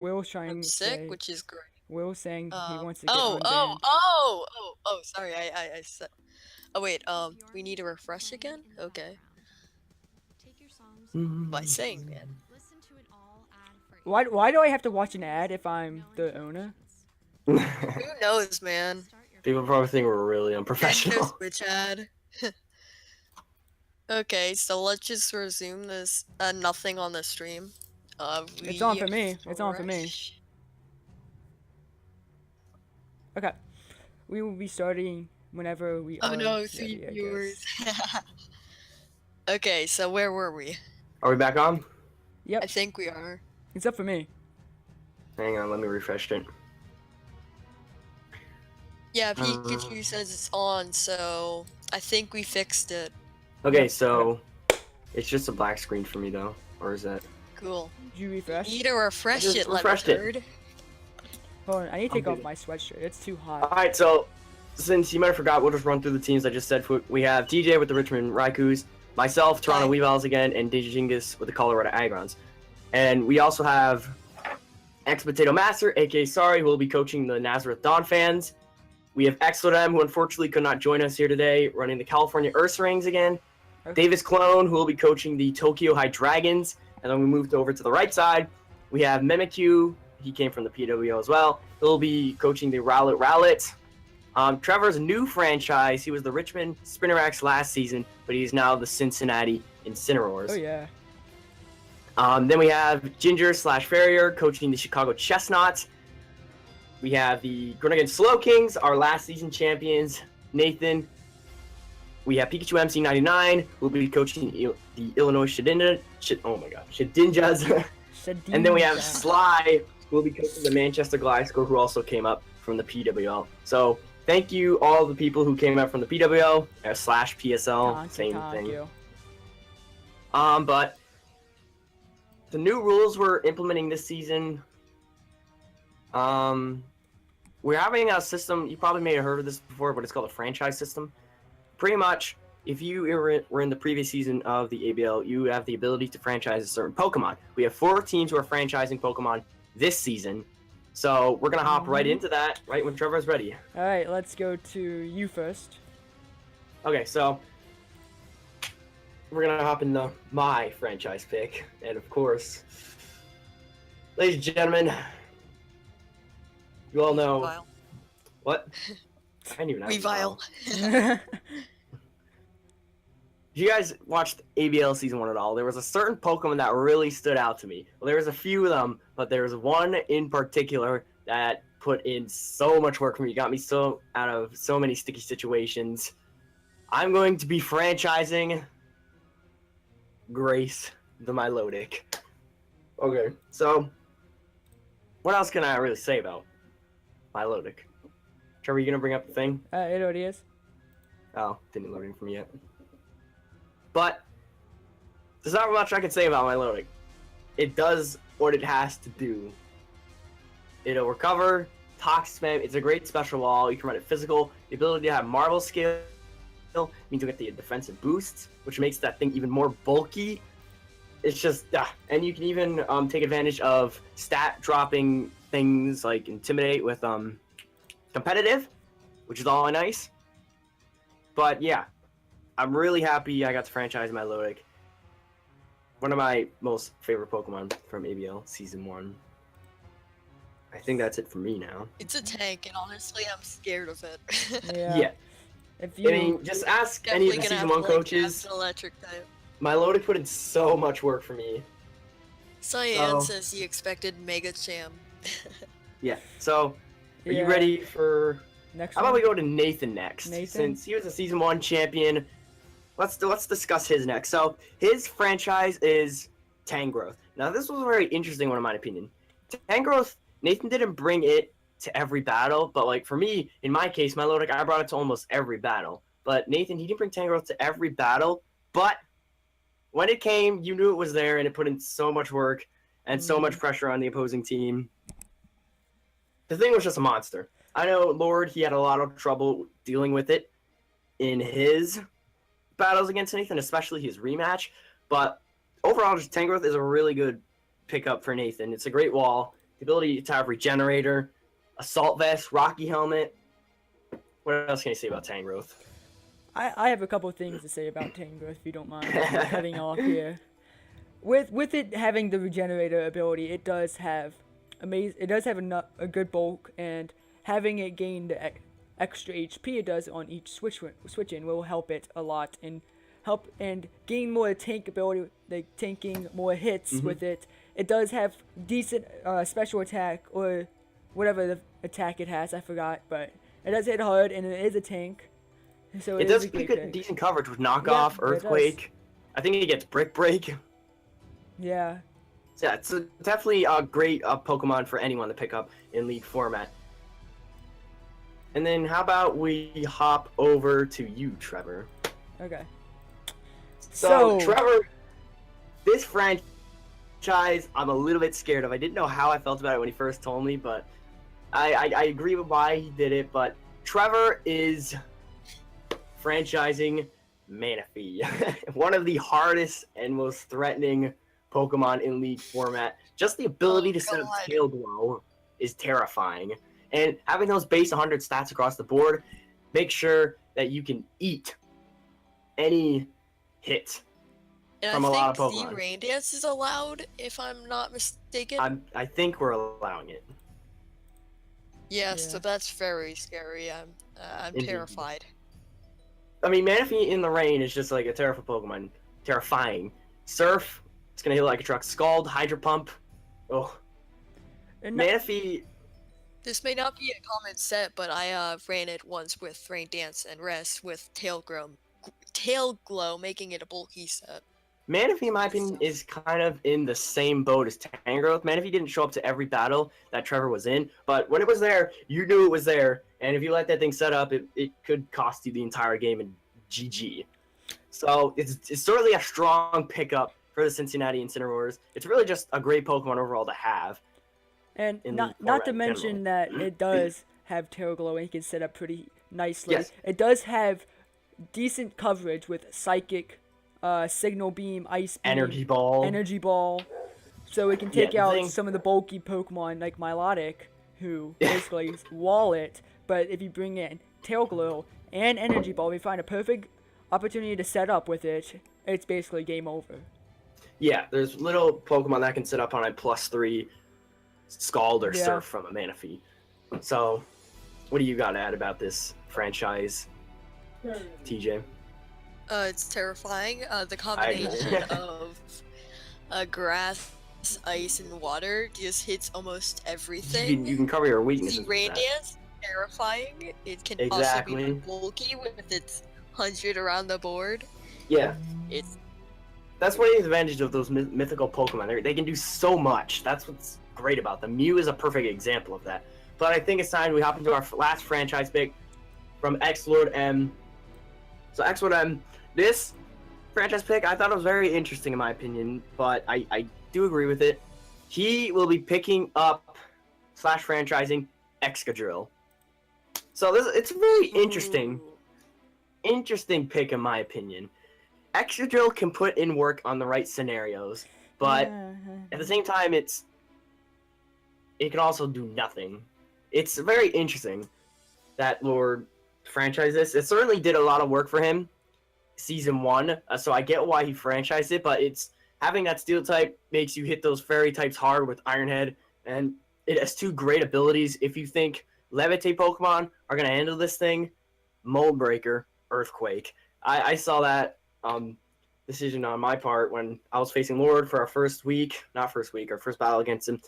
Will's I'm trying to sick, say. which is great. Will's saying he wants to get Oh, oh, unbanned. oh, oh, oh, sorry, I said. Oh, wait, we need to refresh again? Okay. By saying, man. Why do I have to watch an ad if I'm the owner? Who knows, man? People probably think we're really Nintendo unprofessional. Switch ad. Okay, so let's just resume this, nothing on the stream. It's on We for me. It's on for me. fresh. Okay. We will be starting whenever we Oh are no, 3 ready, I viewers. guess. Okay, so where were we? Are we back on? I Yep. think we are. It's up for me. Hang on, let me refresh it. Yeah, Pikachu says it's on, so I think we fixed it. Okay, Yep, so it's just a black screen for me though, or is that? Cool. Did you refresh? Need to refresh Just it, refreshed it. Lemonade. Hold on, I need to take Okay. off my sweatshirt. It's too hot. All right, so since you might have forgot, we'll just run through the teams I just said. We have TJ with the Richmond Raikus, myself, Toronto Hi. Weavals again, and DJ Jingus with the Colorado Agrons. And we also have Ex Potato Master, aka Sorry, who will be coaching the Nazareth Dawn fans. We have Exodem, who unfortunately could not join us here today, running the California Ursa Rings again. Okay. Davis Clone, who will be coaching the Tokyo High Dragons. And then we moved over to the right side. We have Mimikyu. He came from the PWO as well. He'll be coaching the Rowlet Rowlet. Trevor's new franchise. He was the Richmond Spinnerax last season, but he's now the Cincinnati Incineroars. Oh yeah. Then we have Ginger / Farrier coaching the Chicago Chestnuts. We have the Groningen Slow Kings, our last season champions, Nathan. We have Pikachu MC99, who will be coaching the Illinois Shedinjas. And then we have Sly, who will be coaching the Manchester Glasgow, who also came up from the PWL. So thank you all the people who came up from the PWL / PSL, same thing. But the new rules we're implementing this season. We're having a system. You probably may have heard of this before, but it's called a franchise system. Pretty much, if you were in the previous season of the ABL, you have the ability to franchise a certain Pokemon. We have 4 teams who are franchising Pokemon this season. So we're going to hop right into that, right when Trevor's ready. All right, let's go to you first. Okay, so we're going to hop into my franchise pick. And of course, ladies and gentlemen, you all know... Weavile. What? I didn't even have Weavile. If you guys watched ABL Season 1 at all, there was a certain Pokemon that really stood out to me. Well, there was a few of them, but there was one in particular that put in so much work for me. Got me so out of so many sticky situations. I'm going to be franchising Grace the Milotic. Okay, so what else can I really say about Milotic? Trevor, you gonna bring up the thing? It already is. Oh, didn't load in for me yet. But there's not much I can say about Milotic. It does what it has to do. It'll recover, toxic spam. It's a great special wall. You can run it physical. The ability to have Marvel Scale means you'll get the defensive boosts, which makes that thing even more bulky. It's just, and you can even take advantage of stat dropping things like Intimidate with competitive, which is all nice. But yeah, I'm really happy I got to franchise Milotic. One of my most favorite Pokemon from ABL Season 1. I think that's it for me now. It's a tank, and honestly, I'm scared of it. Yeah. If you... I mean, just ask any of the Season 1 coaches. Electric type. Milotic put in so much work for me. Cyan says he expected Mega Cham. Yeah, so are you ready for... Next How about we go to Nathan next? Nathan? Since he was a Season 1 champion, let's discuss his next. So, his franchise is Tangrowth. Now, this was a very interesting one in my opinion. Tangrowth, Nathan didn't bring it to every battle, but like for me, in my case, Milotic, I brought it to almost every battle. But Nathan, he didn't bring Tangrowth to every battle, but when it came, you knew it was there, and it put in so much work and so much pressure on the opposing team. The thing was just a monster. I know Lord, he had a lot of trouble dealing with it in his battles against Nathan, especially his rematch. But overall, just Tangrowth is a really good pickup for Nathan. It's a great wall. the ability to have Regenerator, Assault Vest, Rocky Helmet. What else can you say about Tangrowth? I have a couple things to say about Tangrowth, if you don't mind cutting off here. With it having the Regenerator ability, it does have a good bulk, and having it gain the extra HP it does on each switch in will help it a lot, and gain more tank ability, like tanking more hits with it. It does have decent special attack, or whatever the attack it has, I forgot, but it does hit hard, and it is a tank. So It is does a pretty great good, pick. decent coverage with Knockoff, Yeah, it does. Earthquake. I think it gets Brick Break. Yeah. So yeah, it's definitely a great Pokemon for anyone to pick up in League format. And then how about we hop over to you, Trevor? Okay. So Trevor, this franchise I'm a little bit scared of. I didn't know how I felt about it when he first told me, but I agree with why he did it. But Trevor is franchising Manaphy, one of the hardest and most threatening Pokemon in League format. Just the ability to set up Tail Glow is terrifying. And having those base 100 stats across the board, make sure that you can eat any hit And from a lot of I Pokemon. think the Rain Dance is allowed, if I'm not mistaken. I think we're allowing it. Yes, Yeah. so that's very scary. I'm Indeed. terrified. I mean, Manaphy in the rain is just like a terrible Pokemon. Terrifying. Surf, it's gonna hit like a truck. Scald, Hydro Pump. Oh. And Manaphy, This may not be a common set, but I ran it once with Rain Dance and Rest with Tail Glow, making it a bulky set. Manaphy, in my opinion, is kind of in the same boat as Tangrowth. Manaphy didn't show up to every battle that Trevor was in, but when it was there, you knew it was there, and if you let that thing set up, it could cost you the entire game in GG. So it's certainly a strong pickup for the Cincinnati Incineroars. It's really just a great Pokemon overall to have. And in not format to in mention general. that it does have Tail Glow, and you can set up pretty nicely. Yes. It does have decent coverage with Psychic, Signal Beam, Ice Beam, Energy Ball. Energy Ball. So it can take the out thing- some of the bulky Pokemon like Milotic, who basically wall it. But if you bring in Tail Glow and Energy Ball, we find a perfect opportunity to set up with it. It's basically game over. Yeah, there's little Pokemon that can sit up on a +3 Scald or Yeah. Surf from a Manaphy. So, what do you got to add about this franchise, TJ? It's terrifying. The agree. combination of grass, ice, and water just hits almost everything. You can cover your weaknesses. The with Rain that. Dance, terrifying. It can Exactly. also be bulky with its 100 around the board. Yeah, It's that's one of the advantages of those mythical Pokemon. They can do so much. That's what's great about them. Mew is a perfect example of that. But I think it's time we hop into our last franchise pick from X-Lord M. So X-Lord M, this franchise pick, I thought it was very interesting in my opinion, but I do agree with it. He will be picking up / franchising Excadrill. So it's a very interesting pick in my opinion. Excadrill can put in work on the right scenarios, but at the same time, it can also do nothing. It's very interesting that Lord franchised this. It certainly did a lot of work for him season 1, so I get why he franchised it, but it's having that steel type makes you hit those fairy types hard with Iron Head, and it has 2 great abilities. If you think Levitate Pokemon are going to handle this thing, Mold Breaker, Earthquake. I saw that decision on my part when I was facing Lord for our first battle against him.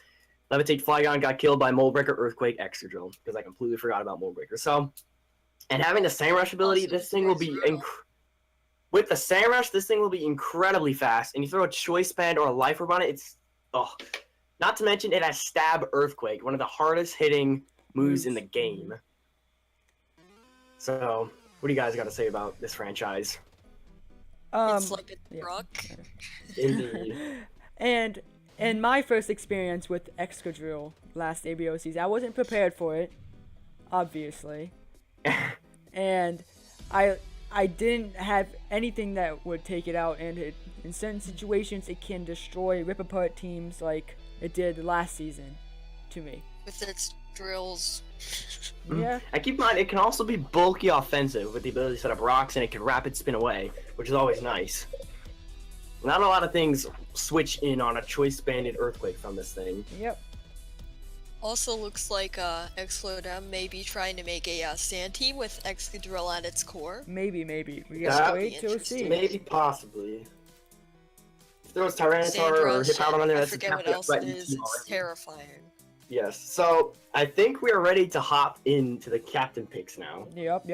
Levitate Flygon got killed by Mold Breaker, Earthquake, Excadrill, because I completely forgot about Mold Breaker. So, and having the Sandrush ability, Also this thing will be with the Sandrush, this thing will be incredibly fast. And you throw a Choice Band or a Life Orb on it, it's not to mention it has Stab Earthquake, one of the hardest hitting moves in the game. So, what do you guys got to say about this franchise? it's like a yeah. truck. Indeed. And in my first experience with Excadrill last ABO season, I wasn't prepared for it, obviously. And I didn't have anything that would take it out, and in certain situations it can destroy, rip apart teams like it did last season. to me. With its drills. Yeah. And keep in mind, it can also be bulky offensive with the ability to set up rocks, and it can rapid spin away, which is always nice. Not a lot of things switch in on a choice banded earthquake from this thing. Yep. Also looks like Explodem may be trying to make a sand team with Excadrill at its core. Maybe. We That gotta would wait be to see. Maybe, possibly. If there was Tyranitar or Sandrush, Hippowdon on there, I that's forget what definitely a else it threatening is. team It's already. terrifying. Yes, so I think we are ready to hop into the captain picks now. Yep.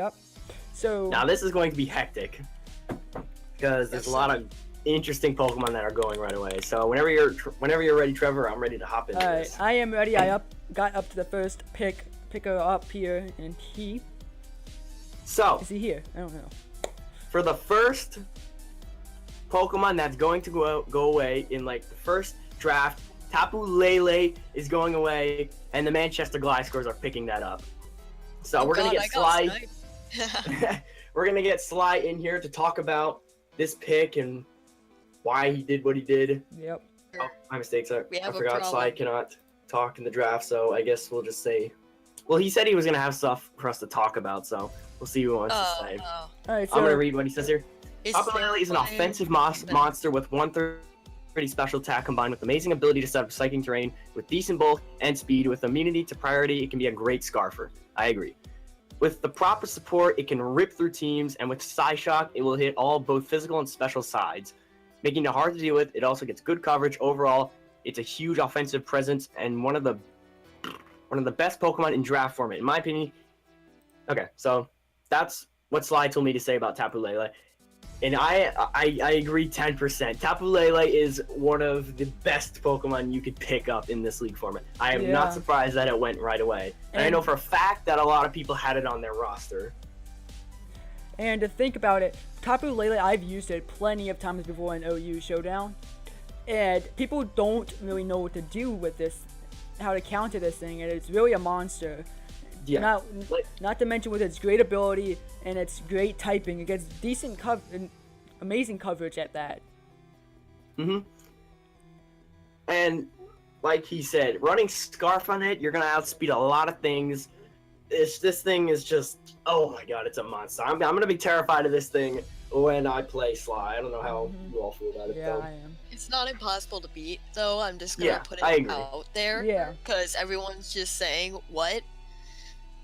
So Now this is going to be hectic because there's Yes, a lot of interesting Pokemon that are going right away. So whenever you're ready, Trevor, I'm ready to hop into alright, this. I am ready. Got up to the first picker up here, and So is he here? I don't know. for the first Pokemon that's going to go away in like the first draft, Tapu Lele is going away, and the Manchester Gliscors are picking that up. So we're gonna get Sly. We're gonna get Sly in here to talk about this pick and why he did what he did. Yep. Oh, my mistake, sir. We I have a forgot Sly problem. cannot talk in the draft, so I guess we'll just say. Well, he said he was gonna have stuff for us to talk about, so we'll see what he wants to say. Alright, I'm gonna so read what he says here. Tapu Lele is an offensive monster with 130 special attack combined with amazing ability to set up psychic terrain with decent bulk and speed. With immunity to priority, it can be a great Scarfer. I agree. With the proper support, it can rip through teams, and with Psyshock, it will hit all both physical and special sides, making it hard to deal with. It also gets good coverage overall. It's a huge offensive presence and one of the best Pokemon in draft format, in my opinion. Okay, so that's what Sly told me to say about Tapu Lele. And I agree 10%. Tapu Lele is one of the best Pokemon you could pick up in this league format. I am Yeah. not surprised that it went right away. And I And- know for a fact that a lot of people had it on their roster. And to think about it, Tapu Lele, I've used it plenty of times before in OU Showdown, and people don't really know what to do with this, how to counter this thing, and it's really a monster. Yeah. Not to mention with its great ability and its great typing, it gets decent and amazing coverage at that. And like he said, running Scarf on it, you're gonna outspeed a lot of things. This thing is just, oh my god, it's a monster. I'm gonna be terrified of this thing when I play Sly. I don't know how you all feel about it Yeah, though. I am. It's not impossible to beat, though. I'm just gonna Yeah, put it I agree. out there. Yeah. Because everyone's just saying, what?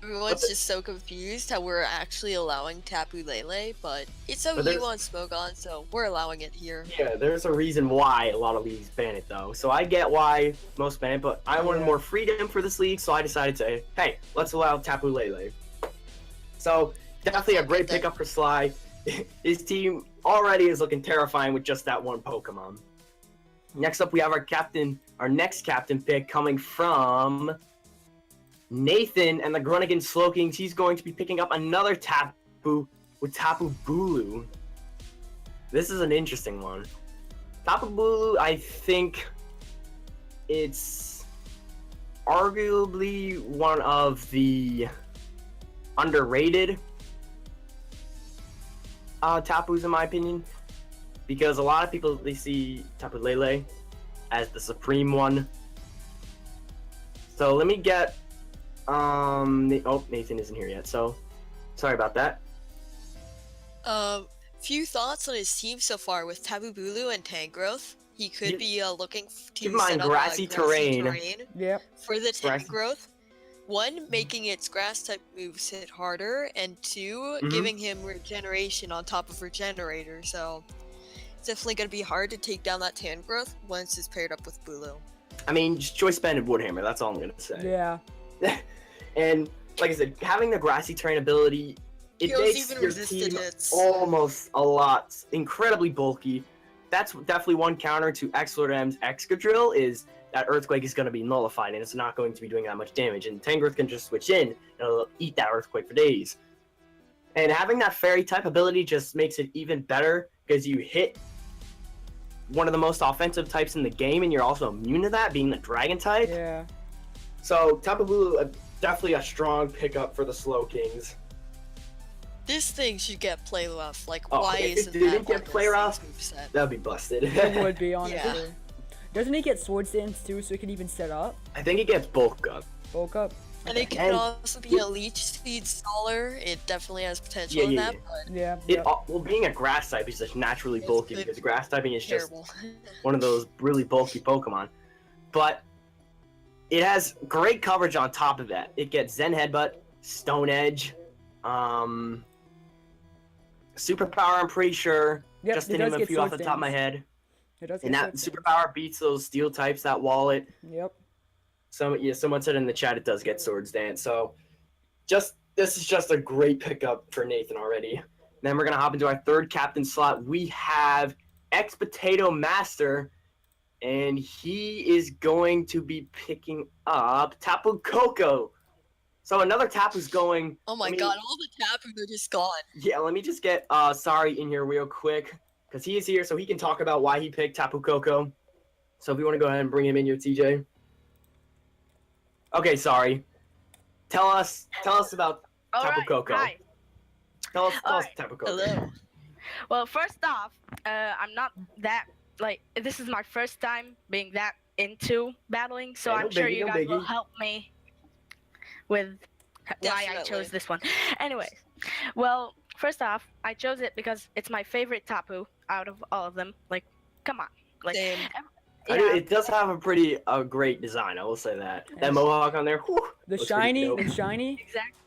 Everyone's the- just so confused how we're actually allowing Tapu Lele, but it's OU there's- on Smogon, so we're allowing it here. Yeah, there's a reason why a lot of leagues ban it though. So I get why most ban it, but I wanted Yeah. more freedom for this league, so I decided to, hey, let's allow Tapu Lele. So definitely a great pickup for Sly. His team already is looking terrifying with just that one Pokemon. Next up, we have our next captain pick coming from Nathan and the Grunigan Slowkings. He's going to be picking up another Tapu with Tapu Bulu. This is an interesting one. Tapu Bulu, I think it's arguably one of the underrated Tapus in my opinion, because a lot of people, they see Tapu Lele as the supreme one. So let me get Nathan isn't here yet, so sorry about that. Few thoughts on his team so far with Tapu Bulu and Tangrowth. He could be looking to keep in mind, set up grassy terrain. Yep. for the Grassy- Tangrowth. One, making its grass type moves hit harder, and 2 Mhm. giving him regeneration on top of regenerator. So it's definitely going to be hard to take down that Tangrowth once it's paired up with Bulu. I mean, just choice banded Woodhammer, that's all I'm gonna say. Yeah. And like I said, having the grassy terrain ability, it Heals makes even your resisted team hits. almost a lot, incredibly bulky. That's definitely one counter to Explodem's Excadrill, is that Earthquake is going to be nullified and it's not going to be doing that much damage. And Tangrowth can just switch in and it'll eat that Earthquake for days. And having that Fairy type ability just makes it even better because you hit one of the most offensive types in the game and you're also immune to that, being the Dragon type. Yeah. So Tapu Bulu, definitely a strong pickup for the Slowkings. This thing should get play rough. Like, Oh, why if it isn't didn't that get on play this rough, moveset? That'd be busted. It would be, honestly. Doesn't it get sword stance too, so it can even set up? I think it gets bulk up. Bulk up. And it can also be a leech seed staller. It definitely has potential in that, but Yeah. Well, being a grass type is just naturally It's bulky good. because grass typing is just terrible. one of those really bulky Pokemon. But it has great coverage on top of that. It gets Zen Headbutt, Stone Edge, Superpower, I'm pretty sure. Yep, Just it to does name a get few sword off the top of my stance. head. It does get And that sword stance. Superpower beats those steel types, that wallet. Yep. Someone said in the chat it does get Swords Dance. So this is just a great pickup for Nathan already. Then we're gonna hop into our third captain slot. We have Ex Potato Master, and he is going to be picking up Tapu Koko. So another Tapu's going. Oh my god, all the Tapu are just gone. Yeah, let me just get Sorry in here real quick, because he is here so he can talk about why he picked Tapu Koko. So if you want to go ahead and bring him in here, TJ. Okay, Sorry. Tell us about Tapu Koko. Hi. Tell us Alright, Tapu Koko. Hello. Well, first off, I'm not that this is my first time being that into battling, so Yeah, no I'm sure biggie, you no guys will biggie. help me with why I Definitely. chose this one. Anyways, well, first off, I chose it because it's my favorite Tapu out of all of them. Like, come on, like, Same. yeah, It does have a pretty great design, I will say that. Yes. That mohawk on there, whew, The looks pretty shiny, dope. the shiny. exactly.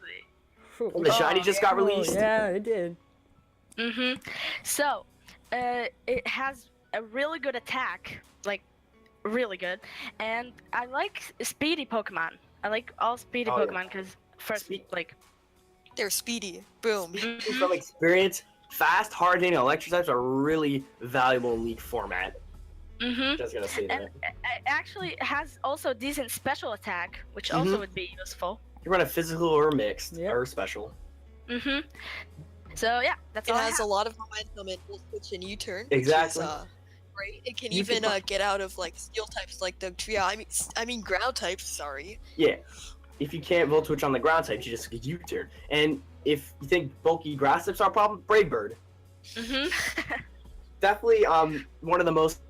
Phew. The shiny just got Oh, released. yeah, it did. So, it has a really good attack, like really good, and I like speedy Pokemon. I like all speedy Oh, yeah. Pokemon because first, Spe- like, They're speedy. Boom. From experience, fast, hard-hitting electric types are really valuable in League format. Just gonna say that. and it actually has also decent special attack, which Mhm. also would be useful. You run a physical or mixed Yep. or special. So yeah, that's It all I has a have. lot of momentum and will switch and U-turn. Exactly. Which is, great. It can You even can- get out of like steel types like the trio. I mean ground types. Sorry. Yeah. If you can't Volt Switch on the ground types, you just get U-turn. And if you think bulky grass types are a problem, Brave Bird. Definitely one of the most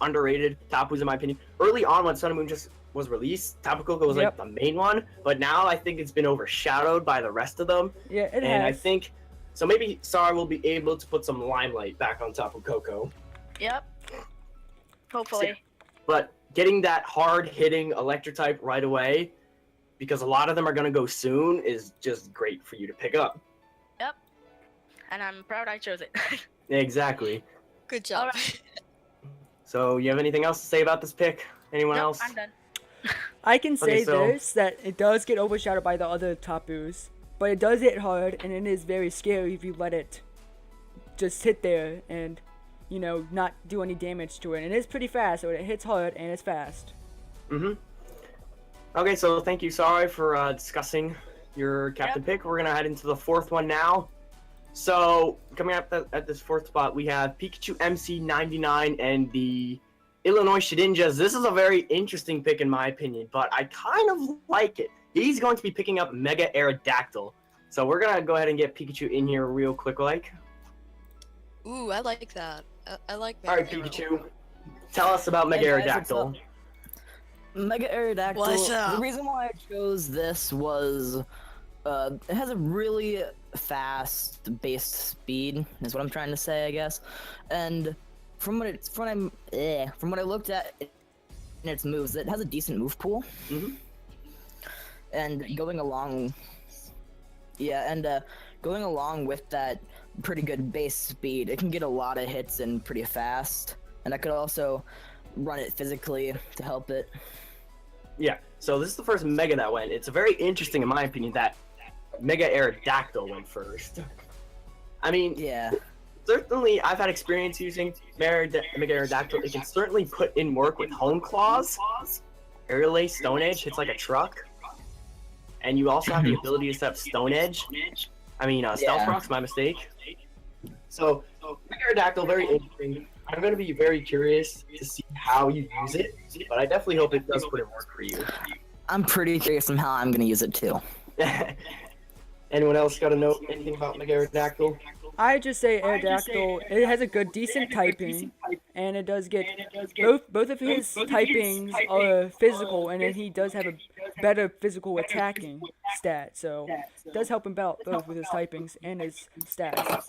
underrated Tapus in my opinion. Early on when Sun and Moon just was released, Tapu Koko was Yep. like the main one, but now I think it's been overshadowed by the rest of them. Yeah, it And I has. think so maybe Sar will be able to put some limelight back on Tapu Koko. Yep. Hopefully. But getting that hard hitting electric type right away, because a lot of them are gonna go soon, is just great for you to pick up. And I'm proud I chose it. Exactly. Good job. Alright. So you have anything else to say about this pick? Anyone Nope, else? I'm done. I can Okay, say so- this, that it does get overshadowed by the other Tapus, but it does hit hard, and it is very scary if you let it just sit there and, you know, not do any damage to it. And it is pretty fast, so it hits hard and it's fast. Okay, so thank you, Sorry, for discussing your captain pick. We're gonna head into the fourth one now. So coming up at this fourth spot, we have Pikachu MC99 and the Illinois Shedinjas. This is a very interesting pick in my opinion, but I kind of like it. He's going to be picking up Mega Aerodactyl. So we're gonna go ahead and get Pikachu in here real quick, like. Ooh, I like that. I like that. All right, Pikachu, tell us about Mega Hey, guys, what's Aerodactyl. up? Mega Aerodactyl. What's up? The reason why I chose this was it has a really fast base speed, is what I'm trying to say, I guess. And from what I looked at in its moves, it has a decent move pool. And going along with that pretty good base speed, it can get a lot of hits in pretty fast. And I could also run it physically to help it. Yeah, so this is the first Mega that went. It's very interesting, in my opinion, that Mega Aerodactyl went first. I mean, Yeah. certainly I've had experience using Mega Aerodactyl. It can certainly put in work with Home Claws. Aerial Ace Stone Edge hits like a truck. And you also have the ability to set up Stone Edge. Stealth Yeah. Rock's my mistake. So, Mega Aerodactyl, very interesting. I'm going to be very curious to see how you use it, but I definitely hope it does put in work for you. I'm pretty curious on how I'm gonna use it too. Anyone else got to know anything about Mega Aerodactyl? I just say Aerodactyl. It has a decent typing, and it does get both of his typings are physical, and then he does have a better physical attacking stat. So it does help him out both with his typings and his stats.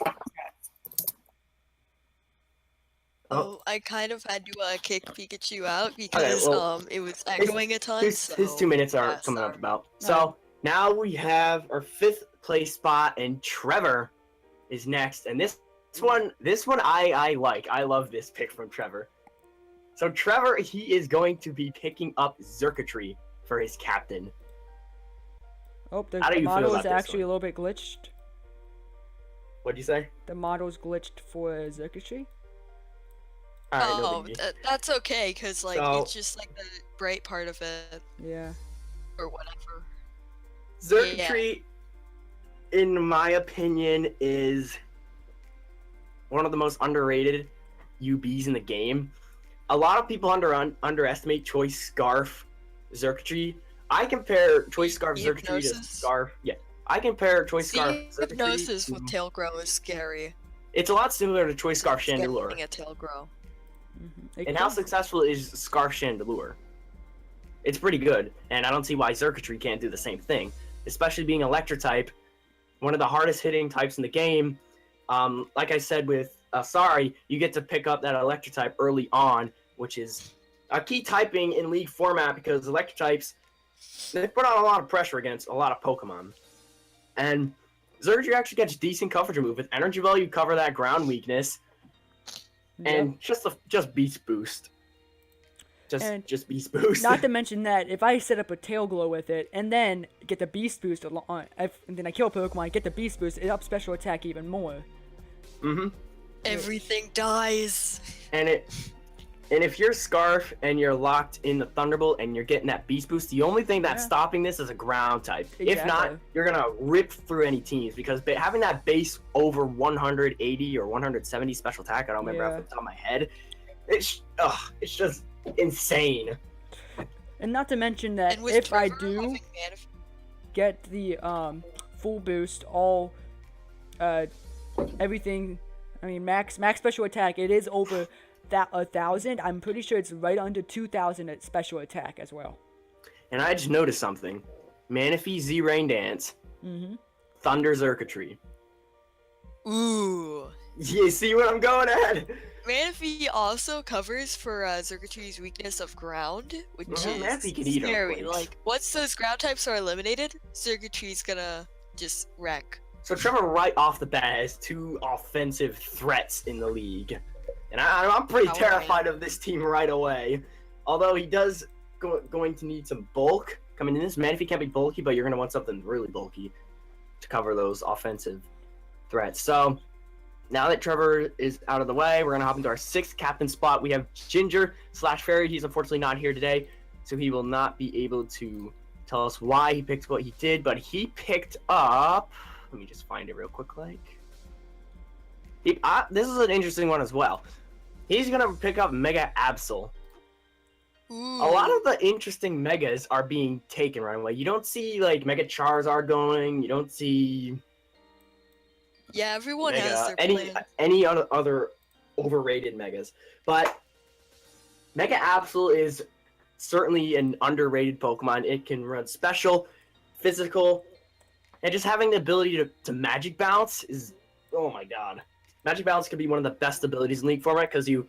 Oh, I kind of had to kick Pikachu out because well, it was echoing a ton. His 2 minutes are yeah, coming up sorry. about. So now we have our 5th place spot, and Trevor is next. And this one I like. I love this pick from Trevor. So Trevor, he is going to be picking up Xurkitree for his captain. Oh, the How do you feel model about is this actually one? a little bit glitched. What'd you say? The model's glitched for Xurkitree. All right, no Oh, biggie. that's okay, cause like So- it's just like the bright part of it Yeah. or whatever. Xurkitree, in my opinion, is one of the most underrated UBs in the game. A lot of people underestimate Choice Scarf Xurkitree. I compare Choice Scarf Xurkitree to Hypnosis? Scarf. Yeah, I compare Choice Scarf Xurkitree. Hypnosis with tail grow is scary. It's a lot similar to Choice Scarf Chandelure. Getting a tail grow. Mm-hmm. And how successful is Scarf Chandelure? It's pretty good, and I don't see why Xurkitree can't do the same thing, especially being Electric type, one of the hardest hitting types in the game. Like I said with Sorry, you get to pick up that Electric type early on, which is a key typing in League format because Electric types, they put on a lot of pressure against a lot of Pokemon. And Xurkitree actually gets decent coverage move. With Energy Ball, you cover that ground weakness, and just Beast Boost. Just Beast Boost. Not to mention that if I set up a Tail Glow with it and then get the Beast Boost and then I kill a Pokemon, get the Beast Boost, it ups special attack even more. Mm-hmm. Everything dies. And if you're Scarf and you're locked in the Thunderbolt and you're getting that Beast Boost, the only thing that's stopping this is a ground type. If not, Exactly. you're gonna rip through any teams because having that base over 180 or 170 special attack, I don't remember off the top of my head. It's just insane. And not to mention that And with if I Trevor do having Manif- get the full boost, all everything, I mean max special attack, it is over that 1,000. I'm pretty sure it's right under 2,000 at special attack as well. And I just noticed something. Manaphy Z Rain Dance, Thunder Xurkitree. Ooh. You see what I'm going at? Manaphy also covers for Xurkitree's weakness of ground, which Manaphy can is eat scary. earthquakes. Like, once those ground types are eliminated, Xurkitree's gonna just wreck. So Trevor right off the bat has 2 offensive threats in the league. And I'm pretty How terrified of this team right away. Although he does going to need some bulk coming in. This Manaphy can't be bulky, but you're going to want something really bulky to cover those offensive threats. So now that Trevor is out of the way, we're going to hop into our 6th captain spot. We have Ginger/Fairy. He's unfortunately not here today, so he will not be able to tell us why he picked what he did, but he picked up... Let me just find it real quick, this is an interesting one as well. He's going to pick up Mega Absol. Ooh. A lot of the interesting Megas are being taken right away. You don't see, like, Mega Charizard going. You don't see... Yeah, everyone Mega, has their plan. any other overrated Megas. But Mega Absol is certainly an underrated Pokemon. It can run special, physical, and just having the ability to Magic Bounce is... Oh my god. Magic Bounce could be one of the best abilities in League format because your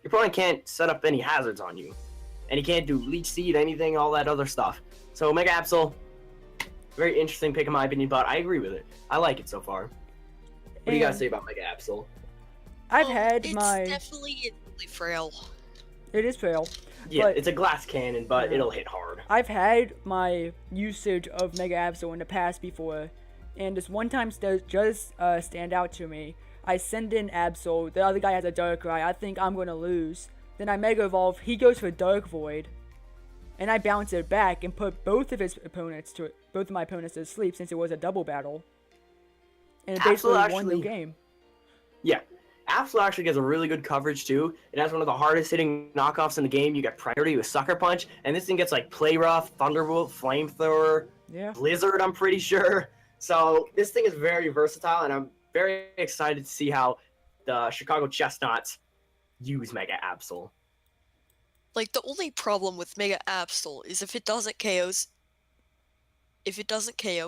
opponent can't set up any hazards on you. And he can't do Leech Seed, anything, all that other stuff. So Mega Absol, very interesting pick in my opinion, but I agree with it. I like it so far. What do you guys say about Mega Absol? I've had it's my... definitely really frail. It is frail. Yeah, But- it's a glass cannon, but it'll hit hard. I've had my usage of Mega Absol in the past before, and this one time does stand out to me. I send in Absol, the other guy has a Darkrai, I think I'm going to lose. Then I Mega Evolve, he goes for Dark Void, and I bounce it back and put both of my opponents to sleep since it was a double battle. And it basically won the game. Yeah. Absol actually gets a really good coverage too. It has one of the hardest hitting knockoffs in the game. You get priority with Sucker Punch, and this thing gets like Play Rough, Thunderbolt, Flamethrower, Yeah. Blizzard, I'm pretty sure. So this thing is very versatile, and I'm very excited to see how the Chicago Chestnuts use Mega Absol. Like, the only problem with Mega Absol is if it doesn't KO,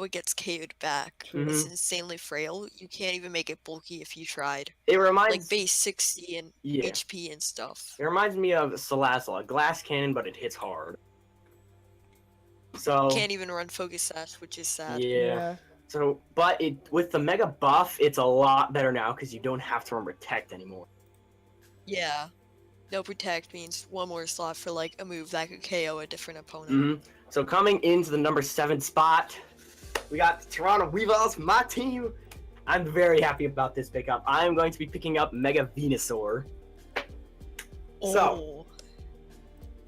it gets KO'd back. It's insanely frail. You can't even make it bulky if you tried. It reminds Like base 60 and HP and stuff. It reminds me of Salazzle, a glass cannon, but it hits hard. So Can't even run Focus Sash, which is sad. yeah. So, but with the Mega buff, it's a lot better now because you don't have to run Protect anymore. Yeah. No Protect means one more slot for like a move that could KO a different opponent. Mm-hmm. So coming into the number 7 spot, we got the Toronto Weavils, my team. I'm very happy about this pickup. I am going to be picking up Mega Venusaur. So,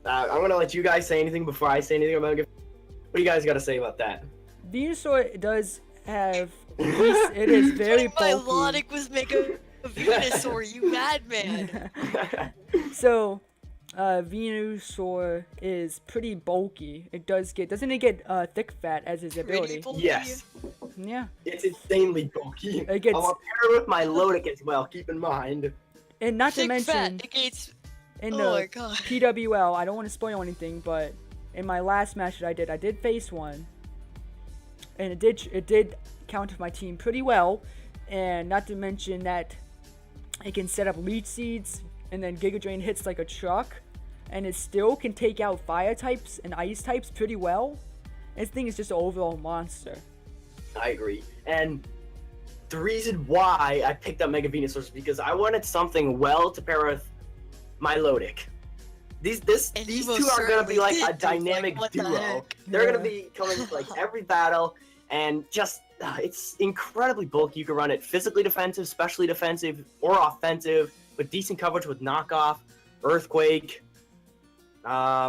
I'm going to let you guys say anything before I say anything about Mega. What do you guys got to say about that? Venusaur does have, it is very My bulky. logic was Mega Venusaur, you madman. So, Venusaur is pretty bulky. It doesn't it get thick fat as his ability? Bulky. Yes. Yeah. It's insanely bulky. It gets, I'll pair it with my Lodic as well, keep in mind. and not to Thick mention, fat negates. in Oh the my god. PWL, I don't want to spoil anything, but in my last match that I did face one, and it did counter my team pretty well, and not to mention that it can set up Leech Seeds, and then Giga Drain hits like a truck, and it still can take out fire types and ice types pretty well. This thing is just an overall monster. I agree. And the reason why I picked up Mega Venusaur is because I wanted something well to pair with my Lodic. These two are gonna be like a dynamic duo. They're gonna be coming like every battle, and just it's incredibly bulky. You can run it physically defensive, specially defensive, or offensive with decent coverage with knockoff, earthquake. I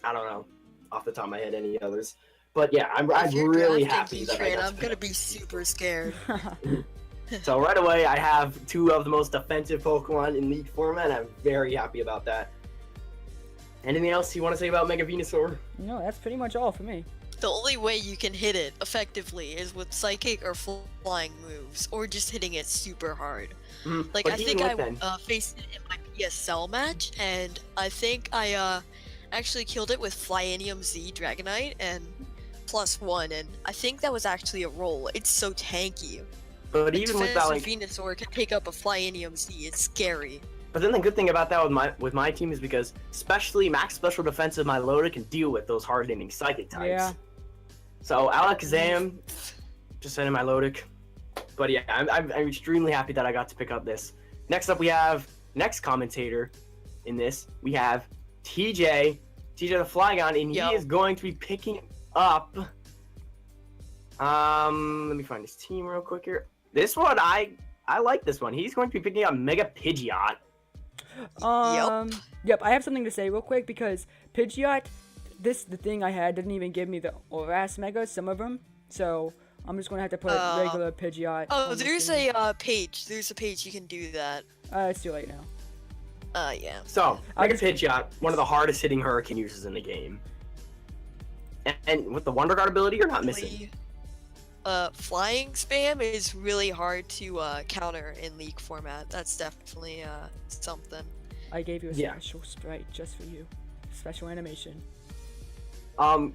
don't know off the top of my head any others, but yeah, I'm really happy that I got I'm gonna be super scared. So right away, I have 2 of the most offensive Pokemon in League format, and I'm very happy about that. Anything else you want to say about Mega Venusaur? No, that's pretty much all for me. The only way you can hit it effectively is with Psychic or Flying moves, or just hitting it super hard. Like, But I even think with I faced it in my PSL match, and I think I actually killed it with Flyanium Z Dragonite and +1, and I think that was actually a roll. It's so tanky. But even with that, like, Venusaur can pick up a Flyanium Z. It's scary. but then the good thing about that with my team is because especially max special defensive, my loader can deal with those hard-hitting psychic types. Yeah. So Alakazam, just sending my Lodic. But yeah, I'm extremely happy that I got to pick up this. Next up, we have next commentator in this. We have TJ the Flygon, and he is going to be picking up. Let me find his team real quick here. This one, I like this one. He's going to be picking up Mega Pidgeot. Yep, I have something to say real quick because Pidgeot, the thing I had didn't even give me the Oras Mega, some of them. So I'm just gonna have to put regular Pidgeot. Oh, there's a page. There's a page you can do that. It's too late now. Yeah. So, Mega Pidgeot, one of the hardest hitting Hurricane users in the game. And with the Wonder Guard ability, you're not missing. Flying spam is really hard to counter in League format. That's definitely something. I gave you a special sprite just for you. Special animation.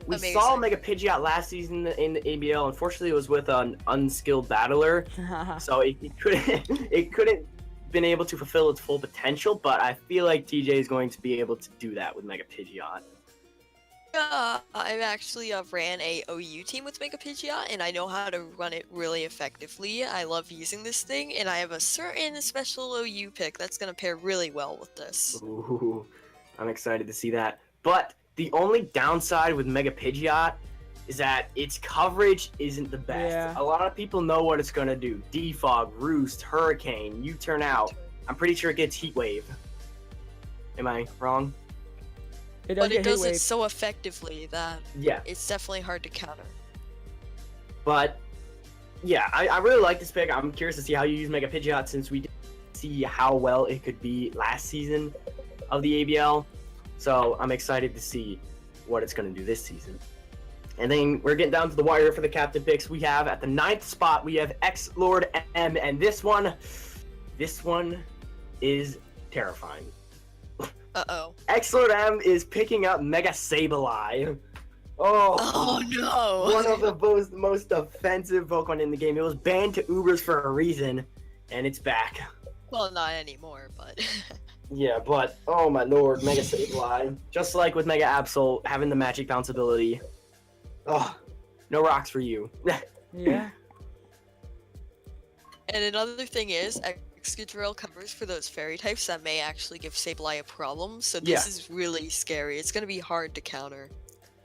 We saw Mega Pidgeot last season in the ABL. Unfortunately, it was with an unskilled battler, so it couldn't been able to fulfill its full potential. But I feel like TJ is going to be able to do that with Mega Pidgeot. I've actually ran a OU team with Mega Pidgeot, and I know how to run it really effectively. I love using this thing, and I have a certain special OU pick that's going to pair really well with this. Ooh, I'm excited to see that. But the only downside with Mega Pidgeot is that its coverage isn't the best. Yeah. A lot of people know what it's going to do. Defog, Roost, Hurricane, U-turn out. I'm pretty sure it gets Heat Wave. Am I wrong? But it does it so effectively that Yeah. it's definitely hard to counter. But yeah, I really like this pick. I'm curious to see how you use Mega Pidgeot since we didn't see how well it could be last season of the ABL. So I'm excited to see what it's going to do this season. And then we're getting down to the wire for the captain picks. We have at the 9th spot, we have X Lord M, and this one is terrifying. Uh-oh. X Lord M is picking up Mega Sableye. Oh no! One of the most offensive Pokemon in the game. It was banned to Ubers for a reason, and it's back. Well, not anymore, but... Yeah, but oh my lord, Mega Sableye. Just like with Mega Absol, having the Magic Bounce ability. Oh, no rocks for you. Yeah. And another thing is, Excadrill covers for those fairy types that may actually give Sableye a problem, so this Yeah. is really scary. It's gonna be hard to counter.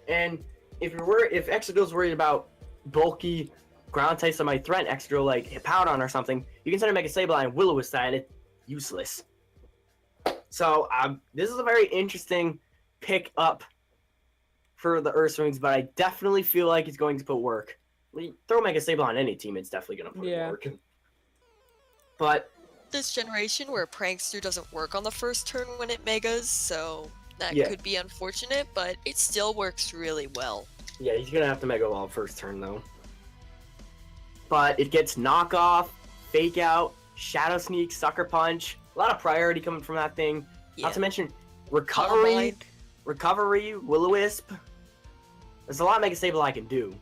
And if Excadrill's worried about bulky ground types that might threaten Excadrill, like Hippowdon or something, you can send a Mega Sableye and Will-O-Wisp that, and it's useless. So this is a very interesting pick up for the Ursaring, but I definitely feel like it's going to put work. Throw Mega Sableye on any team, it's definitely going to put work. But This generation where Prankster doesn't work on the first turn when it megas, so that could be unfortunate, but it still works really well. yeah, he's going to have to Mega Evolve first turn though. But it gets Knockoff, Fake Out, Shadow Sneak, Sucker Punch. A lot of priority coming from that thing. Yeah. Not to mention Calm Recovery, Mind. Will-O-Wisp. There's a lot Mega Sableye can do.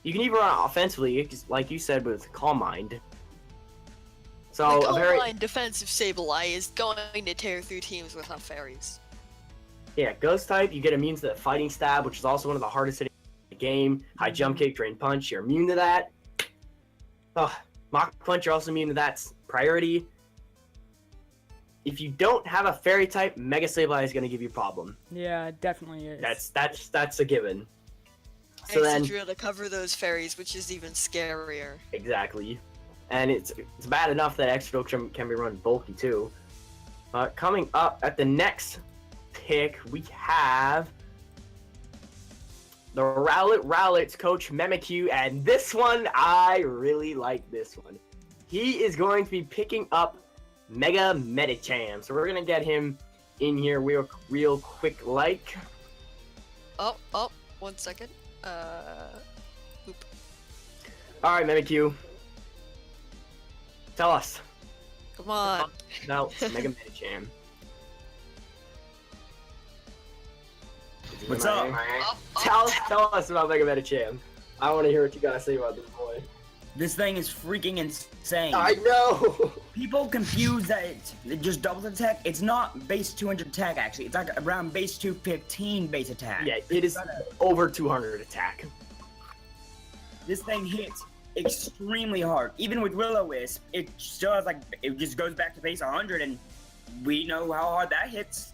You can even run offensively, just like you said, with Calm Mind. So The a very Calm defensive Sableye is going to tear through teams without fairies. Ghost type. You get immune to the Fighting Stab, which is also one of the hardest hitting in the game. High Jump Kick, Drain Punch. You're immune to that. Mach Punch. You're also immune to that. Priority. If you don't have a fairy type, Mega Sableye is going to give you a problem. Yeah, it definitely is. That's a given. So then, Excadrill to cover those fairies, which is even scarier. exactly, and it's bad enough that Excadrill can be run bulky too. Coming up at the next pick, we have the Rowlet's coach Mimikyu, and this one I really like. This one, he is going to be picking up Mega Medicham, so we're gonna get him in here real quick, like. Oh, 1 second. Oop. All right, Mimikyu, tell us. Come on. No, Mega Medicham. What's up? Tell us about Mega Medicham. I want to hear what you gotta say about this boy. This thing is freaking insane. I know. People confuse that it just doubles attack. It's not base 200 attack actually. It's like around base 215 base attack. Yeah, it is over 200 attack. This thing hits extremely hard. Even with Will-O-Wisp, it still has it just goes back to base 100, and we know how hard that hits.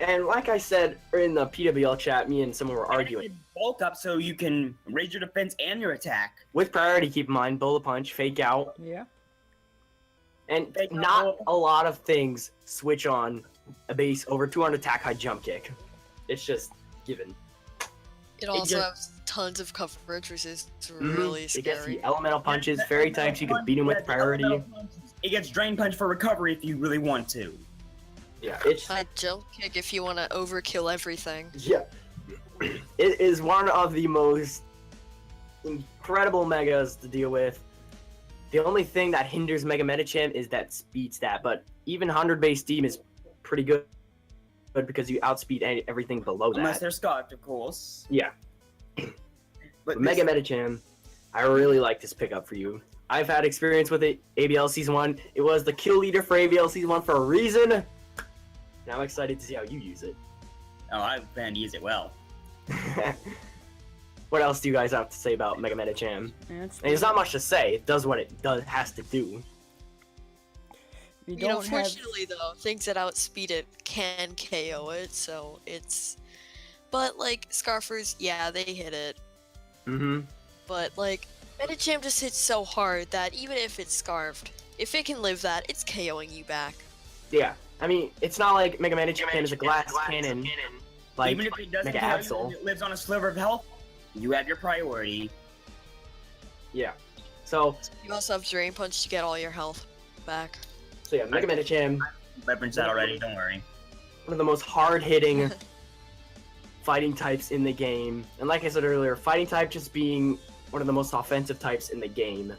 And like I said in the PWL chat, me and someone were arguing. And bulk up so you can raise your defense and your attack. With priority, keep in mind, Bullet Punch, Fake Out, Yeah. and Fake Out. not a lot of things switch on a base over 200 attack high jump kick. It's just given. It also just- has tons of coverage, which is really It gets scary. the elemental punches, fairy types, you can beat him with priority. It gets Drain Punch for recovery if you really want to. Yeah, it's High jump kick if you want to overkill everything. yeah. It is one of the most incredible megas to deal with. The only thing that hinders Mega Medicham is that speed stat, but even 100 base team is pretty good because you outspeed everything below Unless that. they're scarfed, of course. Yeah. But Mega Medicham, I really like this pickup for you. I've had experience with it, ABL Season 1. It was the kill leader for ABL Season 1 for a reason. And I'm excited to see how you use it. Oh, I plan to use it well. What else do you guys have to say about Mega Medicham? And it's, And there's not much to say. It does what it has to do. we You know, don't have. fortunately though, things that outspeed it can KO it, so it's... But, like, Scarfers, yeah, they hit it. Mm-hmm. But, like, Medicham just hits so hard that even if it's Scarfed, if it can live that, it's KOing you back. Yeah. I mean, it's not like Mega Medicham is a glass cannon. Like Even if it doesn't Mega kill you Absol. and it lives on a sliver of health, you have your priority. Yeah. So You also have Drain Punch to get all your health back. yeah, Mega Medicham, Reference that already, don't worry. one of the most hard-hitting fighting types in the game. And like I said earlier, fighting type just being one of the most offensive types in the game.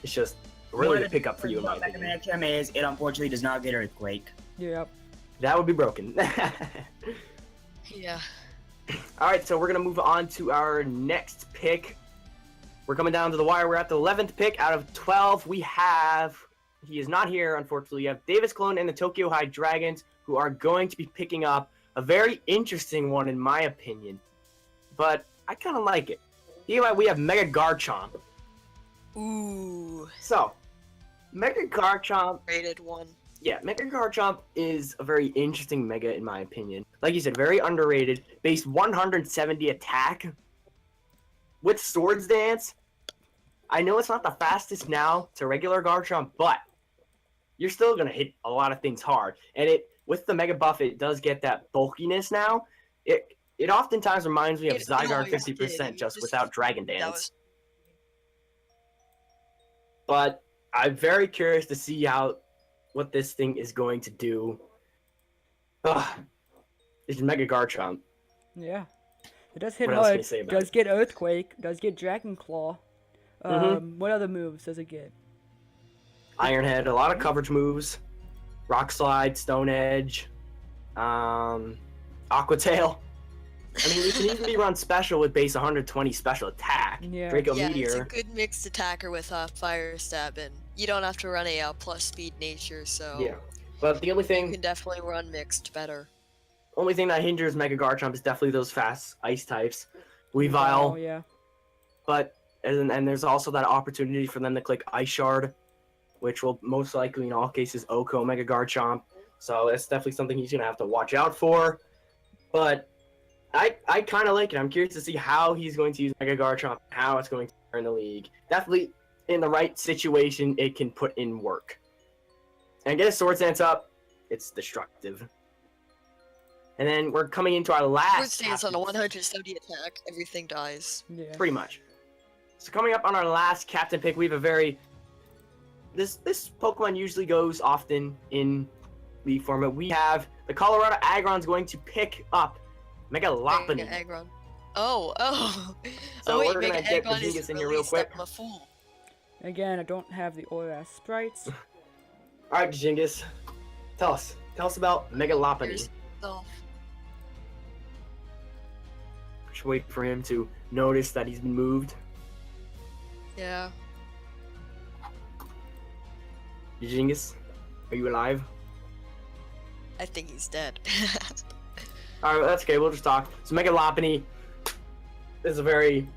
It's just really a pickup for you, in my Mega opinion. Man is it unfortunately does not get Earthquake. Yep. That would be broken. Yeah. Alright, so we're going to move on to our next pick. We're coming down to the wire. We're at the 11th pick out of 12. We have, he is not here, unfortunately. You have Davis Clone and the Tokyo High Dragons, who are going to be picking up a very interesting one, in my opinion. But I kind of like it. Here we have Mega Garchomp. Ooh. So, Mega Garchomp, Rated one. yeah, Mega Garchomp is a very interesting Mega, in my opinion. Like you said, very underrated. Base 170 attack. With Swords Dance, I know it's not the fastest now to regular Garchomp, but you're still going to hit a lot of things hard. And it with the Mega buff, it does get that bulkiness now. It oftentimes reminds me of It Zygarde always 50% did. just without Dragon That Dance. was But I'm very curious to see what this thing is going to do. It's Mega Garchomp. Yeah. It does hit What else can hard. you say about Does get Earthquake. Does get Dragon Claw. Mhm. What other moves does it get? Iron Head, a lot of coverage moves. Rock Slide, Stone Edge, Aqua Tail. I mean, you can even be run special with base 120 special attack. Yeah. Draco yeah, it's a Meteor. good mixed attacker with Fire Stab, and you don't have to run a plus speed nature, so Yeah. But the only you thing can definitely run mixed better. that hinders Mega Garchomp is definitely those fast ice types. Oh, Weavile, yeah. but and there's also that opportunity for them to click Ice Shard, which will most likely in all cases Oko Mega Garchomp. So that's definitely something he's gonna have to watch out for. But I kind of like it. I'm curious to see how he's going to use Mega Garchomp, how it's going to turn the league. Definitely in the right situation, it can put in work. And get a Swords Dance up, it's destructive. And then we're coming into our last. Swords Dance on a captain- 170 attack, everything dies. Yeah. Pretty much. So coming up on our last captain pick, we have a very. This Pokemon usually goes often in league format. We have the Colorado Aggron's going to pick up Mega Lopunny. Mega Aggron. Oh. So Oh wait, we're gonna Mega get Aggron Vegeta's is in here real released. quick. I'm a fool. Again, I don't have the Aura sprites. All right, Jingus, tell us about Mega Lopunny. Here's self. Just wait for him to notice that he's been moved. Yeah. Jingus, are you alive? I think he's dead. All right, that's okay. We'll just talk. So Mega Lopunny is a very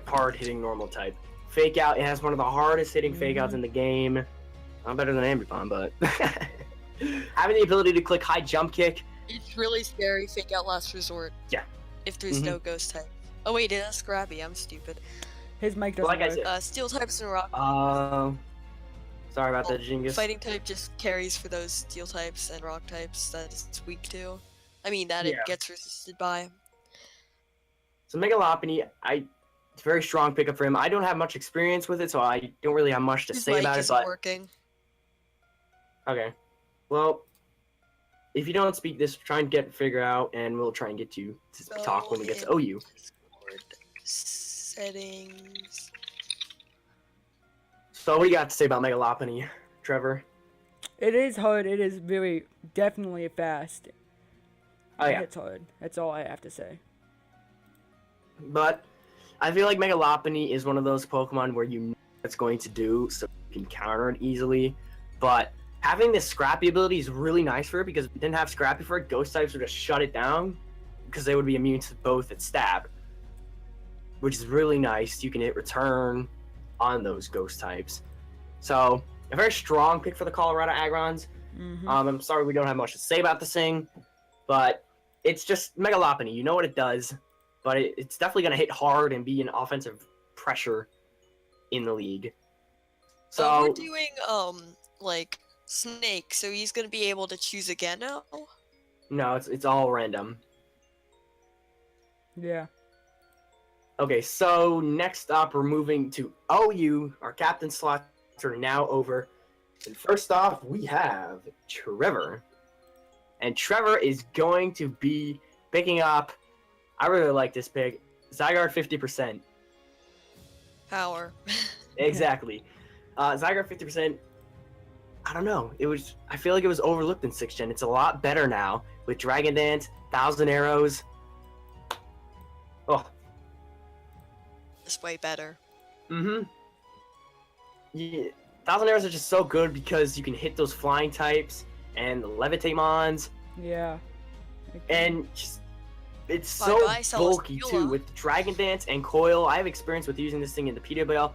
hard-hitting normal type. Fake Out. It has one of the hardest hitting fake outs in the game. Not better than Ambipom, but having the ability to click high jump kick. It's really scary. Fake Out Last Resort. Yeah. If there's Mhm. no ghost type. Oh wait, it has Scrappy. I'm stupid. His mic doesn't Like I work. said- Steel types and rock. Sorry about that, Jingus. Fighting type just carries for those steel types and rock types that it's weak to. I mean that Yeah. it gets resisted by. So Mega Lopunny, it's a very strong pickup for him. I don't have much experience with it, so I don't really have much to His say mic about it. isn't But working. okay, well, if you don't speak this, try and figure out, and we'll try and get you to talk when we get to OU. Discord settings. So what do you got to say about Mega Lopunny, Trevor? It is hard. It is very definitely fast. Oh yeah, It's hard. That's all I have to say. but I feel like Mega Lopunny is one of those Pokemon where you know what it's going to do, so you can counter it easily. But having this Scrappy ability is really nice for it, because if you didn't have Scrappy for it, Ghost types would just shut it down, because they would be immune to both its stab, which is really nice. You can hit return on those Ghost types. So a very strong pick for the Colorado Agrons. Mm-hmm. I'm sorry we don't have much to say about this thing, but it's just Mega Lopunny. You know what it does, but it's definitely going to hit hard and be an offensive pressure in the league. So we're doing like Snake, so he's gonna be able to choose again now. no, it's all random. Yeah. Okay, so next up we're moving to OU. Our captain slots are now over. And first off, we have Trevor. And Trevor is going to be picking up, I really like this pick. Zygarde 50%. Power. Exactly. Zygarde 50%. I don't know. I feel like it was overlooked in 6th gen. It's a lot better now with Dragon Dance, 1,000 Arrows. Oh. It's way better. Mm-hmm. Yeah. 1,000 Arrows are just so good because you can hit those flying types and the Levitate Mons. Yeah. And just, it's Bye so bye, bulky Celesteela. too with Dragon Dance and Coil. I have experience with using this thing in the PWL.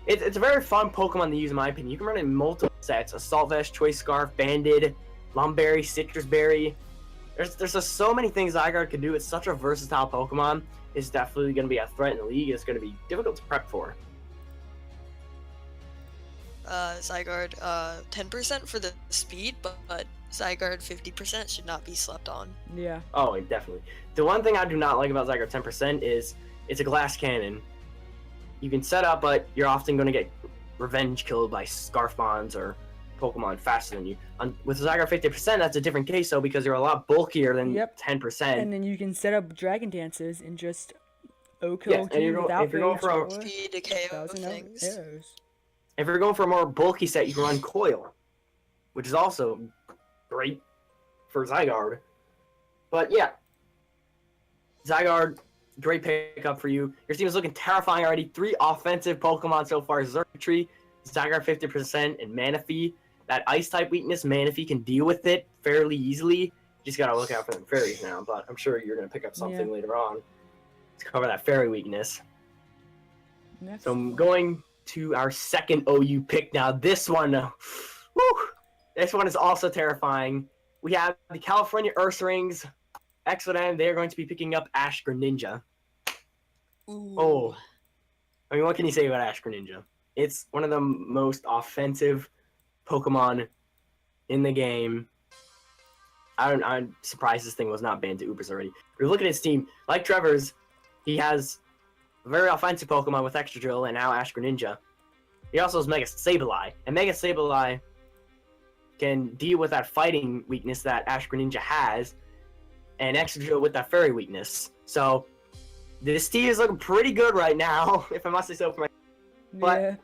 It's a very fun Pokemon to use in my opinion. You can run it in multiple sets: Assault Vest, Choice Scarf, Banded, Lumberry, Citrus Berry. There's just so many things Zygarde can do. It's such a versatile Pokemon. It's definitely going to be a threat in the league. It's going to be difficult to prep for. Zygarde, 10% for the speed, but Zygarde 50% should not be slept on. Yeah. Oh, definitely. The one thing I do not like about Zygarde 10% is it's a glass cannon. You can set up, but you're often going to get revenge killed by Scarf Bonds or Pokemon faster than you. With Zygarde 50%, that's a different case, though, because you're a lot bulkier than Yep. 10%. And then you can set up Dragon Dances and just OKO Yes, and teams without if you're going rage for a- or Speed to KO 1,000 things. arrows. If you're going for a more bulky set, you can run Coil, which is also great for Zygarde. But yeah, Zygarde, great pickup for you. Your team is looking terrifying already. 3 offensive Pokemon so far: Xurkitree, Zygarde 50%, and Manaphy. That Ice-type weakness, Manaphy can deal with it fairly easily. You just gotta look out for them fairies now, but I'm sure you're gonna pick up something Yeah. later on to cover that fairy weakness. Next. So I'm going to our second OU pick now. This one, woo, this one is also terrifying. We have the California Ursalings. Exodus, they're going to be picking up Ash Greninja. Ooh. Oh, I mean, what can you say about Ash Greninja? It's one of the most offensive Pokemon in the game. I'm surprised this thing was not banned to Ubers already. If you look at his team, like Trevor's, he has a very offensive Pokemon with Extra Drill and now Ash Greninja. He also has Mega Sableye, and Mega Sableye can deal with that fighting weakness that Ash Greninja has, and Extra Drill with that fairy weakness. So this team is looking pretty good right now, if I must say so for my. but- Yeah.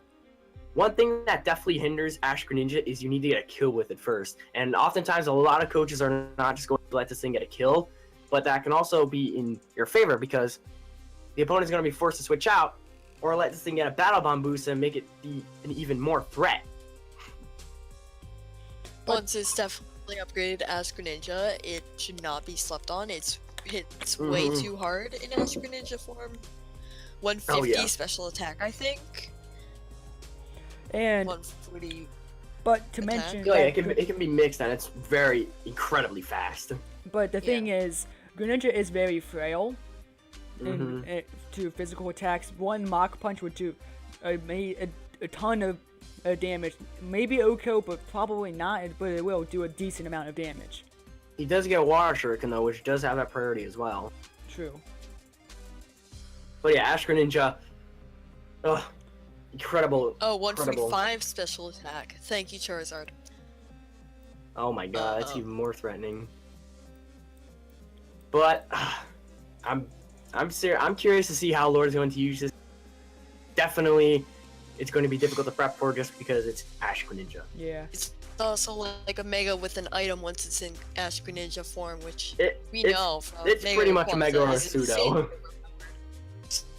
One thing that definitely hinders Ash Greninja is you need to get a kill with it first. And oftentimes a lot of coaches are not just going to let this thing get a kill, but that can also be in your favor because the opponent's going to be forced to switch out or let this thing get a Battle Bomb boost and make it be an even more threat. Once it's definitely upgraded to Ash Greninja, it should not be slept on. It's way Mhm. too hard in Ash Greninja form. 150 Oh, yeah. special attack, I think. And 140. but to attack. mention Yeah, that it can be mixed and it's very incredibly fast. but the thing is, Greninja is very frail Mhm. to physical attacks. One Mach Punch would do a ton of damage. Maybe OKO, but probably not. But it will do a decent amount of damage. He does get Water Shuriken though, which does have that priority as well. True. But yeah, Ash Greninja, ugh, incredible. Oh, incredible. 145 special attack. Thank you, Charizard. Oh my god, that's Uh-oh. even more threatening. But I'm curious to see how Lord is going to use this. Definitely, it's going to be difficult to prep for just because it's Ash Greninja. Yeah. It's also like a Mega with an item once it's in Ash Greninja form, which we It's- know from It's Mega pretty much a Quaza Mega or a is insane. Pseudo.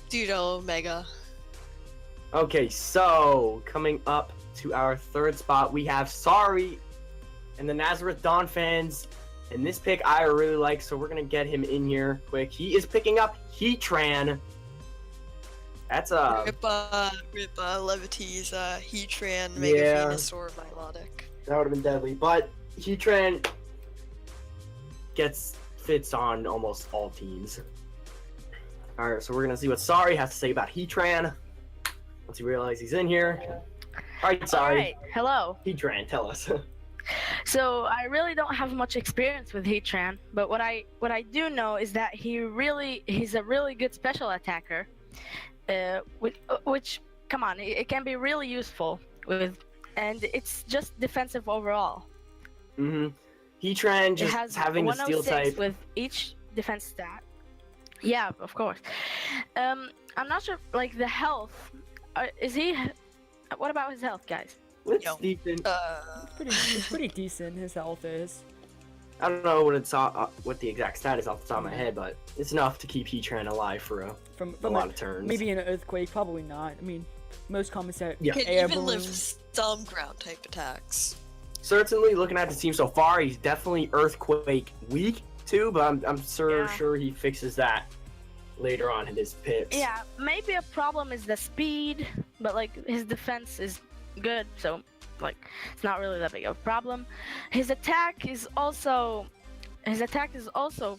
Pseudo Mega. Okay, so coming up to our third spot, we have Sorry and the Nazareth Dawn fans. And this pick I really like, so we're gonna get him in here quick. He is picking up Heatran. That's Rip Levity's Heatran, Mega Yeah. Venusaur, Milotic. that would have been deadly. But Heatran fits on almost all teams. Alright, so we're gonna see what Sorry has to say about Heatran. Once he realizes he's in here. Alright, Sorry. Alright, hello. Heatran, tell us. So I really don't have much experience with Heatran, but what I do know is that he's a really good special attacker, which come on, it can be really useful and it's just defensive overall. Heatran It just has having the steel 106 type. with each defense stat. Yeah, of course. I'm not sure, like, the health. Is he? What about his health, guys? It's Yo. decent. It's pretty decent. His health is. I don't know what the exact stat is off the top of my head, but it's enough to keep Heatran alive for a From lot of turns. maybe an earthquake, probably not. I mean, most common set Yeah. Can air even live balloons. some ground type attacks. Certainly, looking at the team so far, he's definitely Earthquake weak too, but I'm sure he fixes that later on in his picks. Yeah, maybe a problem is the speed, but like his defense is good, so like it's not really that big of a problem. His attack is also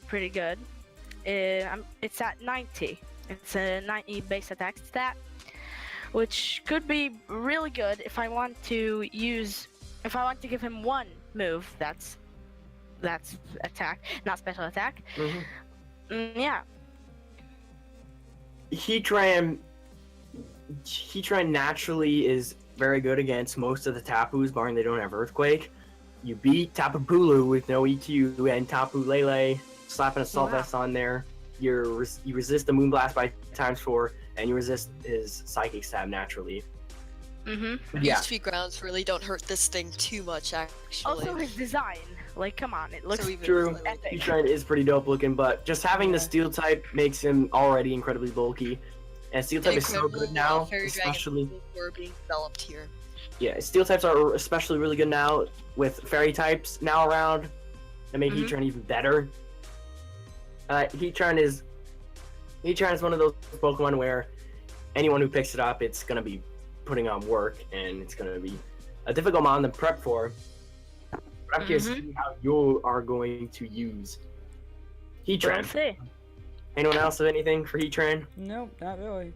pretty good. It's at 90. It's a 90 base attack stat, which could be really good if I want to give him one move that's attack, not special attack. Yeah. Heatran naturally is very good against most of the Tapus, barring they don't have Earthquake. You beat Tapu Bulu with no EQ and Tapu Lele, slapping Assault Vest on there. You resist the Moonblast by ×4, and you resist his Psychic Stab naturally. Yeah. HP grounds really don't hurt this thing too much, actually. Also his design, like, come on, it looks So even True. slightly- epic. Heatran is pretty dope looking, but just having the Yeah. Steel type makes him already incredibly bulky. And Steel type is so Incredible good now, Fairy Dragon especially. were being developed here. Yeah, Steel types are especially really good now with Fairy types now around. That make Heatran even better. Heatran is one of those Pokemon where anyone who picks it up, it's gonna be putting on work, and it's gonna be a difficult mon to prep for. But I'm curious to see how you are going to use We'll Heatran. see. Anyone else have anything for Heatran? No, not really.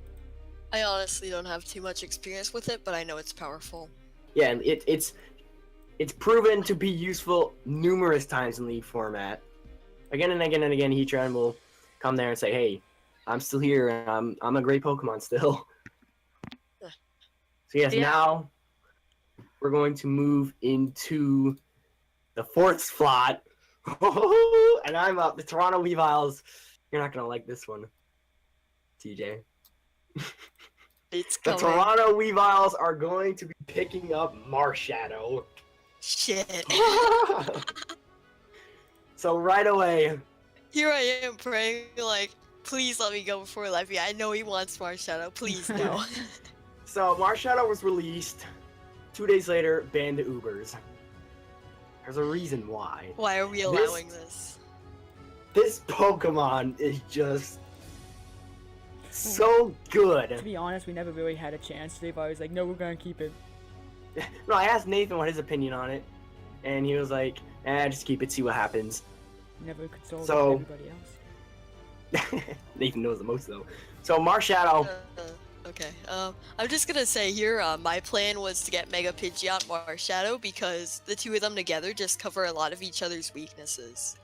I honestly don't have too much experience with it, but I know it's powerful. Yeah, and it's proven to be useful numerous times in League format. Again and again and again, Heatran will come there and say, "Hey, I'm still here, and I'm a great Pokemon still." So yes, Yeah. now we're going to move into the fourth slot, and I'm up. The Toronto Weaviles. You're not gonna like this one, TJ. It's The coming. Toronto Weaviles are going to be picking up Marshadow. Shit. So right away, Here I am praying, like, please let me go before Levy. I know he wants Marshadow. Please no. so Marshadow was released. 2 days later, banned to Ubers. There's a reason why. Why are we allowing this? This Pokemon is just so good. To be honest, we never really had a chance. They've always like, no, we're gonna keep it. No, I asked Nathan what his opinion on it, and he was like, just keep it, see what happens. Never consulted So- everybody else. Nathan knows the most, though. So Marshadow, Okay. I'm just gonna say here, my plan was to get Mega Pidgeot Marshadow because the two of them together just cover a lot of each other's weaknesses.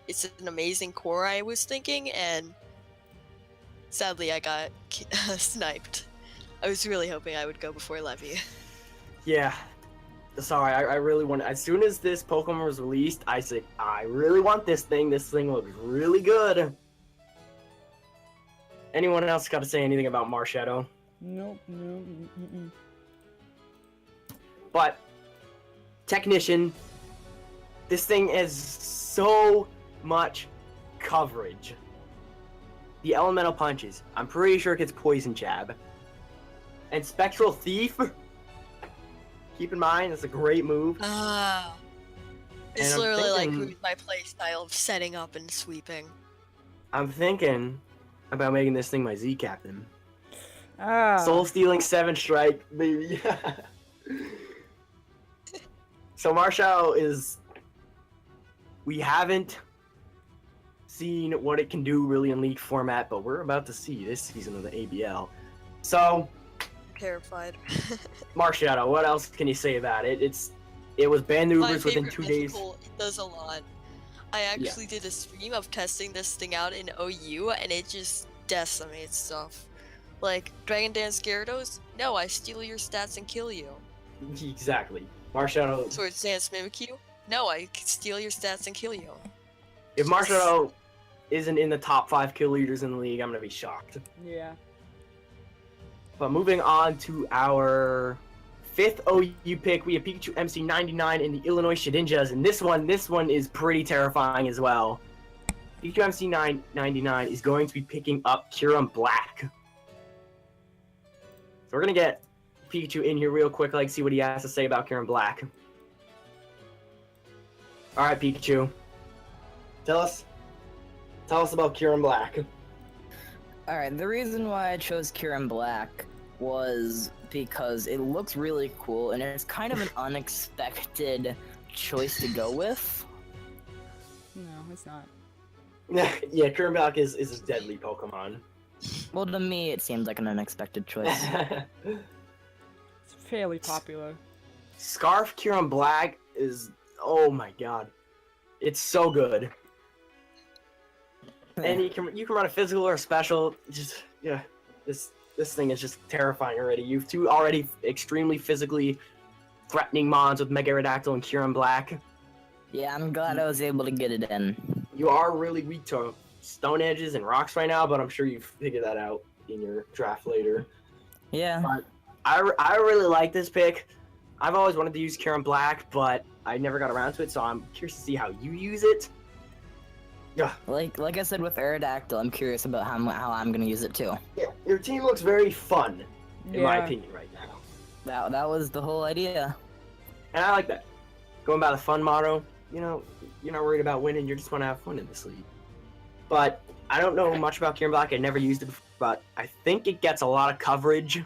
It's an amazing core, I was thinking, and sadly I got sniped. I was really hoping I would go before Levy. yeah. Sorry, I really want. As soon as this Pokemon was released, I said, I really want this thing. This thing looks really good. Anyone else got to say anything about Marshadow? Nope, no. Mm-mm. But Technician, this thing has so much coverage. The Elemental Punches, I'm pretty sure it gets Poison Jab. And Spectral Thief, keep in mind, it's a great move. Ah. It's And I'm literally thinking- like my playstyle of setting up and sweeping. I'm thinking about making this thing my Z Captain. Ah. Soul Stealing 7 Strike, baby. So Marshall is... We haven't seen what it can do really in League format, but we're about to see this season of the ABL. So, Terrified. Marshadow, what else can you say about it? It was banned My Ubers within favorite 2 days. mythical, it does a lot. I actually did a stream of testing this thing out in OU, and it just decimates stuff. Like, Dragon Dance Gyarados? No, I steal your stats and kill you. Exactly. Marshadow, Swords Dance Mimikyu? No, I steal your stats and kill you. if Marshadow isn't in the top 5 kill leaders in the league, I'm gonna be shocked. Yeah. But moving on to our 5th OU pick, we have Pikachu MC99 in the Illinois Shedinjas, and this one is pretty terrifying as well. Pikachu MC99 is going to be picking up Kyurem Black. So we're gonna get Pikachu in here real quick, like see what he has to say about Kyurem Black. All right, Pikachu, tell us about Kyurem Black. All right, the reason why I chose Kyurem Black was because it looks really cool, and it's kind of an unexpected choice to go with. No, it's not. Yeah, Kyurem Black is a deadly Pokemon. Well, to me, it seemed like an unexpected choice. It's fairly popular. Scarf Kyurem Black is, oh my god, it's so good. And you can run a physical or a special. Just yeah, this thing is just terrifying already. You've two already extremely physically threatening mons with Mega Aerodactyl and Kyurem Black. Yeah, I'm glad I was able to get it in. You are really weak to stone edges and rocks right now, but I'm sure you've figured that out in your draft later. Yeah. But I really like this pick. I've always wanted to use Kyurem Black, but I never got around to it, so I'm curious to see how you use it. Yeah. Like I said with Aerodactyl, I'm curious about how I'm gonna use it too. Yeah, your team looks very fun, in my opinion, right now. That was the whole idea. And I like that. Going by the fun motto, you know, you're not worried about winning, you just want to have fun in this league. But I don't know much about Kyurem Black, I never used it before, but I think it gets a lot of coverage.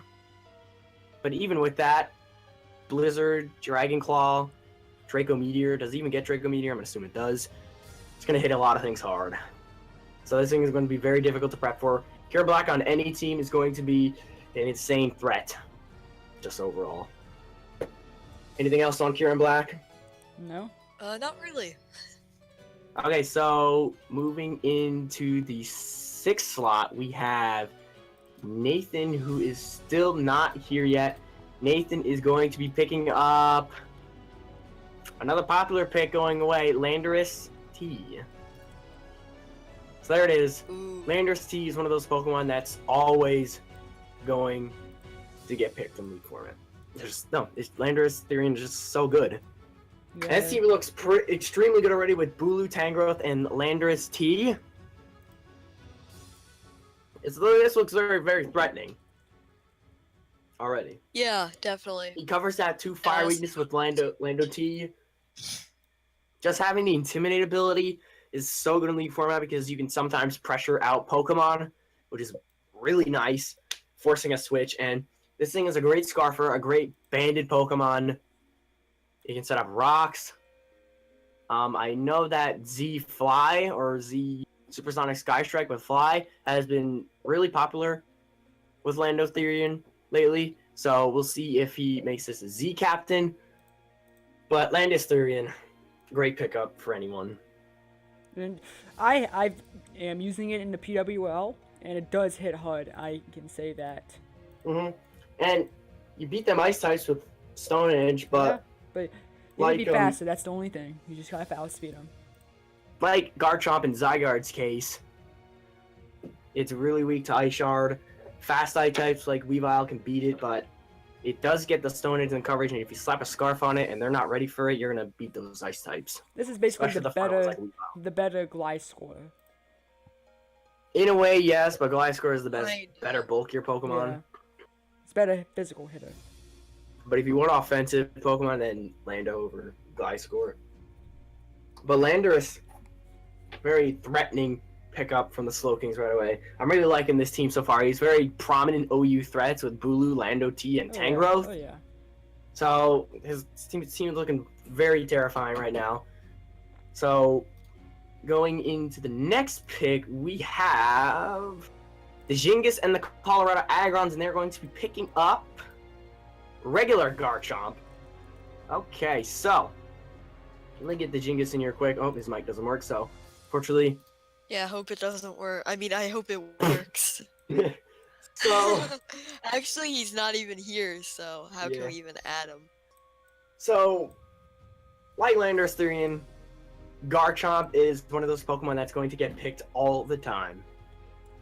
But even with that, Blizzard, Dragon Claw, Draco Meteor, does it even get Draco Meteor? I'm gonna assume it does. It's going to hit a lot of things hard. So this thing is going to be very difficult to prep for. Kyurem Black on any team is going to be an insane threat, just overall. Anything else on Kyurem Black? No? Not really. Okay, so moving into the 6th slot, we have Nathan, who is still not here yet. Nathan is going to be picking up another popular pick going away, Landorus T. So there it is. Ooh. Landorus T is one of those Pokemon that's always going to get picked in League format. Landorus Therian is just so good. Yeah. And this team looks extremely good already with Bulu, Tangrowth, and Landorus T. This looks very, very threatening already. Yeah, definitely. He covers that 2 fire Yes. weakness with Lando T. Just having the Intimidate ability is so good in League format because you can sometimes pressure out Pokemon, which is really nice, forcing a switch. And this thing is a great Scarfer, a great banded Pokemon. You can set up rocks. I know that Z Fly or Z Supersonic Sky Strike with Fly has been really popular with Landotherian lately. So we'll see if he makes this a Z Captain. But Landostherian, great pickup for anyone. And I am using it in the PWL, and it does hit hard. I can say that. And you beat them ice types with Stone Edge, but Yeah, but you like, can be faster. That's the only thing. You just gotta outspeed them. like Garchomp in Zygarde's case, it's really weak to Ice Shard. Fast ice types like Weavile can beat it, but it does get the Stone Edge and coverage, and if you slap a Scarf on it and they're not ready for it, you're gonna beat those ice types. This is basically Especially the the funnels better, like Weavile. the better Gliscor. In a way, yes, but Gliscor is the best, Right. better, bulkier Pokemon. Yeah. It's better physical hitter. But if you want offensive Pokemon, then Lando over Gliscor. But Landorus, very threatening pickup from the Slowkings right away. I'm really liking this team so far. He's very prominent OU threats with Bulu, Lando T, and Oh, Tangrowth. yeah. Oh yeah. So his team is looking very terrifying right now. So going into the next pick, we have the Zhingus and the Colorado Agrons, and they're going to be picking up regular Garchomp. Okay, so let me get the Zhingus in here quick. Oh, his mic doesn't work, so fortunately. Yeah, I hope it doesn't work. I mean, I hope it works. So Actually, he's not even here, so how Yeah. can we even add him? So, like Landorus Therian, Garchomp is one of those Pokemon that's going to get picked all the time.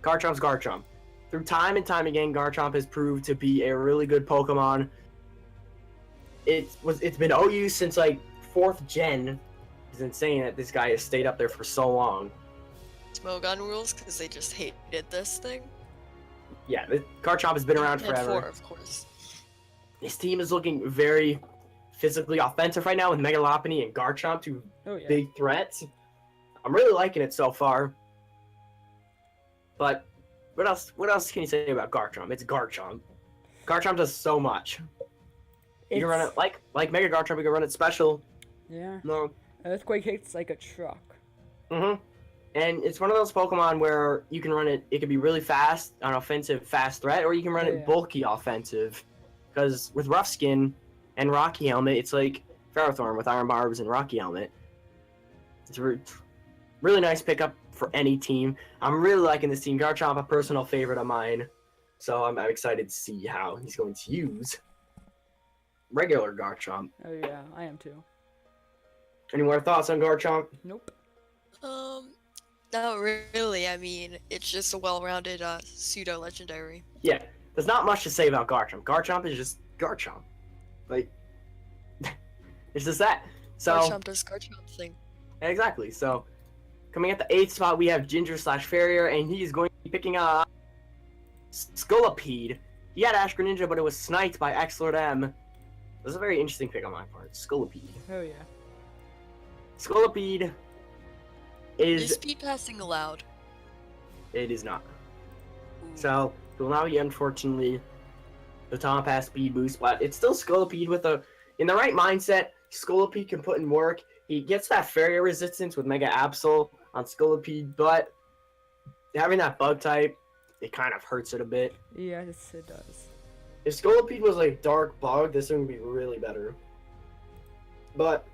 Garchomp's Garchomp. Through time and time again, Garchomp has proved to be a really good Pokemon. It's been OU since like 4th gen. It's insane that this guy has stayed up there for so long. Smogon rules because they just hated this thing. Yeah, Garchomp has been around And forever. 4, of course. His team is looking very physically offensive right now with Mega Lopunny and Garchomp, two Oh yeah. big threats. I'm really liking it so far. But what else can you say about Garchomp? It's Garchomp. Garchomp does so much. You can run it like Mega Garchomp, you can run it special. Yeah. No. Earthquake hits like a truck. Mm-hmm. And it's one of those Pokemon where you can run it can be really fast, an offensive fast threat, or you can run it bulky offensive. Because with Rough Skin and Rocky Helmet, it's like Ferrothorn with Iron Barbs and Rocky Helmet. It's a really nice pickup for any team. I'm really liking this team. Garchomp, a personal favorite of mine. So I'm excited to see how he's going to use regular Garchomp. Oh yeah, I am too. Any more thoughts on Garchomp? Nope. Not really. I mean, it's just a well-rounded pseudo-legendary. Yeah, there's not much to say about Garchomp. Garchomp is just Garchomp. Like, it's just that. So Garchomp does Garchomp thing. exactly. So coming at the 8th spot, we have Ginger/Farrier, and he is going to be picking up Scolipede. He had Ash Greninja, but it was sniped by Excellent M. This is a very interesting pick on my part. Scolipede. Oh yeah. Scolipede Is is speed passing allowed? it is not. Ooh. So it will now be unfortunately the Tom Pass speed boost, but it's still Scolipede with in the right mindset. Scolipede can put in work. He gets that Farrier resistance with Mega Absol on Scolipede, but having that bug type, it kind of hurts it a bit. Yes, it does. If Scolipede was like dark bug, this one would be really better. But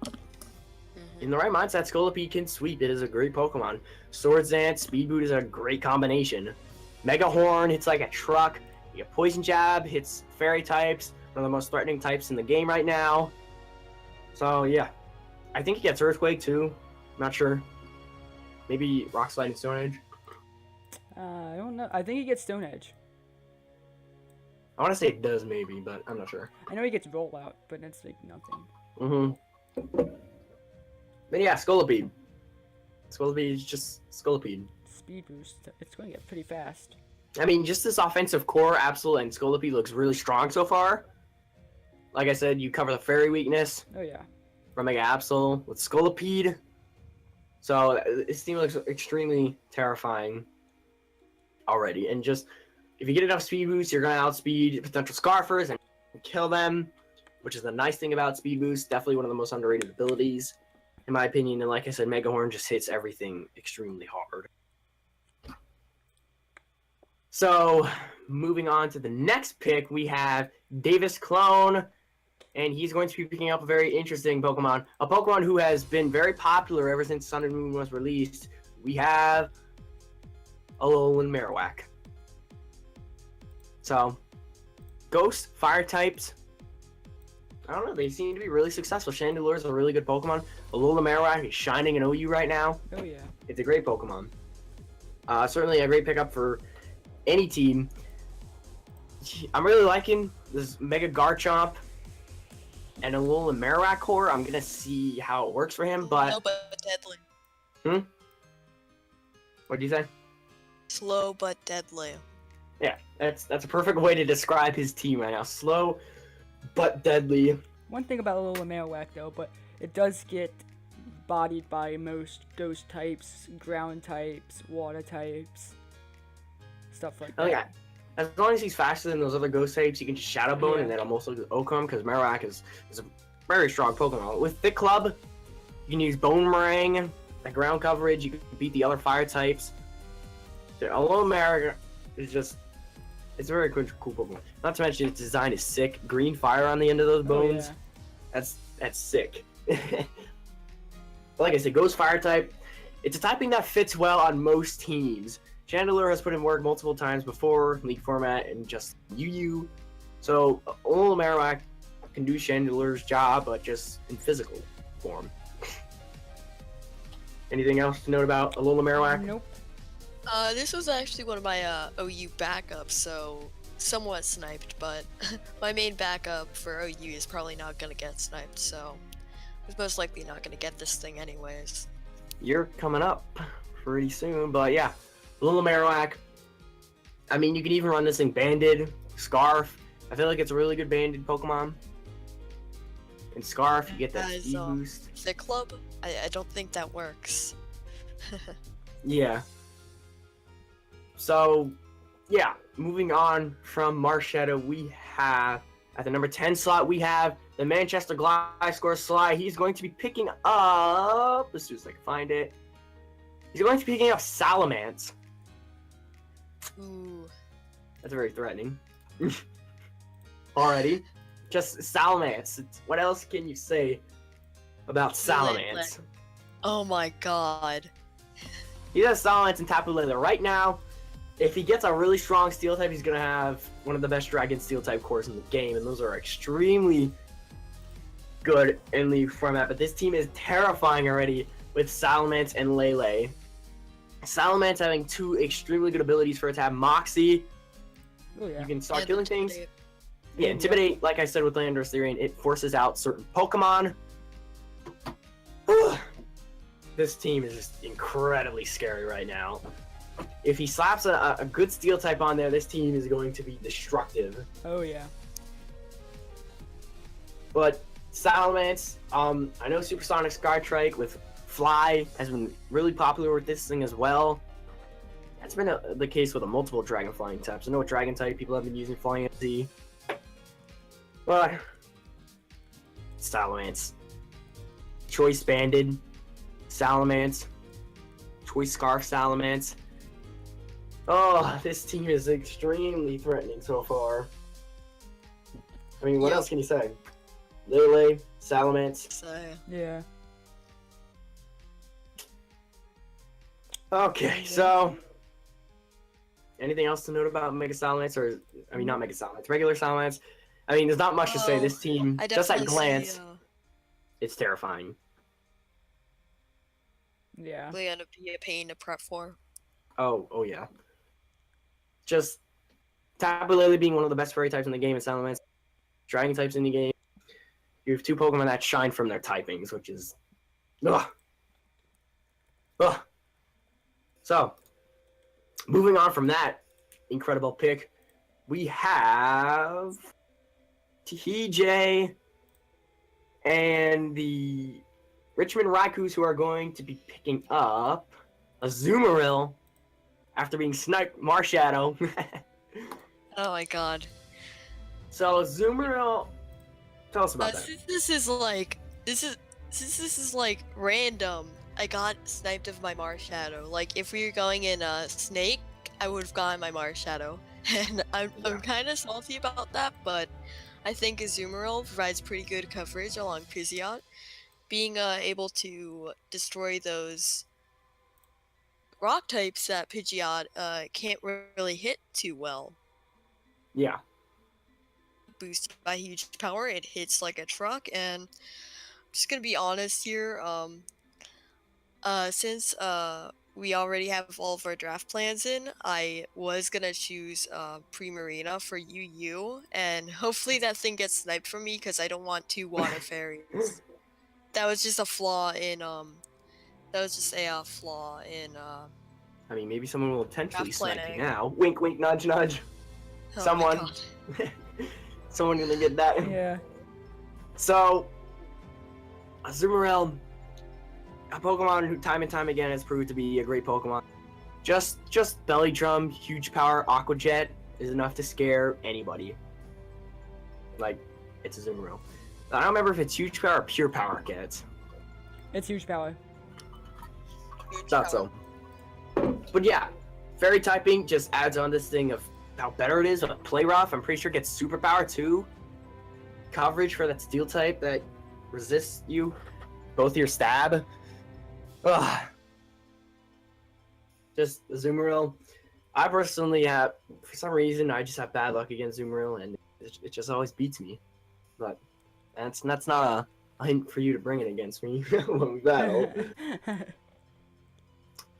in the right mindset, Scolipede can sweep. It is a great Pokemon. Swords Dance, Speed Boot is a great combination. Mega Horn hits like a truck. You get Poison Jab, hits Fairy types, one of the most threatening types in the game right now. So yeah, I think he gets Earthquake too. Not sure. Maybe Rock Slide and Stone Edge. I don't know. I think he gets Stone Edge. I want to say it does maybe, but I'm not sure. I know he gets Rollout, but it's like nothing. Mm-hmm. Then yeah, Scolipede. Scolipede is just Scolipede. Speed boost. It's going to get pretty fast. I mean, just this offensive core, Absol and Scolipede looks really strong so far. Like I said, you cover the Fairy weakness Oh yeah. from Mega Absol with Scolipede. So this team looks extremely terrifying already. And just, if you get enough speed boosts, you're going to outspeed potential Scarfers and kill them, which is the nice thing about speed boost. Definitely one of the most underrated abilities, in my opinion. And like I said, Mega Horn just hits everything extremely hard. So, moving on to the next pick, we have Davis Clone, and he's going to be picking up a very interesting Pokemon. A Pokemon who has been very popular ever since Sun and Moon was released. We have Alolan Marowak. So, Ghost, Fire types, I don't know, they seem to be really successful. Chandelure is a really good Pokemon. Alolan Marowak is shining in OU right now. Oh yeah. It's a great Pokemon. Certainly a great pickup for any team. I'm really liking this Mega Garchomp and Alolan Marowak core. I'm gonna see how it works for him, but Slow but deadly. what do you say? Slow but deadly. Yeah, that's a perfect way to describe his team right now. Slow but deadly. One thing about Alolan Marowak though, but it does get bodied by most ghost types, ground types, water types, stuff like that. Oh yeah, as long as he's faster than those other ghost types, you can just Shadow Bone Yeah. and then almost look at Oakum, because Marowak is a very strong Pokemon. With Thick Club, you can use Bone Meringue, the ground coverage, you can beat the other fire types. The Alolan Marowak is just, it's a very cool Pokemon. Not to mention its design is sick. Green fire on the end of those bones. Oh, That's sick. Like I said, Ghost Fire type. It's a typing that fits well on most teams. Chandelure has put in work multiple times before, League format, and just UU. So, Alolan Marowak can do Chandelure's job, but just in physical form. Anything else to note about Alola Marowak? Nope. This was actually one of my OU backups, so somewhat sniped, but my main backup for OU is probably not gonna get sniped, so he's most likely not gonna get this thing anyways. You're coming up pretty soon, but yeah, Alola Marowak. I mean, you can even run this thing Banded, Scarf. I feel like it's a really good Banded Pokemon. In Scarf, you get that Guys, speed boost. Thick Club? I don't think that works. Yeah. So, yeah, moving on from Marshadow, we have, at the number 10 slot, we have the Manchester Gliscor Sly. He's going to be picking up, as soon as I can find it, he's going to be picking up Salamence. Ooh. That's very threatening. Already. Just Salamence. What else can you say about Salamence? Oh my god. He has Salamence and Tapu Lele right now. If he gets a really strong Steel type, he's going to have one of the best Dragon Steel type cores in the game, and those are extremely good in the format. But this team is terrifying already with Salamence and Lele. Salamence having two extremely good abilities for it to have Moxie. Oh yeah. You can start And killing things. Intimidate. Yeah, Intimidate, like I said with Landorus Therian, it forces out certain Pokemon. This team is just incredibly scary right now. If he slaps a good Steel type on there, this team is going to be destructive. Oh yeah. But Salamence, I know Supersonic Skytrike with Fly has been really popular with this thing as well. That's been the case with a multiple Dragon Flying types. I know what Dragon type people have been using Flying MC. But Salamence. Choice Banded Salamence. Choice Scarf Salamence. Oh, this team is extremely threatening so far. I mean, what Yep. else can you say? Lele, Salamence. So, Yeah. Okay, so anything else to note about Mega Salamence, or I mean, not Mega Salamence, regular Salamence? I mean, there's not much to say. This team, I just at definitely glance, see, it's terrifying. Yeah. they end up being a pain to prep for. Oh yeah. Just Tapu Lele being one of the best fairy types in the game, and Salamence, Dragon types in the game. You have two Pokemon that shine from their typings, which is, ugh. So, moving on from that incredible pick, we have TJ and the Richmond Raikus, who are going to be picking up a Azumarill after being sniped Marshadow. Oh my god. So Azumarill, tell us about that. Since this is like random, I got sniped of my Marshadow. Like if we were going in Snake, I would have gotten my Marshadow. And I'm kind of salty about that, but I think Azumarill provides pretty good coverage along Pidgeot. Being able to destroy those rock types that Pidgeot can't really hit too well. Yeah. Boosted by huge power, it hits like a truck, and I'm just gonna be honest here, since we already have all of our draft plans in, I was gonna choose Primarina for UU, and hopefully that thing gets sniped from me because I don't want two water fairies. That was just a flaw in I mean, maybe someone will intentionally Draft snipe you planning. now. Wink, wink, nudge, nudge. oh my Someone. God. Someone gonna get that. Yeah. So, Azumarill, a Pokemon who time and time again has proved to be a great Pokemon. Just Belly Drum, huge power, Aqua Jet is enough to scare anybody. Like, it's Azumarill. I don't remember if it's huge power or pure power gets. It's huge power. Thought so. But yeah, fairy typing just adds on this thing of how better it is with Play Rough. I'm pretty sure it gets superpower too. Coverage for that steel type that resists you, both your stab. Ugh. Just Azumarill. I personally have, for some reason, I just have bad luck against Azumarill, and it just always beats me. But that's not a hint for you to bring it against me when we battle.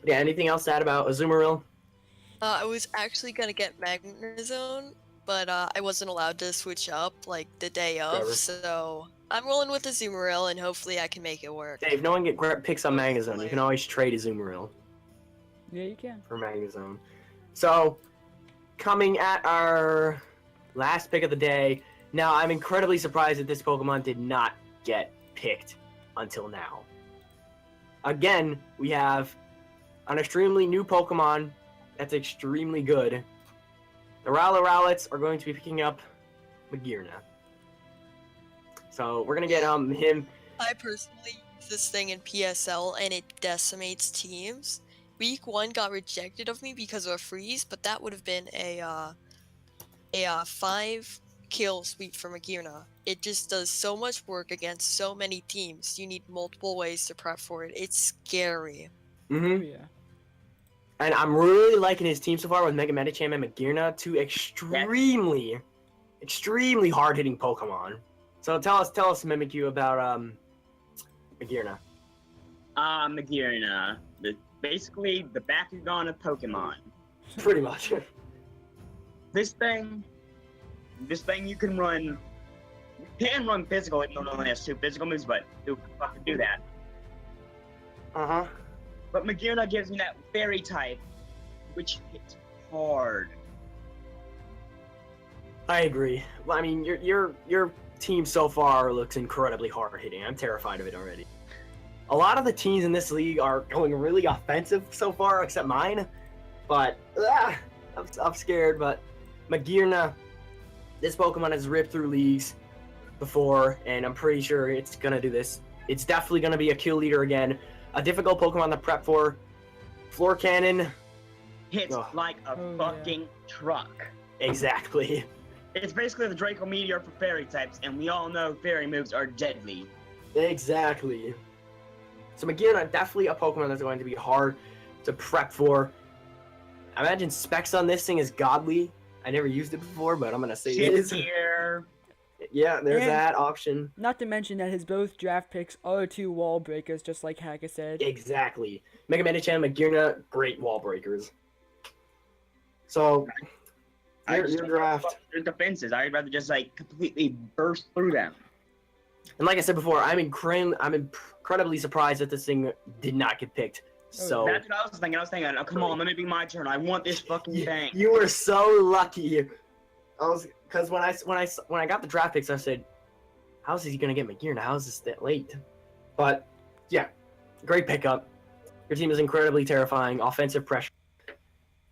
Yeah, anything else to add about Azumarill? I was actually gonna get Magnezone, but I wasn't allowed to switch up like the day of, Trevor. so I'm rolling with the Azumarill, and hopefully I can make it work. Hey, if no one picks up Magnezone, you Hopefully. can always trade Azumarill Yeah, you can. for Magnezone. So, coming at our last pick of the day. Now, I'm incredibly surprised that this Pokemon did not get picked until now. Again, we have an extremely new Pokemon that's extremely good. The Rowlets are going to be picking up Magearna. So we're gonna get him. I personally use this thing in PSL, and it decimates teams. Week 1 got rejected of me because of a freeze, but that would have been a 5-kill sweep for Magearna. It just does so much work against so many teams. You need multiple ways to prep for it. It's scary. Oh, Mm-hmm. yeah. And I'm really liking his team so far with Mega Medicham and Magearna, two extremely hard-hitting Pokemon. So tell us, Mimikyu, about Magearna. Magearna. Basically the Bakugan of Pokemon. Pretty much. This thing you can run. You can run physical, even though it only has 2 physical moves, but who can fucking do that? Uh-huh. But Magearna gives me that fairy type, which hits hard. I agree. Well, I mean, your team so far looks incredibly hard-hitting. I'm terrified of it already. A lot of the teams in this league are going really offensive so far, except mine. But I'm scared. But Magearna, this Pokemon has ripped through leagues before, and I'm pretty sure it's gonna do this. It's definitely gonna be a kill leader again. A difficult Pokemon to prep for. Floor Cannon. Hits Oh. like a Oh, fucking truck. Exactly. It's basically the Draco Meteor for fairy types, and we all know fairy moves are deadly. Exactly. So Magearna, definitely a Pokemon that's going to be hard to prep for. I imagine specs on this thing is godly. I never used it before, but I'm gonna say it Shit is. here. Yeah, there's And- that option. Not to mention that his both draft picks are 2 wall breakers, just like Haga said. Exactly. Mega Medicham, Magearna, great wall breakers. So, your just don't draft. fuck their defenses. I'd rather just like completely burst through them. And like I said before, I'm incredibly surprised that this thing did not get picked. So That's what I was thinking. Oh, come on, let me be my turn. I want this fucking thing. you were so lucky. Because when I got the draft picks, I said, "How's he gonna get Magearna? How is this that late?" But yeah, great pickup. Your team is incredibly terrifying. Offensive pressure.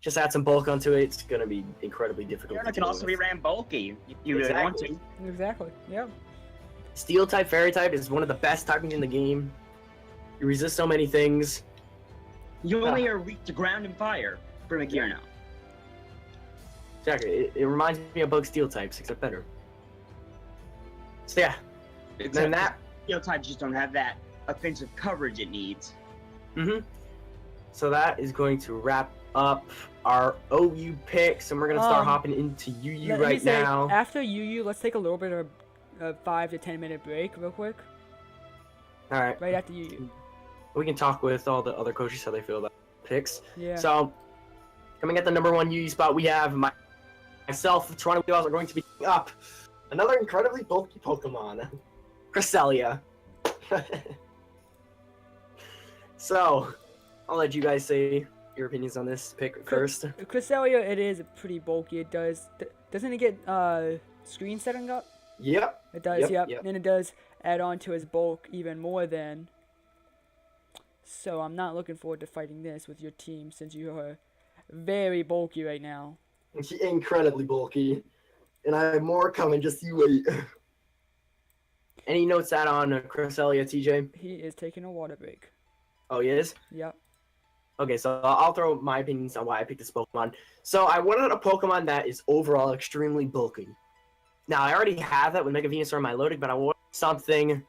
Just add some bulk onto it. It's gonna be incredibly difficult. Magearna to can deal also be with. ran bulky if you really want Exactly. to. Exactly. Yeah. Steel type, Fairy type is one of the best typings in the game. You resist so many things. You only are weak to ground and fire for Magearna. Exactly. It reminds me of both steel types, except better. So yeah, Except then that. steel types just don't have that offensive coverage it needs. So that is going to wrap up our OU picks, and we're gonna start hopping into UU Let me right say, now. after UU, let's take a little bit of a 5 to 10 minute break, real quick. All right, Right after UU. we can talk with all the other coaches how they feel about picks. Yeah. So, coming at the number 1 UU spot, we have myself. The Toronto Blue Jays are going to be up another incredibly bulky Pokemon, Cresselia. So, I'll let you guys say your opinions on this pick first. Cresselia, it is pretty bulky. It doesn't it get screen setting up? Yep. It does, Yep, yep. yep. And it does add on to his bulk even more then. So I'm not looking forward to fighting this with your team since you are very bulky right now. Incredibly bulky. And I have more coming, just you wait. Any notes out on Cresselia, TJ? He is taking a water break. Oh, he is? Yep. Okay, so I'll throw my opinions on why I picked this Pokemon. So I wanted a Pokemon that is overall extremely bulky. Now, I already have that with Mega Venusaur in my loading, but I want something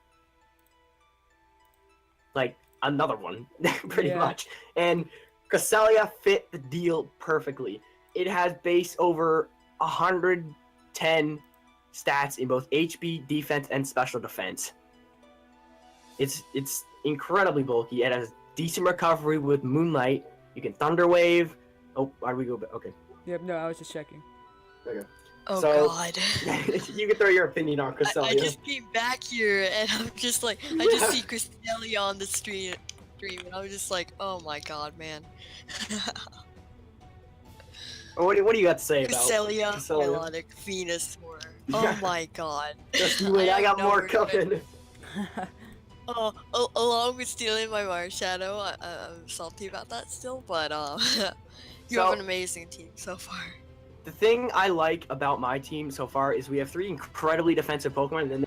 like another one, pretty Yeah. much. And Cresselia fit the deal perfectly. It has base over 110 stats in both HP, defense, and special defense. It's incredibly bulky. It has decent recovery with Moonlight, You can Thunder Wave. Oh, why do we go back? Okay. Yep, no, I was just checking. Okay. Oh So- God. You can throw your opinion on I Cresselia. just came back here and I'm just like, I just see Cresselia on the stream, and I'm just like, oh my God, man. What do you got to say about Cresselia, Cresselia? Melodic, Venusaur. Oh my God. Just you wait, I got have more no regret. coming. Along with stealing my Marshadow, I'm salty about that still, but you So- have an amazing team so far. The thing I like about my team so far is we have 3 incredibly defensive Pokemon and then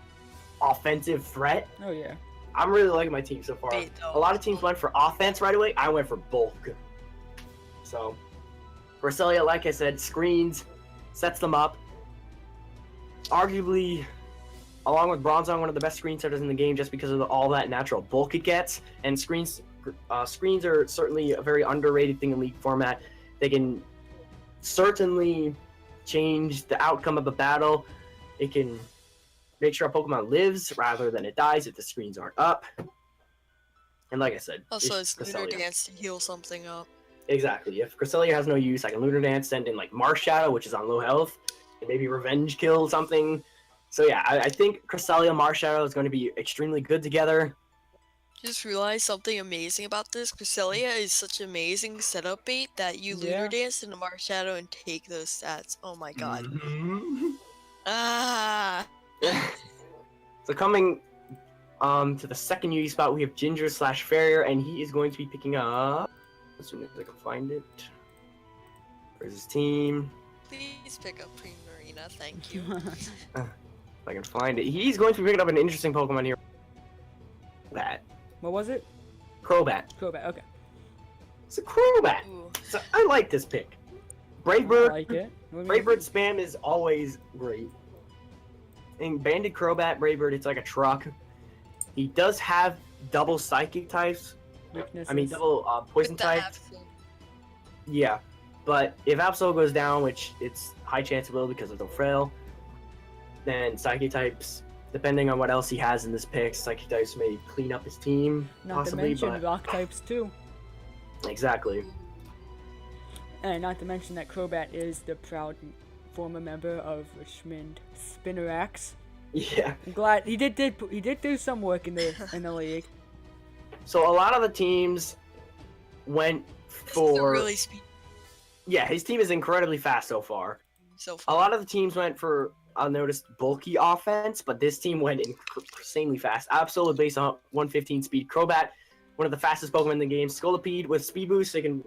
offensive threat. Oh yeah. I'm really liking my team so far. Bait, though. A lot of teams went for offense right away. I went for bulk. So, Cresselia, like I said, screens, sets them up. Arguably, along with Bronzong, one of the best screen setters in the game just because of all that natural bulk it gets. And screens are certainly a very underrated thing in League format. They can certainly change the outcome of a battle. It can make sure a Pokemon lives rather than it dies if the screens aren't up. And like I said, Also, it's Lunar Cresselia. Dance to heal something up. Exactly. If Cresselia has no use, I can Lunar Dance, send in like Marshadow, which is on low health, and maybe Revenge Kill something. So yeah, I think Cresselia Marshadow is going to be extremely good together. Just realized something amazing about this. Cresselia is such amazing setup bait that you Yeah. Lunar Dance into Marshadow and take those stats. Oh my God. Mhm. Ah. So coming to the second UE spot, we have Ginger / Farrier, and he is going to be picking up as soon as I can find it. Where's his team? Please pick up Primarina, thank you. If I can find it. He's going to be picking up an interesting Pokemon here. Crobat. What was it? Crobat. Crobat. Okay. It's a Crobat. Ooh. So I like this pick. Brave I Bird. like it. What do you Brave mean? Bird spam is always great. In Banded Crobat, Brave Bird, it's like a truck. He does have double psychic types. Weaknesses. I mean, double poison With the types. Absol. Yeah. But if Absol goes down, which it's high chance it will because of the frail, then psychic types, depending on what else he has in this pick, psychic types may clean up his team. Not possibly, to mention rock types too. but exactly. And not to mention that Crobat is the proud former member of Richmond Spinnerax. Yeah. I'm glad he did do some work in the league. So a lot of the teams went This is a for really speed yeah, his team is incredibly fast so far. so A far. lot of the teams went for I noticed bulky offense, but this team went insanely fast. Absol based on 115 speed. Crobat, one of the fastest Pokemon in the game. Scolipede with speed boost, it can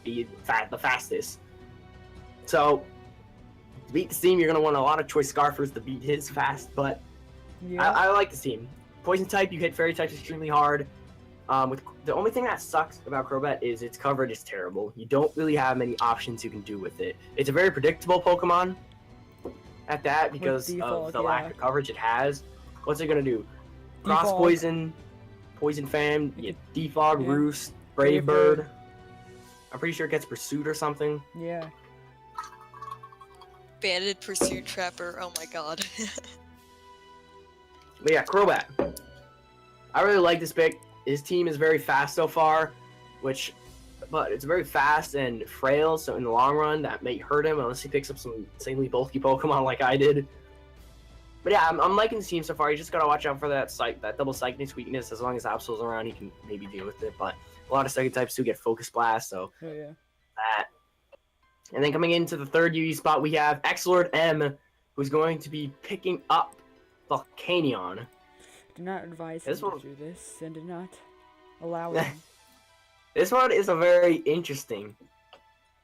be the fastest. So to beat this team, you're gonna want a lot of choice Scarfers to beat his fast, but Yeah. I like this team. Poison type, you hit Fairy types extremely hard. With the only thing that sucks about Crobat is its coverage is terrible. You don't really have many options you can do with it. It's a very predictable Pokemon at that because default, of the yeah. lack of coverage it has. What's it gonna do? Cross Defog. Poison, Poison Fan, yeah, Defog, Yeah. Roost, Brave Brave Bird. Bird. I'm pretty sure it gets Pursuit or something. Yeah. Banded Pursuit Trapper, oh my God. But yeah, Crobat. I really like this pick. His team is very fast so far, but it's very fast and frail, so in the long run, that may hurt him unless he picks up some insanely bulky Pokemon like I did. But yeah, I'm liking the team so far. You just gotta watch out for that double Psychic weakness. As long as Absol's around, he can maybe deal with it. But a lot of Psychic types do get Focus Blast, so Oh yeah. that. And then coming into the third UE spot, we have Exlord M, who's going to be picking up Volcanion. Do not advise him This to one- do this, and do not allow him. This one is a very interesting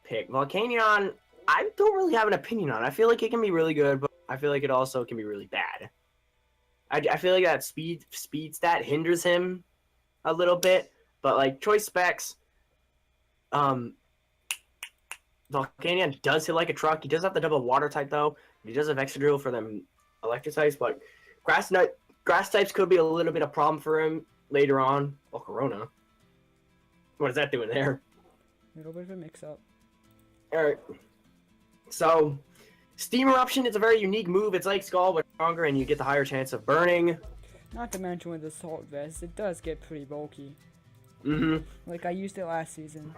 pick. Volcanion, I don't really have an opinion on. I feel like it can be really good, but I feel like it also can be really bad. I feel like that speed stat hinders him a little bit, but like choice specs, Volcanion does hit like a truck. He does have the double water type though. He does have extra drill for them electric types, but grass types could be a little bit of problem for him later on. Oh, Corona. What is that doing there? A little bit of a mix-up. Alright. So, Steam Eruption is a very unique move. It's like Skull, but stronger, and you get the higher chance of burning. Not to mention with Assault Vest, it does get pretty bulky. Mm-hmm. Like I used it last season.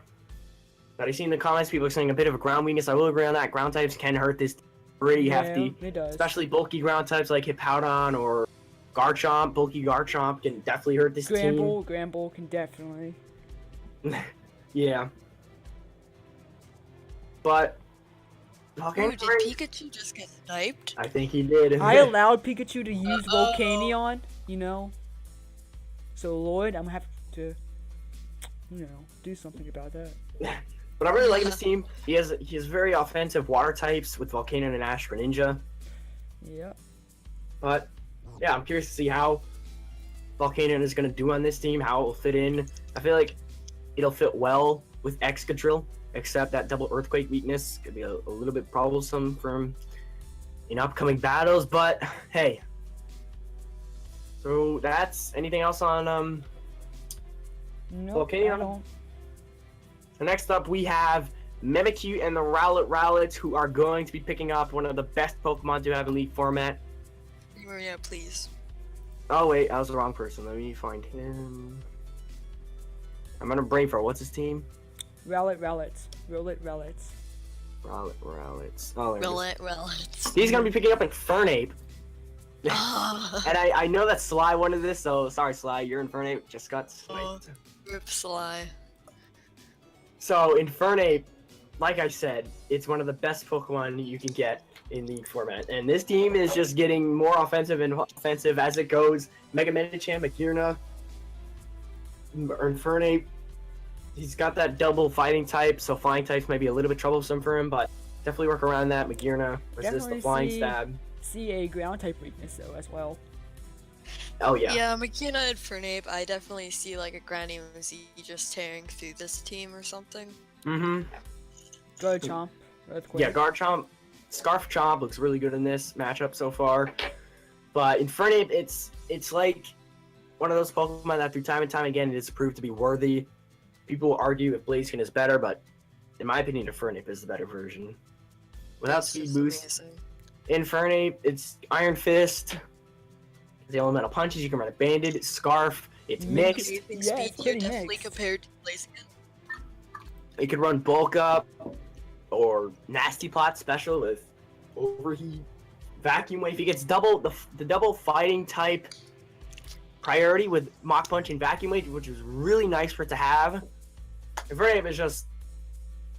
But I seen in the comments people are saying a bit of a ground weakness. I will agree on that. Ground types can hurt this pretty hefty. It does. Especially bulky ground types like Hippowdon or Garchomp. Bulky Garchomp can definitely hurt this Gramble can definitely. team. Yeah. But Ooh, did Pikachu just get sniped? I think he did. I allowed Pikachu to use Volcanion, you know. So Lloyd, I'm gonna have to, do something about that. But I really like this team. He has very offensive water types with Volcanion and Ash Greninja. Yeah. But yeah, I'm curious to see how Volcanion is gonna do on this team, how it will fit in. I feel like it'll fit well with Excadrill, except that double Earthquake weakness could be a little bit troublesome for him in upcoming battles. But hey, so that's anything else on Nope, Volcanion? I don't. So next up we have Mimikyu and the Rowlet, who are going to be picking up one of the best Pokemon to have in League format. Yeah, please. Oh wait, I was the wrong person. Let me find him. I'm gonna brain fart. What's his team? Rowlets. Rowlet. Oh, there it is. Relics. He's gonna be picking up Infernape. Ah, And I know that Sly wanted this, so sorry Sly, your Infernape just got sniped. Rip Sly. So Infernape, like I said, it's one of the best Pokemon you can get in League format. And this team is just getting more offensive and offensive as it goes. Mega Medicham, Magearna, Infernape. He's got that double fighting type, so flying types might be a little bit troublesome for him, but definitely work around that. Magearna resist Definitely the flying see- stab. See a ground type weakness though as well. Oh yeah. Yeah, Magearna and Fernape, I definitely see like a Granny Muzzy just tearing through this team or something. Mm-hmm. Garchomp. Earthquake. Yeah, Garchomp, Scarf Chomp looks really good in this matchup so far. But Infernape, it's like one of those Pokemon that through time and time again it is proved to be worthy. People will argue if Blaziken is better, but in my opinion, Infernape is the better version. Without This speed is boost, amazing. Infernape, it's Iron Fist. The elemental punches, you can run a Banded, Scarf, it's mixed. Amazing Yeah, speed it's here, pretty definitely mixed. compared to Blaziken. It could run Bulk Up or Nasty Plot Special with Overheat, Vacuum Wave. He gets double the double fighting type priority with Mach Punch and Vacuum Wave, which is really nice for it to have. Infernape is just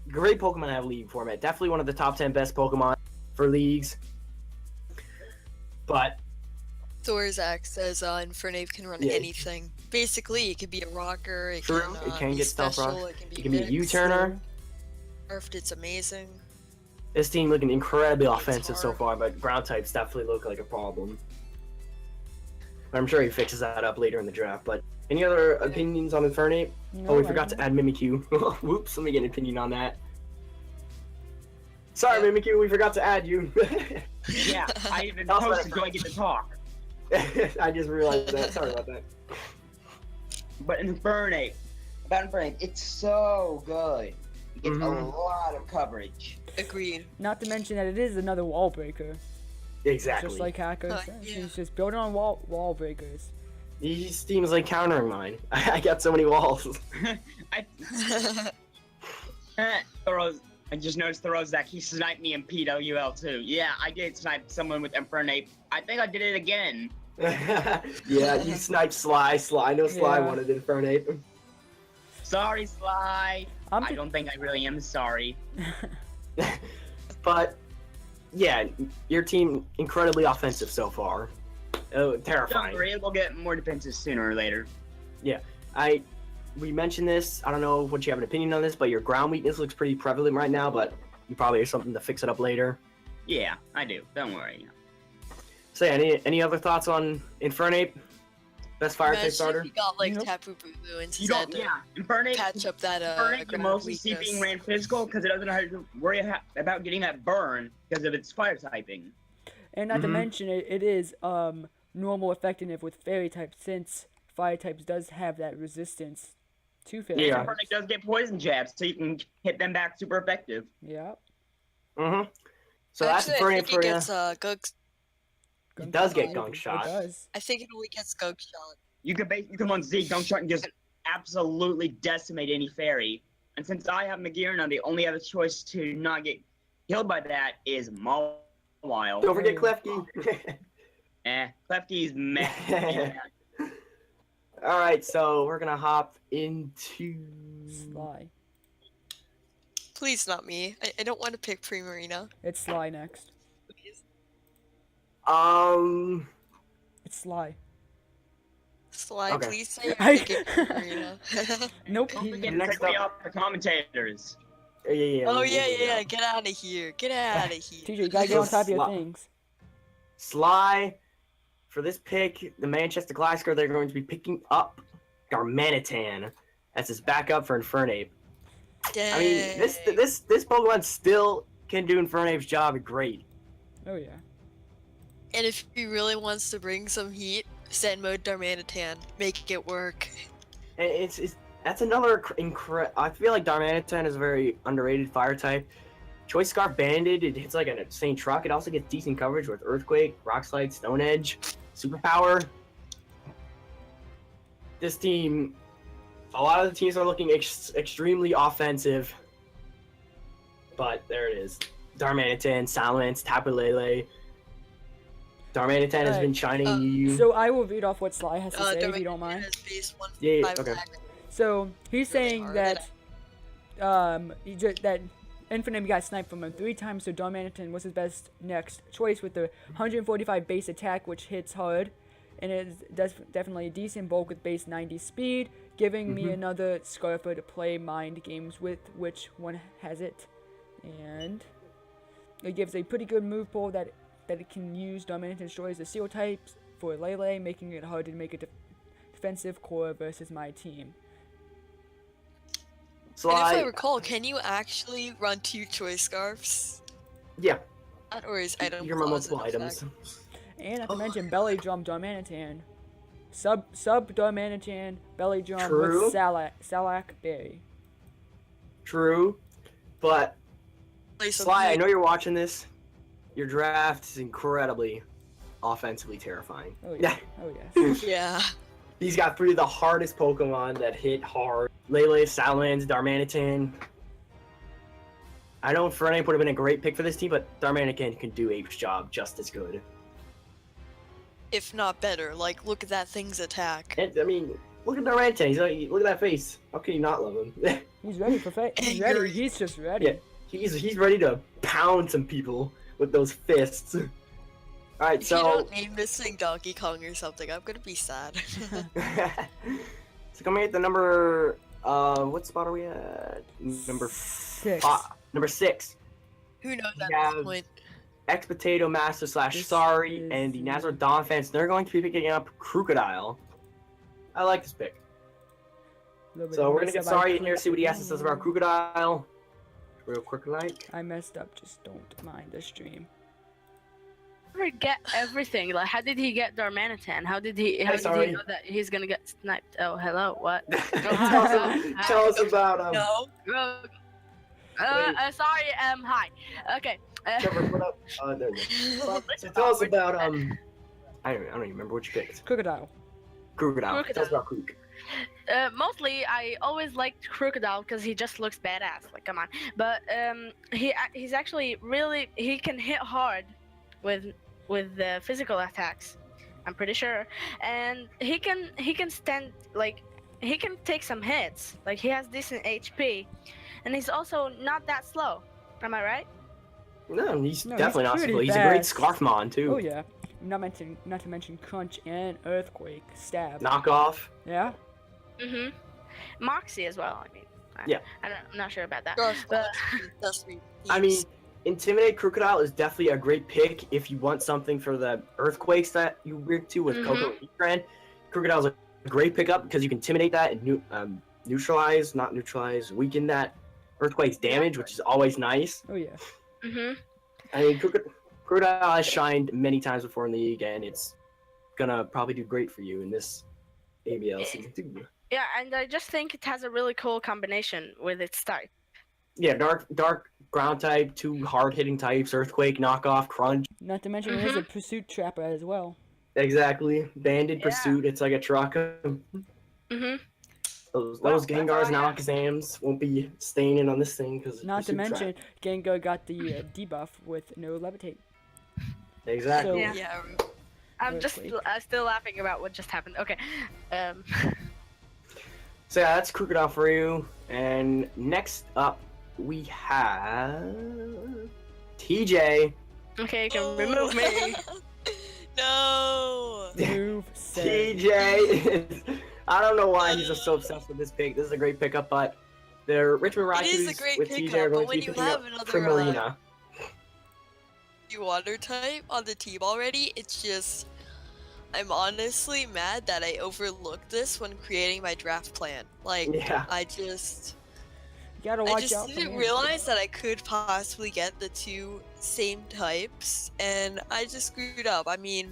great Pokemon to have League format. Definitely one of the top 10 best Pokemon for leagues. But Thorzak says Infernape can run Yeah. anything. Basically, it could be a rocker, it True, can, it can be get Stealth Rock, special, it can be, it can be a mixed, U-turner. Nerfed, it's amazing. This team looking incredibly It's offensive so hard. far, but ground types definitely look like a problem. But I'm sure he fixes that up later in the draft. But any other opinions on Infernape? No, Oh, we I forgot don't. to add Mimikyu. Whoops, let me get an opinion on that. Sorry, Yeah. Mimikyu, we forgot to add you. Yeah, I even Tell us about posted it. so I get to talk. I just realized that. Sorry about that. But Infernape, about Infernape, it's so good. It gets a Mhm. lot of coverage. Agreed. Not to mention that it is another wall breaker. Exactly. Just like Hacker Oh, says. yeah. He's just building on wall breakers. These teams like countering mine. I got so many walls. I Thoros. I just noticed Thorzak, he sniped me in PWL too. Yeah, I did snipe someone with Infernape. I think I did it again. Yeah, you sniped Sly. I know Sly Yeah. wanted Infernape. Sorry, Sly. I'm I ju- don't think I really am sorry. But yeah, your team incredibly offensive so far. Oh, Don't terrifying. worry, we'll get more defenses sooner or later. We mentioned this. I don't know what you have an opinion on this, but your ground weakness looks pretty prevalent right now. But you probably have something to fix it up later. Yeah, I do. Don't worry. So yeah, any other thoughts on Infernape? Best fire type Imagine starter? if you got like Nope. Tapu Bulu and You said don't. Yeah, Infernape. patch up that Infernape can ground mostly see weakness. being ran physical because it doesn't have to worry about getting that burn because of its fire typing. And not to Mhm. mention it is normal effective with fairy types since fire types does have that resistance to fairy Yeah. And types. Infernape does get poison jabs, so you can hit them back super effective. Yeah. Mm-hmm. So Actually, that's I Infernape think for it you. gets He does get It gunk shot. does. I think it only gets Gunk Shot. You can run Z, Gunk Shot, and just absolutely decimate any fairy. And since I have Magearna, the only other choice to not get killed by that is Mawile. Don't forget Klefki. Klefki's meh. All right, so we're gonna hop into Sly. Please not me. I don't want to pick Primarina. It's Sly next. Please. It's Sly. Sly, Okay. please say you're I- picking Primarina. Nope. Don't he- forget to Next take me up- off the commentators. yeah. Oh we'll yeah, do yeah, that. get out of here. Get out of here. TJ, you gotta get on top of your Sly. things. Sly, for this pick, the Manchester Glysker, they're going to be picking up Darmanitan as his backup for Infernape. I mean, this Pokemon still can do Infernape's job great. Oh yeah. And if he really wants to bring some heat, send mode Darmanitan. Make it work. And that's another I feel like Darmanitan is a very underrated fire type. Choice Scarf Banded, it hits like an insane truck. It also gets decent coverage with Earthquake, Rock Slide, Stone Edge, Superpower. This team, a lot of the teams are looking extremely offensive. But there it is. Darmanitan, Salamence, Tapu Lele. Darmanitan has been shining you. So I will read off what Sly has to say if you don't Darmanitan mind. has base Yeah, 155 okay. attack. So he's Really saying hard. that that Infinite got sniped from him 3 times, so Darmanitan was his best next choice with the 145 base attack, which hits hard, and it is definitely a decent bulk with base 90 speed, giving me another Scarfer to play mind games with, which one has it, and it gives a pretty good move pool that it can use. Darmanitan destroys the Seal types for Lele, making it hard to make a defensive core versus my team. And if I Sly, recall, can you actually run 2 choice scarves? yeah, That or is item you can run clause in multiple effect? items. And not to mention Belly Drum Darmanitan. Sub Darmanitan, Belly Drum True. with Salak Berry. True, but Play some Sly, I heat. know you're watching this. Your draft is incredibly offensively terrifying. Oh yeah. Oh yes. Yeah. He's got 3 of the hardest Pokemon that hit hard. Lele, Salamence, Darmanitan. I know Infernape would have been a great pick for this team, but Darmanitan can do Ape's job just as good. If not better. Like, look at that thing's attack. And, I mean, look at Darmanitan. He's like, look at that face. How can you not love him? He's ready for fight. He's Angry. ready. He's just ready. Yeah. he's ready to pound some people with those fists. All right, If you so don't name this thing Donkey Kong or something, I'm gonna be sad. so coming at the number what spot are we at? Number 6. number 6. Who knows We at have- this point? Ex Potato Master / This Sorry is and the the- Nazareth Dawn fans. They're going to be picking up Crocodile. I like this pick. So we're gonna get Sorry in here, see what he has to say about Crocodile. Real quick, like. I messed up. Just don't mind the stream. Get everything. Like, how did he get Darmanitan? How did he sorry. know that he's gonna get sniped? Oh, hello. What? Tell us about No. Sorry. Hi. Okay. Trevor, put up. There we go. So tell us about I don't even remember what you picked. Crocodile. Crocodile. Tell us Crocodile. about Crook. Mostly, I always liked Crocodile because he just looks badass. Like, come on. But he's actually really, he can hit hard with the physical attacks. I'm pretty sure, and he can stand, like, he can take some hits. Like, he has decent HP, and he's also not that slow. Am I right? No, he's No, definitely he's not pretty slow. He's a great fast. Scarfmon too. Oh yeah. Not to mention Crunch and Earthquake Stab. Knockoff. Yeah. Mhm. Moxie as well. I mean. Yeah. I'm not sure about that. Garth, But that's me. I mean, Intimidate Crocodile is definitely a great pick if you want something for the earthquakes that you react to with Coco and Heatran. Crocodile's a great pickup because you can intimidate that and weaken that earthquake's damage, which is always nice. Oh yeah. mhm. I mean, Crocodile has shined many times before in the league, and it's gonna probably do great for you in this ABL season 2. Yeah, and I just think it has a really cool combination with its type. Yeah, dark ground type, 2 hard hitting types, earthquake, knockoff, crunch. Not to mention it is a pursuit trapper as well. Exactly. Banded Yeah. pursuit, it's like a truck. Mhm. Those Well, Gengars that's and all I have. Alakazams won't be staying in on this thing because Not to mention, Gengar got the debuff with no levitate. exactly. Yeah. Yeah. I'm still laughing about what just happened. Okay. So yeah, that's Crocodile for you. And next up, we have TJ. Okay, you can remove me. No. Move, set. TJ. I don't know why he's just so obsessed with this pick. This is a great pickup, but the Richmond It is a Raikus great with TJ pickup, are going but to when be you picking have up another, Primarina. Water type on the team already, it's just I'm honestly mad that I overlooked this when creating my draft plan. Like Yeah. I just You gotta I watch just out for didn't him. realize that I could possibly get the two same types, and I just screwed up. I mean,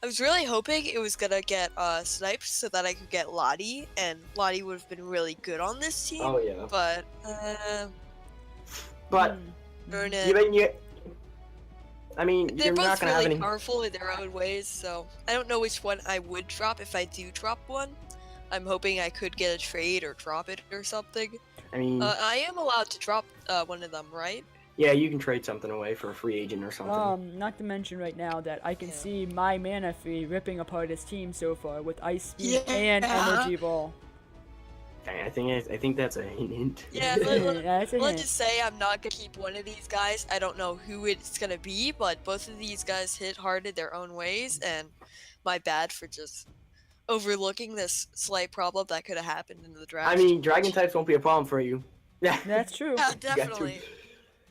I was really hoping it was gonna get Snipes so that I could get Lottie, and Lottie would have been really good on this team. Oh yeah. But But burn I mean, They're you're not both gonna have really any. powerful in their own ways, so I don't know which one I would drop if I do drop one. I'm hoping I could get a trade or drop it or something. I mean, I am allowed to drop one of them, right? yeah, you can trade something away for a free agent or something. Not to mention right now that I can Yeah. see my Manaphy ripping apart his team so far with Ice Speed and Yeah. Energy Ball. I think that's a hint. Yeah, That's a let's hint. just say I'm not gonna keep one of these guys. I don't know who it's gonna be, but both of these guys hit hard in their own ways, and my bad for just overlooking this slight problem that could have happened in the draft. I mean, dragon types won't be a problem for you. Yeah. That's true. Yeah, got to. definitely.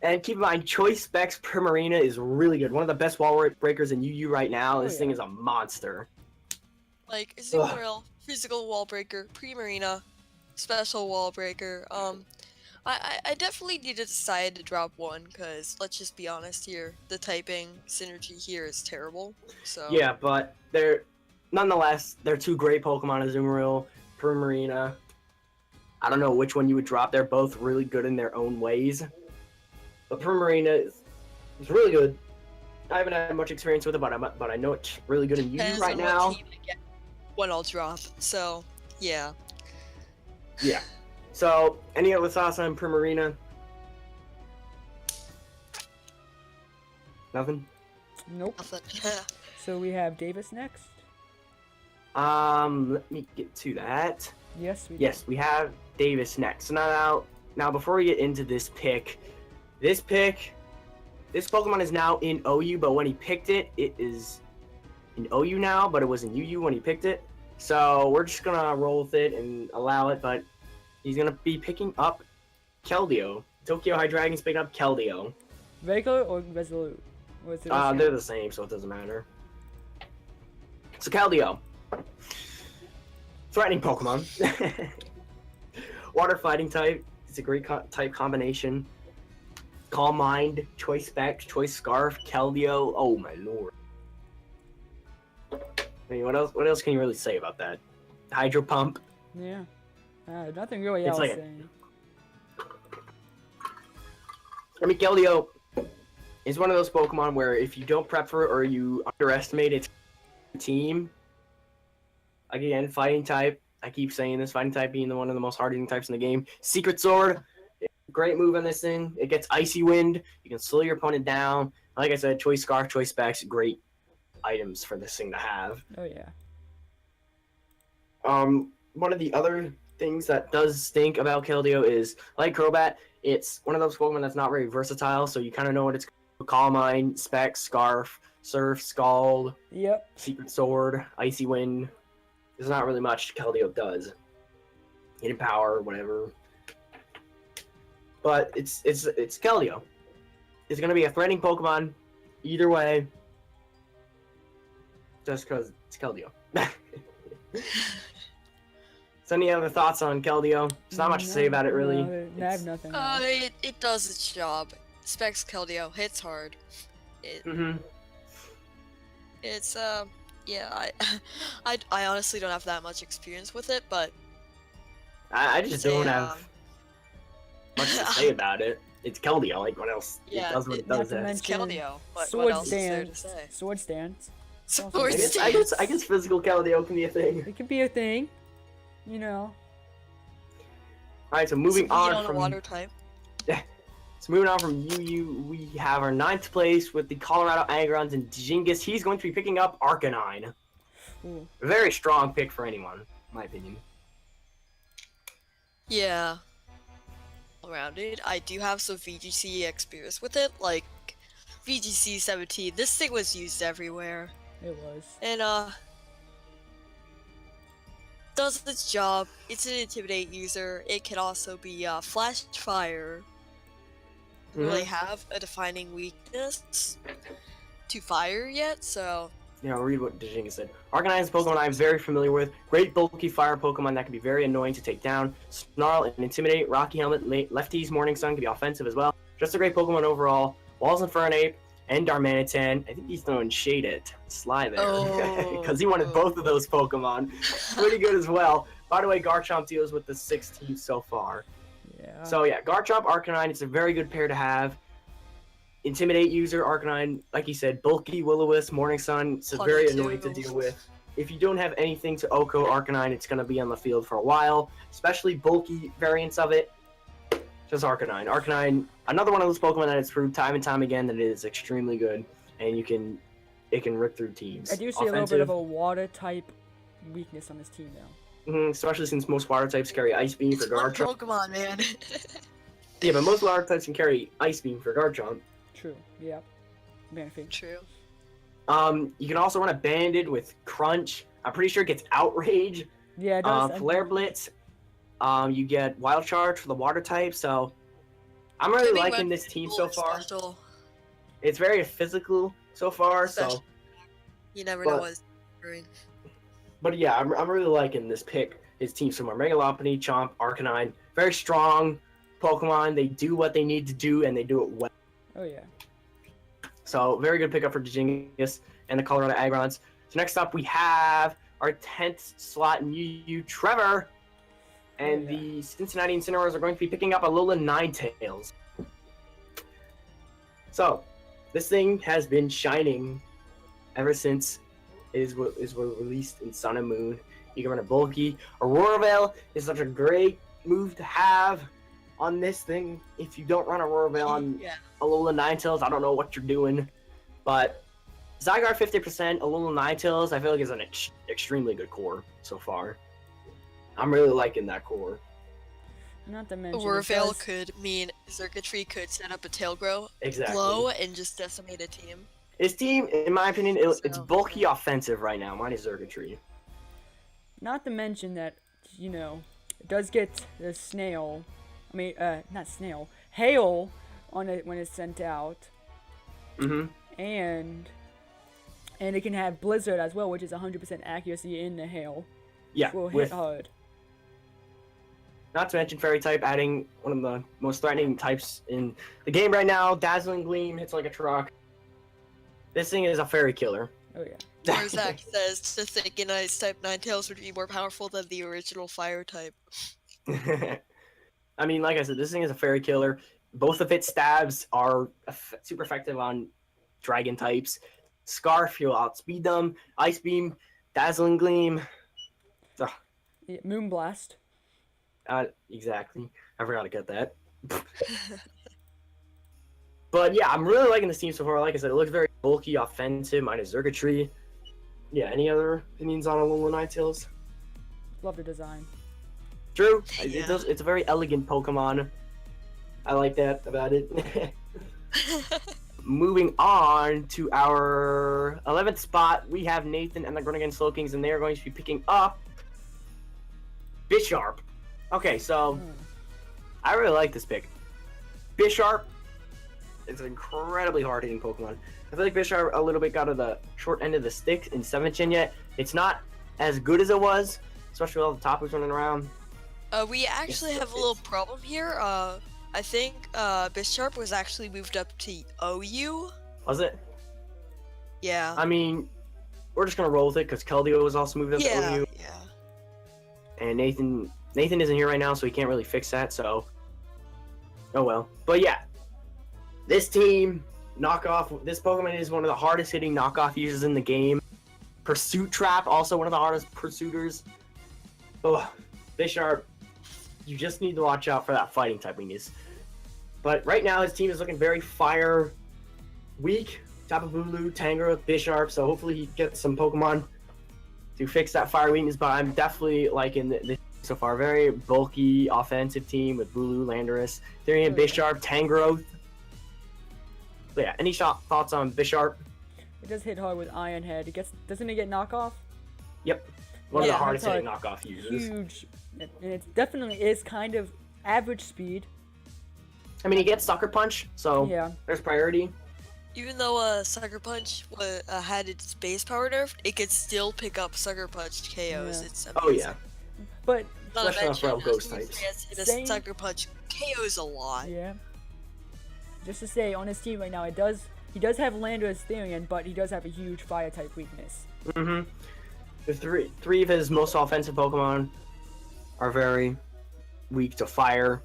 And keep in mind, Choice Specs Primarina is really good. One of the best wall breakers in UU right now. Oh, This thing yeah. is a monster. Like Azumarill, physical wall breaker, Primarina, special wall breaker. I definitely need to decide to drop one because let's just be honest here, the typing synergy here is terrible. So Yeah, but nonetheless, they're two great Pokemon, Azumarill, Primarina. I don't know which one you would drop. They're both really good in their own ways. But Primarina is really good. I haven't had much experience with it, but I know it's really good in UU depends right on what now. team I get, one I'll drop. So yeah. Yeah. So, any other thoughts on Primarina? Nothing? Nope. Nothing. So we have Davis next. Let me get to that. Yes, we Yes, we have Davis next. So now before we get into this Pokemon is now in OU, but when he picked it, it is in OU now, but it was in UU when he picked it. So we're just gonna roll with it and allow it, but he's gonna be picking up Keldeo. Tokyo High Dragon's picking up Keldeo. Regular or Resolute? Or is it They're the same, so it doesn't matter. So Keldeo. Threatening Pokemon. Water fighting type. It's a great type combination. Calm Mind, Choice Specs, Choice Scarf, Keldeo. Oh my lord. I mean, what else can you really say about that? Hydro Pump. Yeah. Nothing really It's else. like saying. I mean, Keldeo is one of those Pokemon where if you don't prep for it or you underestimate its team, again, fighting type. I keep saying this, fighting type being one of the most hard-hitting types in the game. Secret Sword, great move on this thing. It gets Icy Wind. You can slow your opponent down. Like I said, Choice Scarf, Choice Specs, great items for this thing to have. Oh yeah. One of the other things that does stink about Keldeo is, like Crobat, it's one of those Pokemon that's not very versatile, so you kind of know what it's Calm Mind, Specs, Scarf, Surf, Scald, Yep. Secret Sword, Icy Wind. There's not really much Keldeo does. Hidden Power, whatever. But it's Keldeo. It's gonna be a threatening Pokemon either way. Just because it's Keldeo. So any other thoughts on Keldeo? There's not much to say about it really. No, I have nothing. It does its job. Specs Keldeo hits hard. It's yeah, I honestly don't have that much experience with it, but I just don't Yeah. have much to say about it. It's Keldeo, like what else? Yeah, it does what it not does. to it's mention Keldeo. What Sword else is there to stance. say? Sword stance. Sword I guess physical Keldeo can be a thing. It could be a thing. You know. Alright, so moving Speed on a from water type. So moving on from UU, we have our 9th place with the Colorado Agrons and Jingus. He's going to be picking up Arcanine. Ooh. A very strong pick for anyone, in my opinion. Yeah. Rounded. I do have some VGC experience with it, like VGC 17. This thing was used everywhere. It was. And does its job. It's an intimidate user. It can also be flash fire. Doesn't really have a defining weakness to fire yet, so Yeah, I'll read what Jingus said. Arcanine is a Pokemon I'm very familiar with. Great bulky fire Pokemon that can be very annoying to take down. Snarl and Intimidate. Rocky Helmet. Lefty's Morning Sun can be offensive as well. Just a great Pokemon overall. Walls Infernape and Darmanitan. I think he's throwing shade at Sly there. Because he wanted both of those Pokemon. Pretty good as well. By the way, Garchomp deals with the 16 so far. Yeah. So yeah, Garchomp, Arcanine, it's a very good pair to have. Intimidate user, Arcanine, like you said, bulky, Will-O-Wisp, Morning Sun, it's very annoying to deal with. If you don't have anything to OHKO Arcanine, it's going to be on the field for a while, especially bulky variants of it. Just Arcanine. Arcanine, another one of those Pokemon that has proved time and time again that it is extremely good, and it can rip through teams. I do see a little bit of a water type weakness on this team now. Especially since most water types carry Ice Beam for it's one Garchomp. Pokemon, man. Yeah, but most water types can carry Ice Beam for Garchomp. True. Yep. Manaphy. True. You can also run a Banded with Crunch. I'm pretty sure it gets Outrage. Yeah, it does. Flare Blitz. You get Wild Charge for the water type. So I'm really liking this team so far. Special. It's very physical so far. Special. So, You never know what's doing. but yeah, I'm really liking this pick. His team so far: Mega Lopunny, Chomp, Arcanine. Very strong Pokemon. They do what they need to do, and they do it well. Oh yeah. So very good pickup for Jingus and the Colorado Agrons. So next up we have our 10th slot in UU, Trevor. And the Cincinnati Incineroars are going to be picking up Alolan Ninetales. So this thing has been shining ever since it was released in Sun and Moon. You can run a bulky. Aurora Veil is such a great move to have on this thing. If you don't run Aurora Veil on Alolan Ninetales, I don't know what you're doing. But Zygarde 50%, Alolan Ninetales, I feel like is an extremely good core so far. I'm really liking that core. Not to mention. Aurora Veil could mean Circuitry could set up a tail grow, blow, and just decimate a team. His team, in my opinion, it's bulky offensive right now. Mine is Circuitry. Not to mention that, you know, it does get the snail. I mean, not snail. Hail on it when it's sent out. And it can have Blizzard as well, which is 100% accuracy in the hail. Yeah, will hit hard. Not to mention Fairy type, adding one of the most threatening types in the game right now. Dazzling Gleam hits like a truck. This thing is a fairy killer. Oh yeah. Or Zach says to think an Ice type Ninetales would be more powerful than the original Fire type. I mean, like I said, this thing is a fairy killer. Both of its stabs are super effective on dragon types. Scarf, you'll outspeed them. Ice Beam, Dazzling Gleam. Yeah, Moonblast. Exactly. I forgot to get that. But yeah, I'm really liking this team so far. Like I said, it looks very bulky, offensive, minus Circuitry. Yeah, any other opinions on Alolan Ninetales? Love the design. True. Yeah. It's a very elegant Pokemon. I like that about it. Moving on to our 11th spot, we have Nathan and the Grunagan Slowkings, and they are going to be picking up Bisharp. Okay, so I really like this pick. Bisharp is an incredibly hard-hitting Pokemon. I feel like Bisharp a little bit got to the short end of the stick in 7th gen yet. It's not as good as it was, especially with all the Tapus running around. We actually have a little problem here. I think Bisharp was actually moved up to OU. Was it? Yeah. I mean, we're just going to roll with it because Keldeo was also moved up to OU. Yeah. And Nathan isn't here right now, so he can't really fix that, so oh well. But yeah, this team, this Pokemon is one of the hardest hitting knockoff users in the game. Pursuit Trap, also one of the hardest pursuiters. Oh, Bisharp, You just need to watch out for that fighting type weakness. But right now, his team is looking very fire weak. Tapu Bulu, Tangrowth, Bisharp. So hopefully he gets some Pokemon to fix that fire weakness. But I'm definitely liking the so far. Very bulky offensive team with Bulu, Landorus, Therian, Bisharp, Tangrowth. But yeah, any thoughts on Bisharp? It does hit hard with Iron Head. Doesn't it get knockoff? Yep. One of Yeah, the hardest it's hitting knockoff users. Huge. And it definitely is kind of average speed. I mean, he gets Sucker Punch, so Yeah. there's priority. Even though Sucker Punch had its base power nerfed, it could still pick up Sucker Punch KOs. Yeah. It's amazing. Oh yeah. But Not to Especially on mention, Feral Ghost as types. hit a Same- Sucker Punch KOs a lot. yeah. Just to say, on his team right now, he does have Landorus Therian, but he does have a huge fire type weakness. Mm-hmm. The three of his most offensive Pokemon are very weak to fire,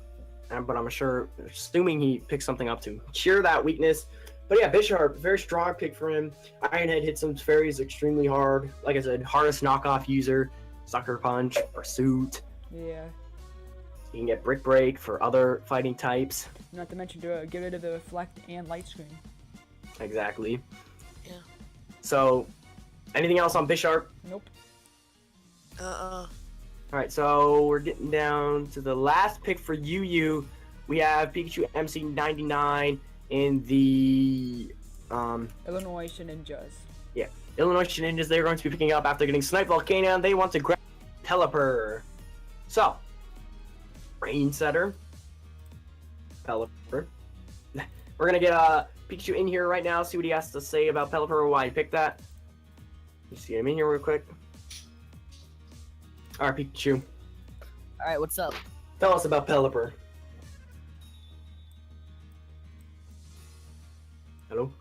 but I'm assuming he picks something up to cure that weakness. But yeah, Bisharp, very strong pick for him. Ironhead hits some fairies extremely hard. Like I said, hardest knockoff user. Sucker Punch, Pursuit. Yeah. You can get Brick Break for other fighting types. Not to mention to get rid of the Reflect and Light Screen. Exactly. Yeah. So, anything else on Bisharp? Nope. Alright, so we're getting down to the last pick for UU. We have Pikachu MC99 in the Illinois Ninjas. Illinois Ninjas. They're going to be picking up after getting Snipe Volcano, and they want to grab Pelipper. So, Rain Setter. Pelipper. We're going to get Pikachu in here right now, see what he has to say about Pelipper, why he picked that. You see him in here real quick. Alright, Pikachu. Alright, what's up? Tell us about Pelipper. Hello?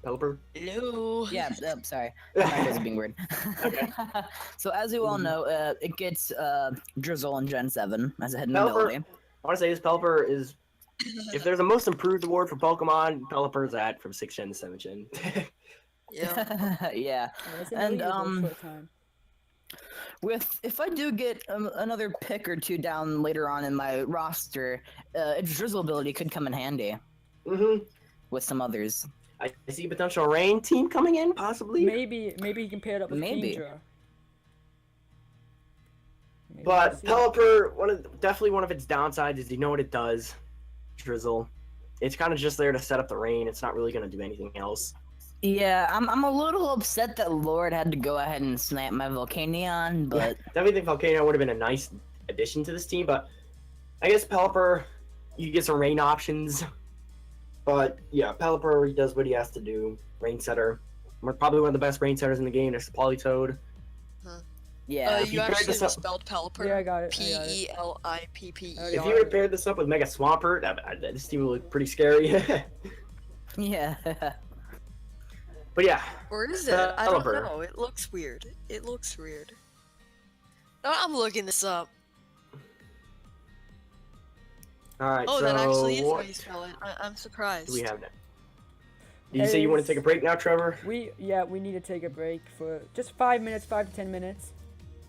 Pelipper? Hello. Yeah, sorry. My mic was being weird. Okay. So as you all know, it gets Drizzle in Gen 7 as a hidden Pelipper. ability. I want to say this Pelipper is, if there's a most improved award for Pokemon, Pelipper's at from 6th gen to 7th gen. Yeah. Yeah. It's in And, the league for a short time. If I do get another pick or two down later on in my roster, its Drizzle ability could come in handy Mm-hmm. with some others. I see a potential Rain team coming in, possibly. Maybe he can pair it up with Maybe. Kingdra. Maybe But we'll see. Pelipper, definitely one of its downsides is you know what it does. Drizzle. It's kind of just there to set up the rain. It's not really going to do anything else. Yeah, I'm a little upset that Lord had to go ahead and snap my Volcanion, but Definitely think Volcano would have been a nice addition to this team, but I guess Pelipper, you get some rain options. But yeah, Pelipper, he does what he has to do. Rain setter. We're probably one of the best rain setters in the game. There's Politoad. yeah. You you paired actually this up- spelled Pelipper. Yeah, I got it. P-E-L-I-P-P-E. I If got you would have paired this up with Mega Swampert, this team would look pretty scary. Yeah. But yeah, Or is it? I don't Pelipper. know. It looks weird. It looks weird. No, I'm looking this up. all right. Oh, so that actually is how what you spell it. I'm surprised. do we have now? Did you say you want to take a break now, Trevor? We need to take a break for just 5 minutes, 5 to 10 minutes.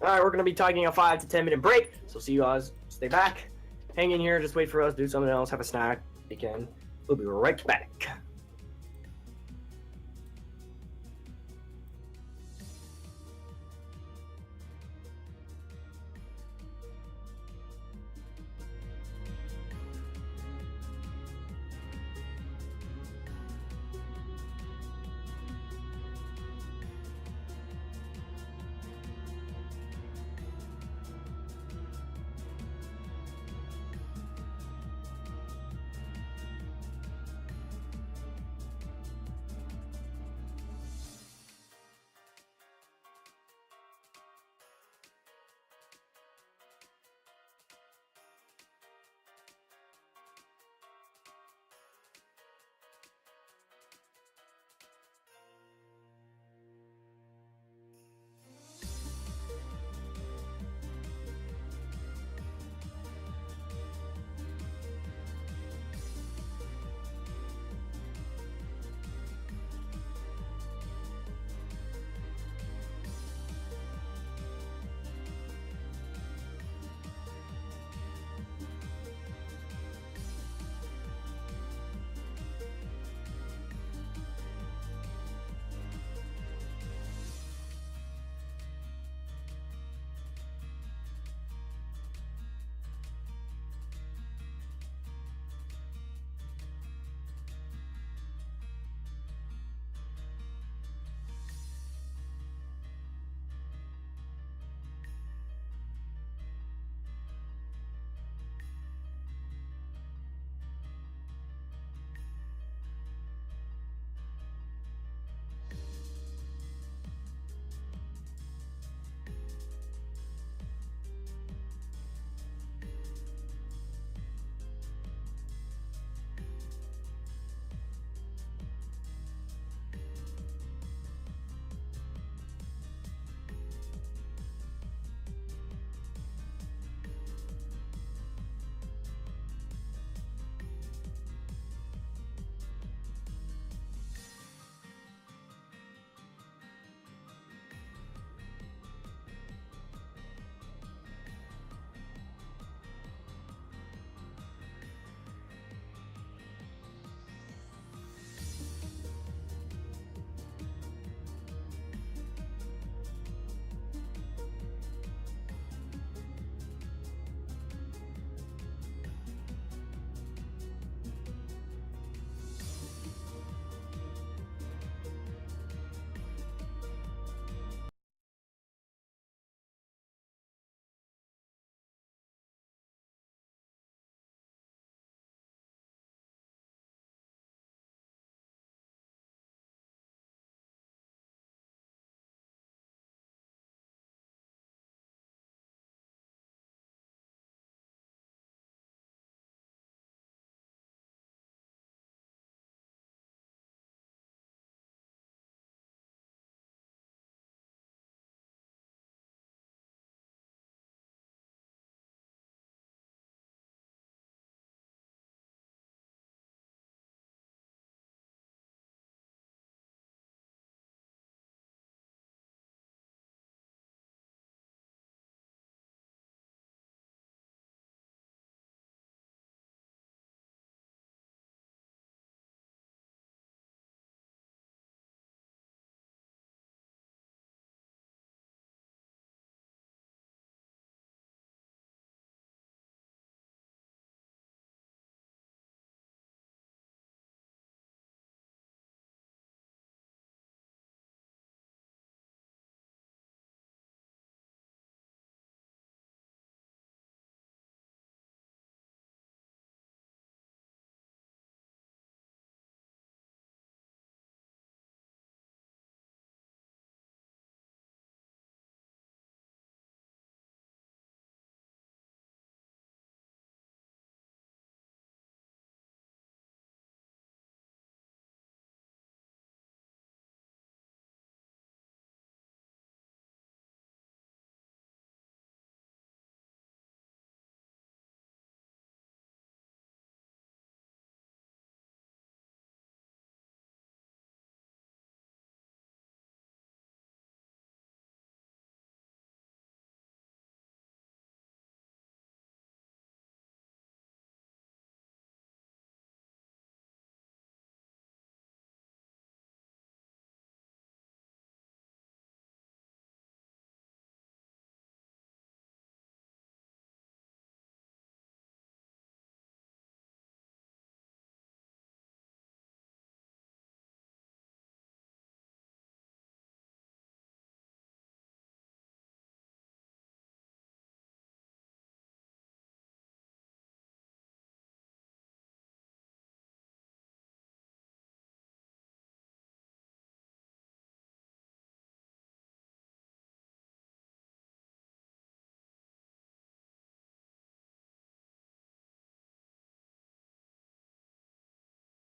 All right, we're gonna be taking a 5 to 10 minute break. So see you guys. Stay back. Hang in here. Just wait for us. Do something else. Have a snack. You can. We'll be right back.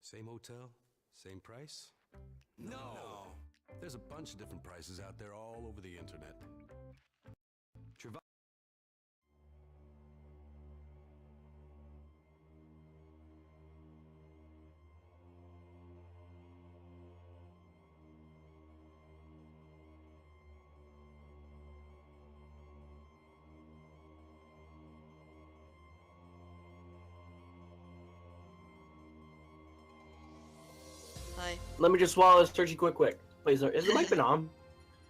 Same hotel? Same price? No! There's a bunch of different prices out there all over the internet. Trivago. Hi. Let me just swallow this turkey quick. Please, is the mic been on?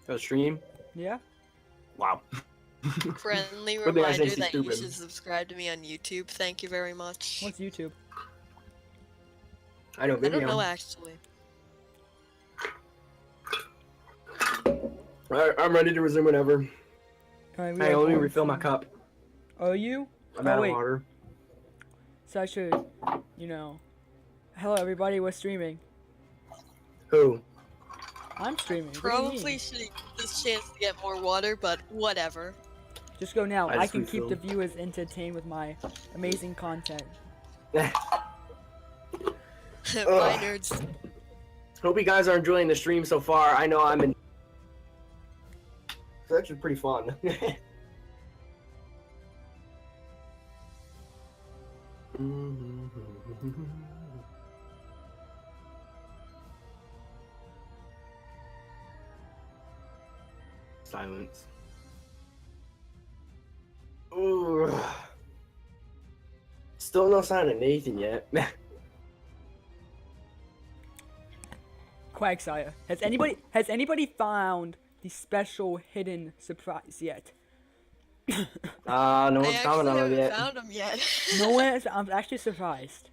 The stream? Yeah. Wow. Friendly What did I say, reminder that you stupid? should subscribe to me on YouTube. Thank you very much. What's YouTube? I know, I video. don't know actually. Alright, I'm ready to resume whenever. Alright, Hey, let me refill my cup. Oh, you? I'm Oh, out of wait. water. So I should, you know. Hello, everybody. We're streaming. Who? I'm streaming. What do you Probably mean? should use this chance to get more water, but whatever. Just go now. I I just can keep the refilled. viewers entertained with my amazing content. Bye, Ugh. nerds. Hope you guys are enjoying the stream so far. I know I'm in. It's actually pretty fun. Silence. Ooh. Still no sign of Nathan yet. Quagsire. Has anybody found the special hidden surprise yet? No I one's actually commented on it haven't yet. found him yet. No one has, I'm actually surprised.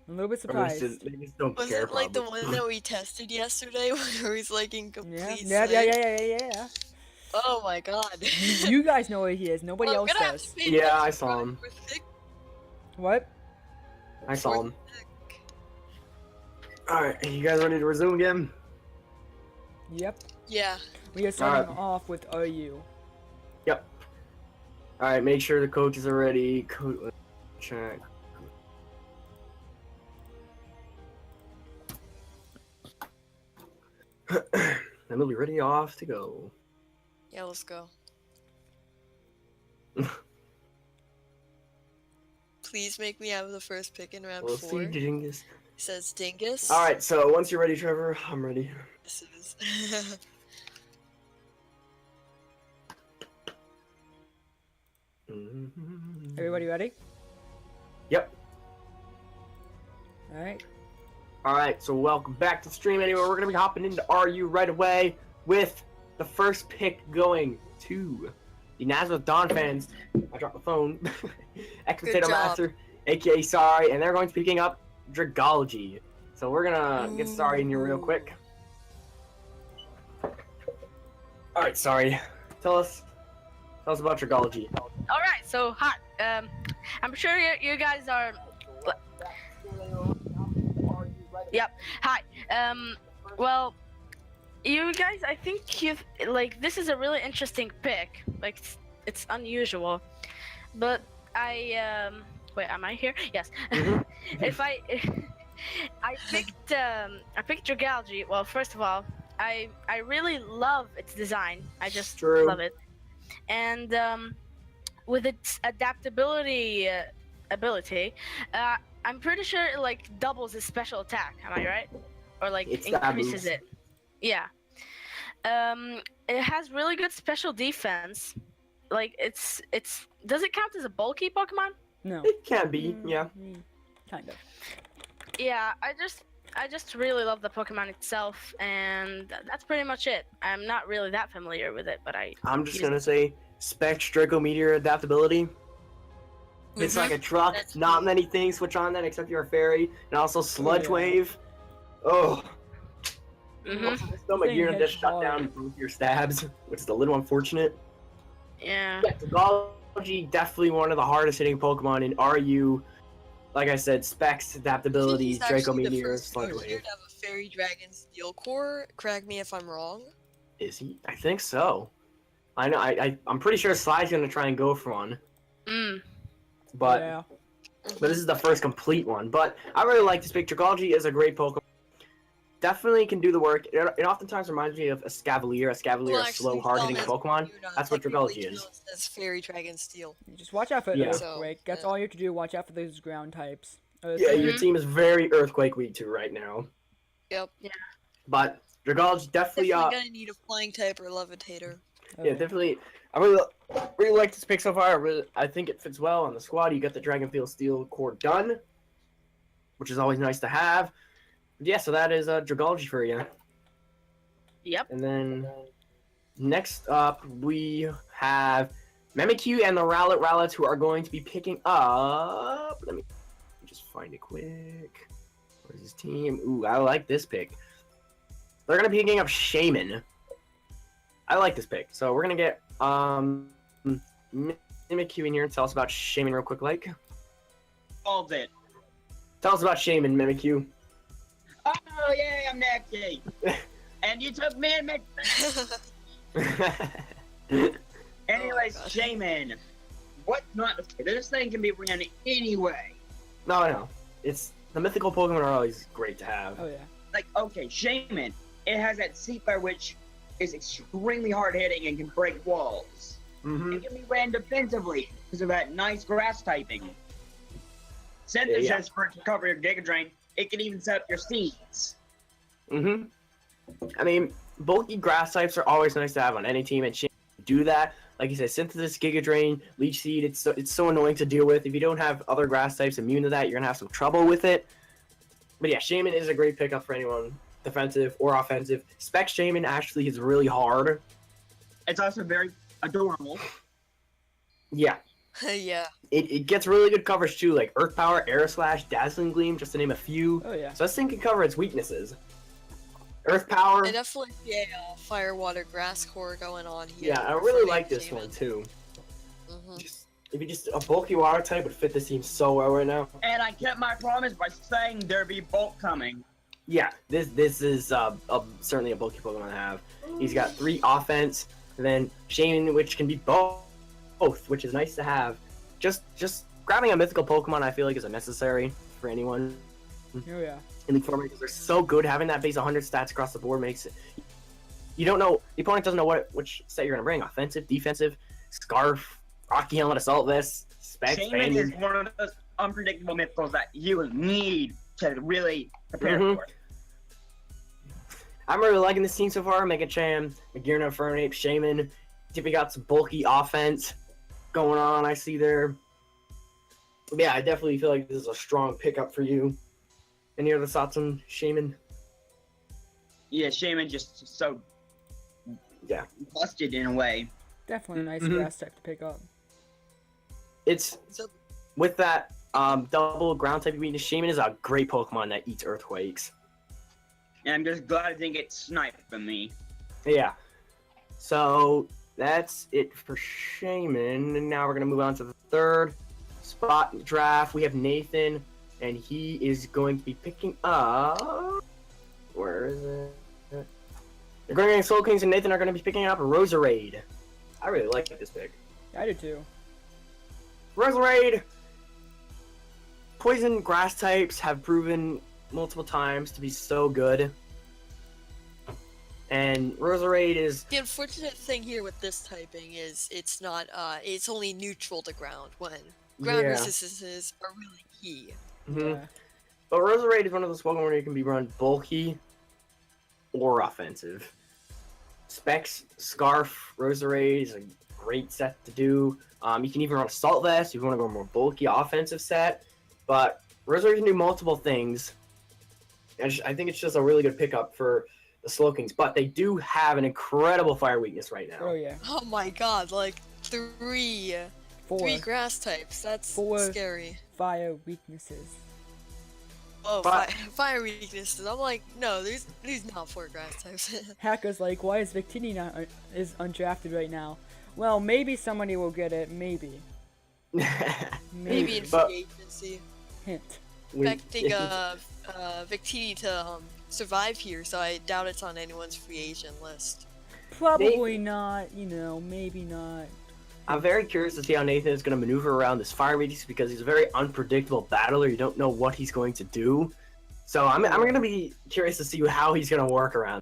I'm a little bit Or maybe surprised. they just don't Was care, it like the probably. one that we tested yesterday where he's like in Yeah, complete yeah, yeah, sick? yeah. Oh my god. You guys know where he is. Nobody Well, I'm else gonna have does. to pay Yeah, attention I saw for him. thick- What? I saw for him. thick. Alright, you guys ready to resume again? Yep. Yeah. We are starting Alright. off with OU. Yep. Alright, make sure the coaches are ready. Check. Then we'll be ready off to go. Yeah, let's go. Please make me have the first pick in round We'll 4. see, Dingus. Says Dingus. Alright, so once you're ready, Trevor, I'm ready. This is. Everybody ready? Yep. Alright. Alright, so welcome back to the stream anyway. We're gonna be hopping into RU right away with the first pick going to the Nazareth Dawn fans. I dropped the phone. Potato job. Master, aka Sorry, and they're going to be picking up Dragology. So we're gonna get started in here real quick. Alright, Sorry. Tell us about Dragology. All right, so hi. I'm sure you guys are. Yep. Hi. Well, you guys, I think you've like this is a really interesting pick. Like it's unusual, but I wait. Am I here? Yes. If I picked Dragology. Well, first of all, I really love its design. I just True. love it, and with its adaptability ability, I'm pretty sure it like doubles its special attack. Am I right? Or like It's that increases move. it. Yeah. It has really good special defense. Like it's does it count as a bulky Pokemon? No. It can be, yeah. Kind of. Yeah, I just really love the Pokemon itself, and that's pretty much it. I'm not really that familiar with it, but I'm just use gonna say Specs Draco Meteor adaptability. It's like a truck, That's not cool. many things switch on that except you're a fairy, and also Sludge yeah. Wave. Oh, Mhm. stomach Thing unit hits just shut hard. down both your stabs, which is a little unfortunate. Yeah. Yeah, Dragology, definitely one of the hardest hitting Pokemon in RU. Like I said, Specs, adaptability, He's Draco actually the Meteor, first Sludge player Wave. to have a Fairy Dragon Steel Core. Correct me if I'm wrong. Is he? I think so. I know. I'm pretty sure Sly's gonna try and go for one, Mm. but Yeah. but this is the first complete one. But I really like this pick. Dragalge is a great Pokemon. Definitely can do the work. It oftentimes reminds me of a Scavalier. A Scavalier, Well, a actually, slow, hard-hitting Thumb is Pokemon. That's what technically Dragalge is. counts as Fairy Dragon Steel. You just watch out for Yeah. Earthquake. That's Yeah. all you have to do. Watch out for those ground types. Yeah, Earthquake. your team is very Earthquake weak to right now. Yep. But Dragalge definitely, Definitely gonna need a Flying type or Levitator. yeah, definitely. I really like this pick so far. I think it fits well on the squad. You got the Dragonfield Steel core done, which is always nice to have. Yeah, so that is Dragalge for you. Yep. And then next up we have Mimikyu and the Rowlets who are going to be picking up. Let me just find it quick. Where's his team? Ooh, I like this pick. They're gonna be picking up Shaman. I like this pick. So we're gonna get Mimikyu in here and tell us about Shaman real quick, like. Solved it. Tell us about Shaman, Mimikyu. Oh, yay, I'm next. And you took me and Anyways, gosh. Shaman. What's not to say? This thing can be ran anyway. No. It's the mythical Pokemon are always great to have. Oh yeah. Like, okay, Shaman. It has that Seaper which is extremely hard hitting and can break walls. Mm-hmm. It can be ran defensively because of that nice grass typing. Synthesis Yeah. for it to cover your Giga Drain. It can even set up your seeds. Mm-hmm. I mean, bulky grass types are always nice to have on any team, and Shaman can do that. Like you said, Synthesis, Giga Drain, Leech Seed, it's so annoying to deal with. If you don't have other grass types immune to that, you're gonna have some trouble with it. But yeah, Shaman is a great pickup for anyone, defensive or offensive. Spec Shaman actually is really hard. It's also very adorable. Yeah, Yeah. it gets really good coverage too, like Earth Power, Air Slash, Dazzling Gleam, just to name a few. Oh yeah. So this thing can cover its weaknesses. Earth Power. I definitely see a fire, water, grass core going on here. Yeah, I for really Nate like this Shaman. one too. Mhm. If you just a bulky water type would fit this team so well right now. And I kept my promise by saying there'd be bulk coming. Yeah, this is certainly a bulky Pokemon to have. He's got 3 offense, and then Shaman, which can be both, which is nice to have. Just grabbing a mythical Pokemon, I feel like is unnecessary for anyone Oh yeah. in League Format because they're so good. Having that base 100 stats across the board makes it. You don't know the opponent doesn't know which set you're gonna bring. Offensive, defensive, Scarf, Rocky Helmet, Assault Vest, Specs, Shaman is Bandit. one of those unpredictable mythicals that you need to really prepare Mhm. for. I'm really liking this team so far. Mega Cham, Magirna, Fernape, Shaman. We got some bulky offense going on, I see there. Yeah, I definitely feel like this is a strong pickup for you. Any other thoughts on Shaman? Yeah, Shaman just so Yeah. busted in a way. Definitely a nice Mhm. grass type to pick up. It's So- with that double ground type weakness, Shaman is a great Pokemon that eats earthquakes. And I'm just glad it didn't get sniped from me. Yeah. So that's it for Shaman. And now we're gonna move on to the third spot in the draft. We have Nathan, and he is going to be picking up. Where is it? They're going to Soul Kings, and Nathan are going to be picking up Roserade. I really like this pick. I did too. Roserade. Poison grass types have proven multiple times to be so good. And Roserade is The unfortunate thing here with this typing is it's not it's only neutral to ground when ground Yeah. resistances are really key. Mhm. Yeah. But Roserade is one of those Pokemon where you can be run bulky or offensive. Specs, Scarf, Roserade is a great set to do. You can even run Assault Vest if you want to go more bulky offensive set. But Roserade can do multiple things. And I think it's just a really good pickup for the Slowkings. But they do have an incredible fire weakness right now. Oh yeah. Oh my god, like three Four grass types. That's Four. scary. fire weaknesses. Oh, But- fire weaknesses. I'm like, no, there's not 4 grass types. Hackers like, why is Victini not is undrafted right now? Well, maybe somebody will get it. Maybe. Maybe in But- free agency. Hint. Expecting Victini to survive here, so I doubt it's on anyone's free agent list. Probably not. You know, maybe not. I'm very curious to see how Nathan is going to maneuver around this fire beast because he's a very unpredictable battler. You don't know what he's going to do. So I'm going to be curious to see how he's going to work around.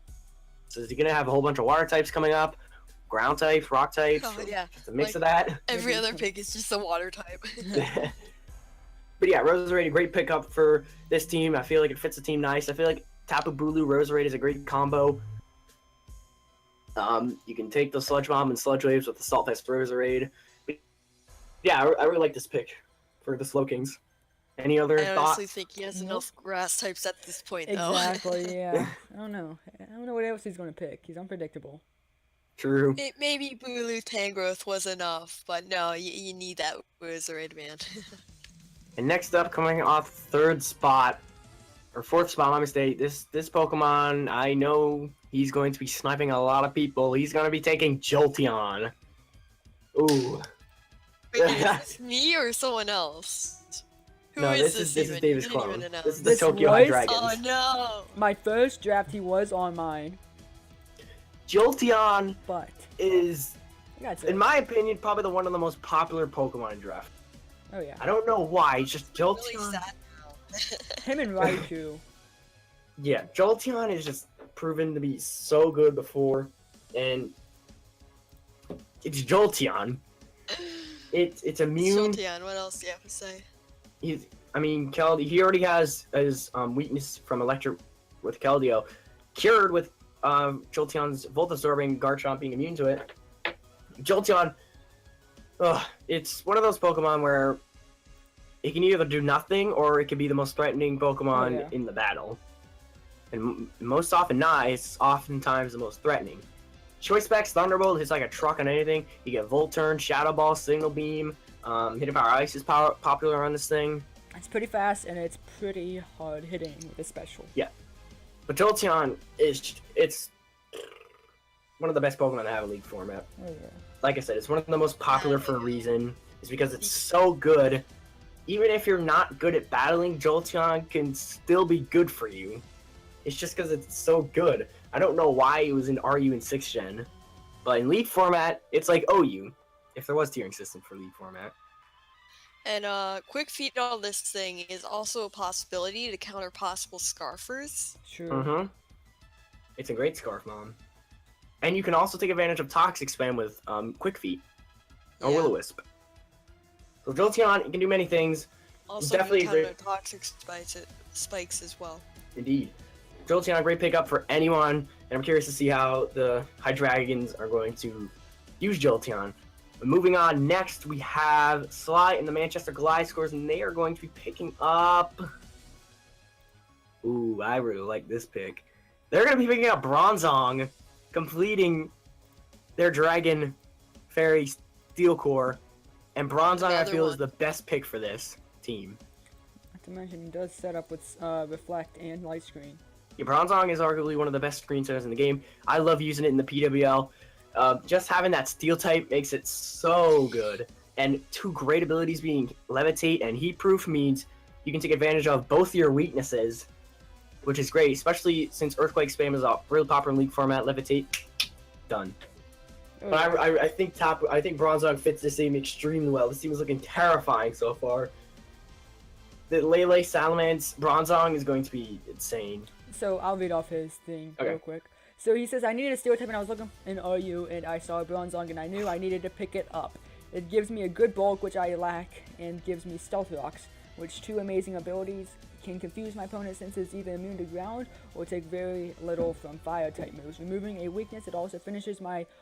So is he going to have a whole bunch of water types coming up? Ground types, rock types? Oh, yeah. Just a mix Like, of that? Every other pick is just a water type. But yeah, Roserade, a great pickup for this team. I feel like it fits the team nice. I feel like Tapu Bulu Roserade is a great combo. You can take the Sludge Bomb and Sludge Waves with the Salt Vest Roserade. But yeah, I really like this pick for the Slowkings. Any other I honestly thoughts? think he has enough grass types at this point, though. Exactly, yeah. I don't know. I don't know what else he's going to pick. He's unpredictable. True. Maybe Bulu Tangrowth was enough, but no, you need that Wizard, man. And next up, coming off third spot, or fourth spot, my mistake. This Pokemon, I know he's going to be sniping a lot of people. He's going to be taking Jolteon. Ooh. Wait, is this me or someone else? Who No, is this is even? Davis You didn't Clone. even announce. This is the This Tokyo was- High Dragons. Oh no! My first draft, he was on mine, Jolteon but is, I gotta say, in my opinion, probably one of the most popular Pokemon in draft. oh yeah, I don't know why, it's just Really Jolteon. sad now. him and Raichu. Yeah, Jolteon is just proven to be so good before, and it's Jolteon. It's immune. Jolteon, what else do you have to say? He already has his weakness from Electric with Keldeo cured with Jolteon's Volt Absorbing Garchomp being immune to it. Jolteon, it's one of those Pokemon where it can either do nothing or it can be the most threatening Pokemon yeah. in the battle. And most often not, it's oftentimes the most threatening. Choice Specs, Thunderbolt hits like a truck on anything. You get Volt Turn, Shadow Ball, Signal Beam. Hidden Power Ice is popular on this thing. It's pretty fast and it's pretty hard hitting with a special. But Jolteon it's one of the best Pokemon to have in League format. Oh yeah. Like I said, it's one of the most popular for a reason. It's because it's so good. Even if you're not good at battling, Jolteon can still be good for you. It's just because it's so good. I don't know why it was in RU in 6th Gen. But in League format, it's like OU. If there was tiering system for League format. And Quick Feet on this thing is also a possibility to counter possible Scarfers. Sure. Mm-hmm. It's a great Scarf Mom. And you can also take advantage of Toxic Spam with Quick Feet. Or Yeah. Will-O-Wisp. So Jolteon, it can do many things. Also Definitely can counter agree. toxic spikes as well. Indeed. Jolteon, a great pickup for anyone. And I'm curious to see how the High Dragons are going to use Jolteon. But moving on, next we have Sly and the Manchester Gliscors, and they are going to be picking up... Ooh, I really like this pick. They're going to be picking up Bronzong, completing their Dragon Fairy Steel Core. And Bronzong, I Another feel, is one. the best pick for this team. Not to mention, it does set up with Reflect and Light Screen. Yeah, Bronzong is arguably one of the best screensavers in the game. I love using it in the PWL. Just having that Steel type makes it so good. And two great abilities being Levitate and Heat Proof means you can take advantage of both your weaknesses, which is great, especially since Earthquake Spam is a really popular in League format. Levitate, done. Oh, But I think Bronzong fits this team extremely well. This team is looking terrifying so far. The Lele Salamence Bronzong is going to be insane. So I'll read off his thing Okay. real quick. So he says, I needed a Steel type and I was looking in RU and I saw a Bronzong and I knew I needed to pick it up. It gives me a good bulk, which I lack, and gives me Stealth Rocks, which two amazing abilities. Can confuse my opponent since it's either immune to ground or take very little from fire type moves. Removing a weakness, it also finishes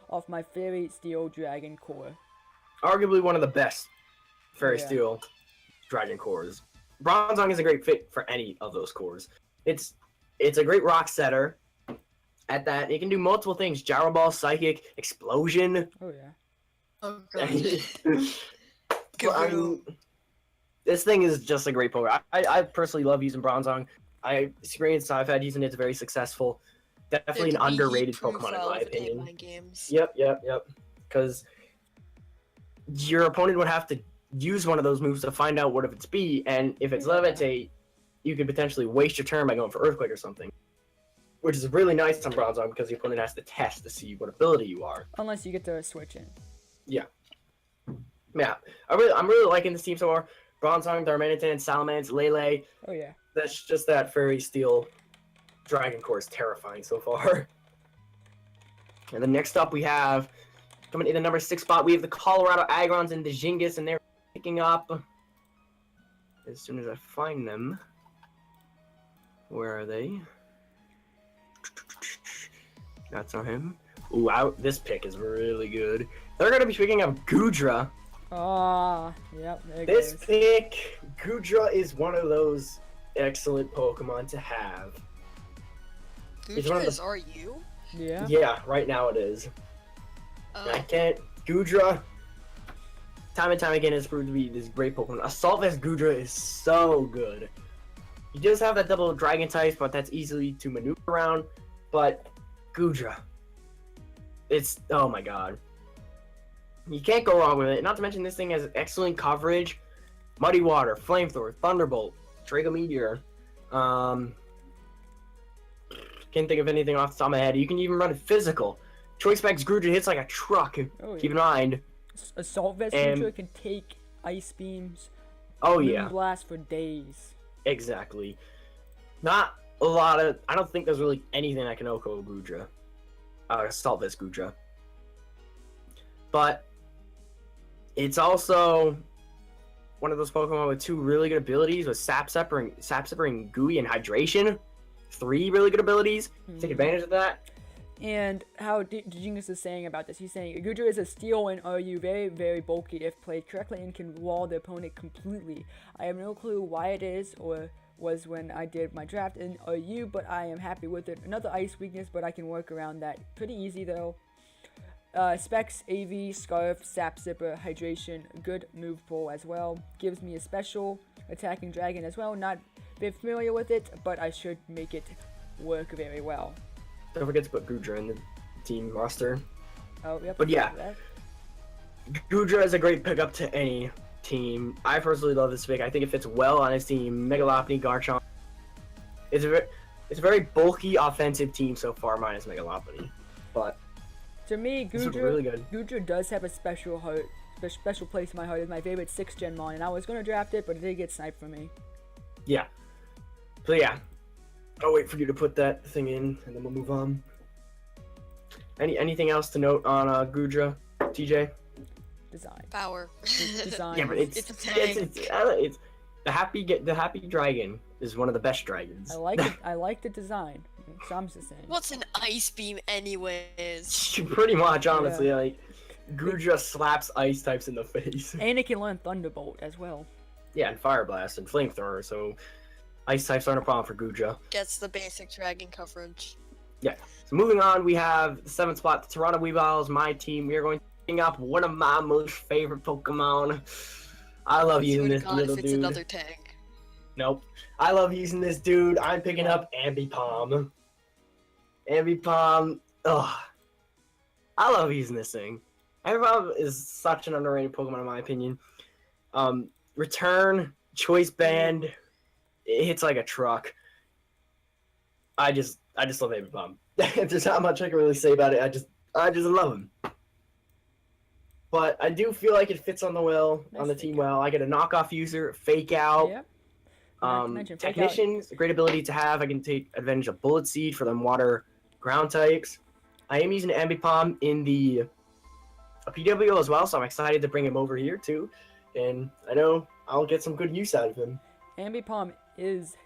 off my Fairy Steel Dragon Core. Arguably one of the best Fairy Yeah. Steel Dragon cores. Bronzong is a great fit for any of those cores. It's a great rock setter. At that, it can do multiple things: Gyro Ball, Psychic, Explosion. Oh yeah. Oh Well, I mean, this thing is just a great Pokemon. I personally love using Bronzong. Experience I've had using it's very successful. Definitely an underrated Pokemon in my opinion. Games. Yep. Because your opponent would have to use one of those moves to find out what if it's B, and if it's Yeah. Levitate, you could potentially waste your turn by going for Earthquake or something. Which is really nice on Bronzong because the opponent has to test to see what ability you are. Unless you get to switch in. Yeah, I'm really liking this team so far. Bronzong, Darmanitan, Salamence, Lele. Oh yeah. That's just that Fairy Steel Dragon Core is terrifying so far. And then next up we have, coming in the number 6 spot, we have the Colorado Agrons and the Jingis, and they're picking up, as soon as I find them, where are they? That's on him. Ooh, this pick is really good. They're going to be picking up Gudra. Ah, yep, there it This goes. pick, Gudra is one of those excellent Pokemon to have. It's one Gudra of is the- RU? Yeah. Yeah, right now it is. I Oh, can't. Gudra, time and time again, has proved to be this great Pokemon. Assault Vest Gudra is so good. He does have that double Dragon type, but that's easily to maneuver around. But Gudra, it's, oh my god. You can't go wrong with it. Not to mention this thing has excellent coverage. Muddy Water, Flamethrower, Thunderbolt, Draco Meteor. Can't think of anything off the top of my head. You can even run it physical. Choice Specs Gudra hits like a truck. Oh, Keep yeah. in mind. Assault Vest And- Gudra can take ice beams, Oh moon yeah, blast for days. exactly. Not a lot of. I don't think there's really anything that can Oko Gudra. Assault Vest Gudra. But it's also one of those Pokemon with 2 really good abilities with Sap Sepper and Gooey and Hydration. 3 really good abilities. Take Mhm. advantage of that. And how Jingus is saying about this, he's saying Gudra is a steel and RU, very, very bulky if played correctly and can wall the opponent completely. I have no clue why it is or was when I did my draft in RU, but I am happy with it. Another ice weakness, but I can work around that pretty easy though. Specs, AV, Scarf, Sap Zipper, Hydration, good move pull as well. Gives me a special attacking dragon as well. Not very familiar with it, but I should make it work very well. Don't forget to put Gudra in the team roster. Oh, yep. But yeah. that. Gudra is a great pickup to any team. I personally love this pick. I think it fits well on his team. Megalopony, Garchomp. It's a very bulky offensive team so far, minus Megalopony. But To me, it's Gudra, really good. Gudra does have a special heart, special place in my heart. It's my favorite 6th gen mon, and I was gonna draft it, but it did get sniped for me. Yeah. So yeah. I'll wait for you to put that thing in, and then we'll move on. Anything else to note on Gudra, TJ? Design. power. Design. Yeah, but it's It's a tank. it's the happy dragon is one of the best dragons. I like it. I like the design. So I'm just saying. What's an ice beam, anyways? Pretty much, honestly, like Gudra slaps ice types in the face. And it can learn Thunderbolt as well. Yeah, and Fire Blast and Flamethrower, so ice types aren't a problem for Gudra. Gets the basic dragon coverage. So moving on, we have the 7th spot, the Toronto Weeballs, my team. We are going to pick up one of my most favorite Pokemon. I love using Swear to this God, little if it's dude. another tank. Nope. I love using this dude. I'm picking up Ambipom. Ambipom. Ugh. I love using this thing. Ambipom is such an underrated Pokemon in my opinion. Return, Choice Band, it hits like a truck. I just love Ambipom. There's not much I can really say about it. I just love him. But I do feel like it fits on the Nice team fake well. I get a knockoff user, fake out. Yep. Not to mention, Fake Out- Technician's a great ability to have. I can take advantage of Bullet Seed for them water ground types. I am using Ambipom in the PWO as well, so I'm excited to bring him over here too. And I know I'll get some good use out of him. Ambipom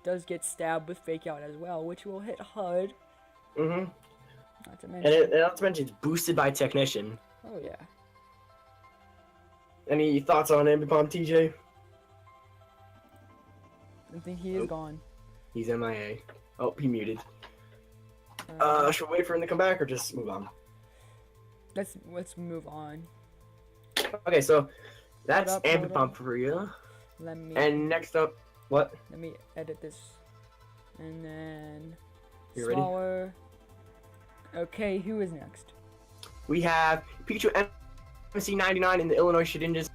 does get stabbed with Fake Out as well, which will hit hard. Mm-hmm. Not to And mention. not to mention, it's boosted by Technician. Oh yeah. Any thoughts on Ambipom, TJ? I think he is Nope. gone. He's MIA. Oh, he muted. Uh, Should we wait for him to come back or just move on? let's move on. Okay, so that's Hold up. Ambipom for you. Let me And next up, what? let me edit this, and then You ready? smaller. Okay, who is next? We have Pikachu MC99 in the Illinois Shedinjas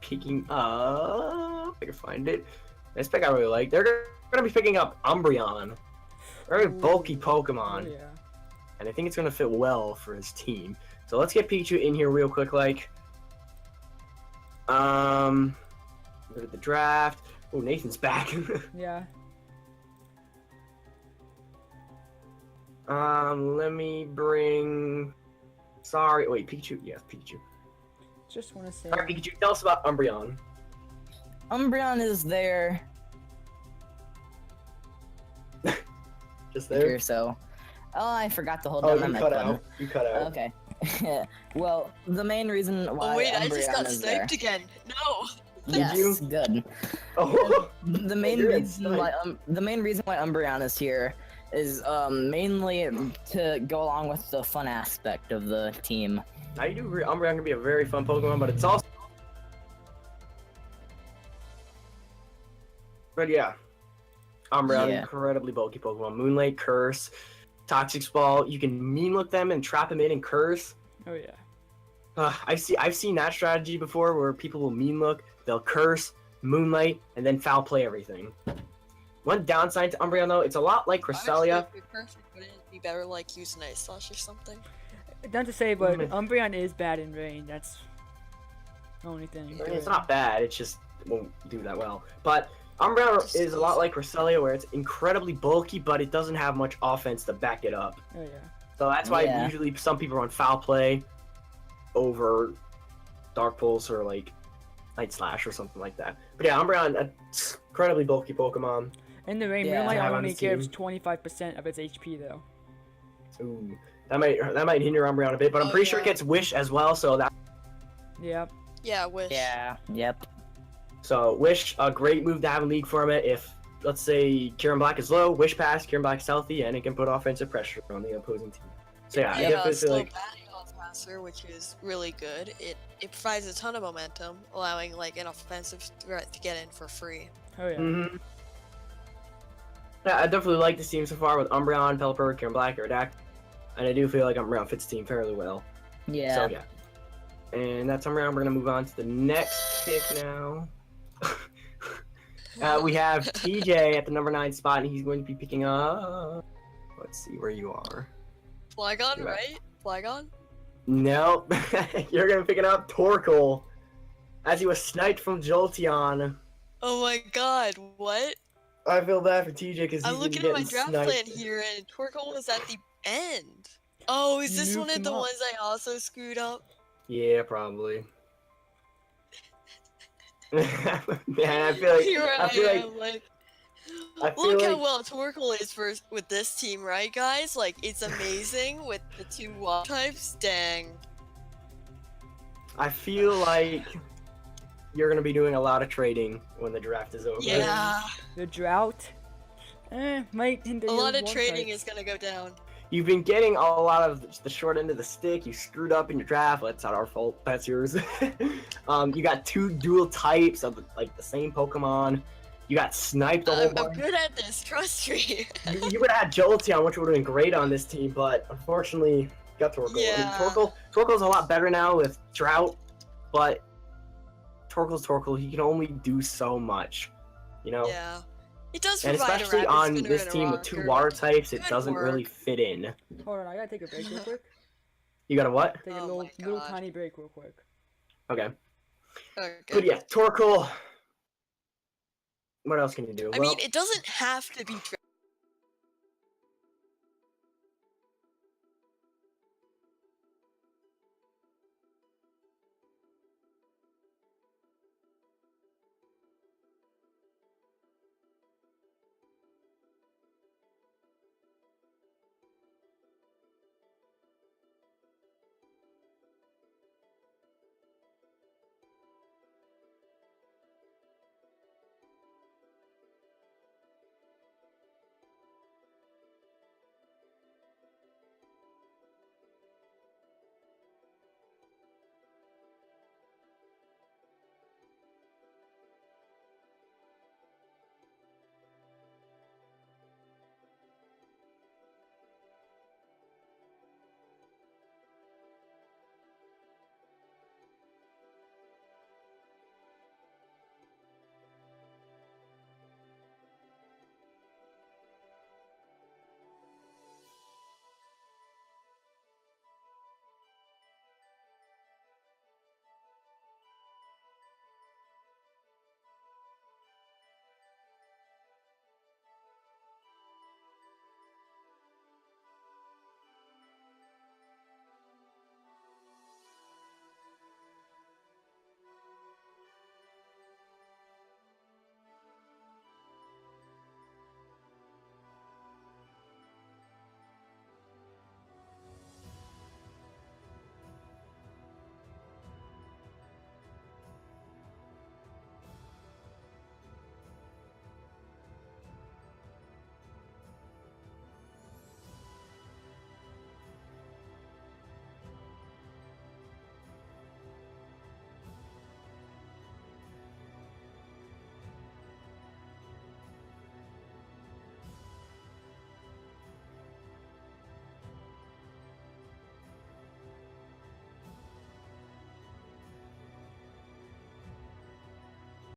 picking up. I can find it. This pick I really like. They're going to be picking up Umbreon. Very bulky Ooh. Pokemon. Oh yeah. And I think it's going to fit well for his team. So let's get Pikachu in here real quick. Look at the draft. Oh, Nathan's back. Yeah. Let me bring. Sorry, wait, Pikachu. Yes, Pikachu. Just want to say. Alright, Pikachu, tell us about Umbreon. Umbreon is there. Just Here, there. so. Oh, I forgot to hold Oh, down my you mic cut button. out. You cut out. Okay. Well, the main reason why Oh wait, I Umbreon just got is there. sniped again. No. Did Yes, you? good. Oh, The main You're reason why Umbreon is here is mainly to go along with the fun aspect of the team. I do agree. Umbreon can be a very fun Pokemon, but it's also. But yeah, Umbreon, Yeah. incredibly bulky Pokemon. Moonlight, Curse, Toxic Ball. You can mean look them and trap them in and Curse. Oh yeah. I've seen that strategy before where people will mean look, they'll Curse, Moonlight, and then foul play everything. One downside to Umbreon though, it's a lot like Cresselia. Wouldn't it be better like using Ice Slash or something? Not to say, but Mm. Umbreon is bad in rain. That's the only thing. I mean, it's not bad, it just won't do that well. But Umbreon is a lot like Cresselia where it's incredibly bulky, but it doesn't have much offense to back it up. Oh yeah. So that's why Yeah. usually some people run Foul Play over Dark Pulse or like Night Slash or something like that. But yeah, Umbreon, an incredibly bulky Pokemon. In the rain, Yeah. Moonlight To have on only his team. gives 25% of its HP though. Ooh, that might hinder Umbreon a bit, but I'm Oh, pretty sure it yeah. gets Wish as well. So that Yeah. Yeah, Wish. Yeah. Yep. so Wish, a great move to have in League Format if let's say Kieran Black is low, Wish Pass, Kieran Black is healthy, and it can put offensive pressure on the opposing team. So yeah, I Yeah, definitely still feel like batting off faster, which is really good. It provides a ton of momentum, allowing like an offensive threat to get in for free. Oh yeah. Mm-hmm. Yeah, I definitely like this team so far with Umbreon, Pelipper, Kieran Black, Aerodactyl, and I do feel like Umbreon fits the team fairly well. Yeah. So yeah, and that's Umbreon. We're gonna move on to the next pick now. We have TJ at the number 9 spot, and he's going to be picking up. Let's see where you are. Flygon, Yeah. right? Flygon? Nope, you're gonna pick it up Torkoal, as he was sniped from Jolteon. Oh my god, what? I feel bad for TJ because he's I'm been looking at my getting draft sniped. plan here, and Torkoal was at the end. Oh, is this You one of nuked the him up. ones I also screwed up? Yeah, probably. Man, I feel like Here I feel like am, like I feel look how like- well Torkoal is with this team, right, guys? Like, it's amazing with the 2 water types. Dang. I feel like you're gonna be doing a lot of trading when the draft is over. Yeah, The drought. Might hinder a your lot of water trading types. is gonna go down. You've been getting a lot of the short end of the stick. You screwed up in your draft. That's not our fault. That's yours. You got 2 dual types of like the same Pokemon. You got sniped a whole I'm bunch. good at this, trust me. You would have had Jolteon, which would have been great on this team, but unfortunately, you got Torkoal. I mean, Yeah. Torkoal's a lot better now with Drought, but Torkoal's Torkoal. He can only do so much, you know. Yeah. It does And provide especially a rapid on spinner this and a team with 2 rocker. water types, it Good doesn't really work. fit in. Hold on, I gotta take a break real quick. You got a what? Take a Oh little, my little God. tiny break real quick. Okay. Okay. But yeah, Torkoal. What else can you do? I Well, mean, it doesn't have to be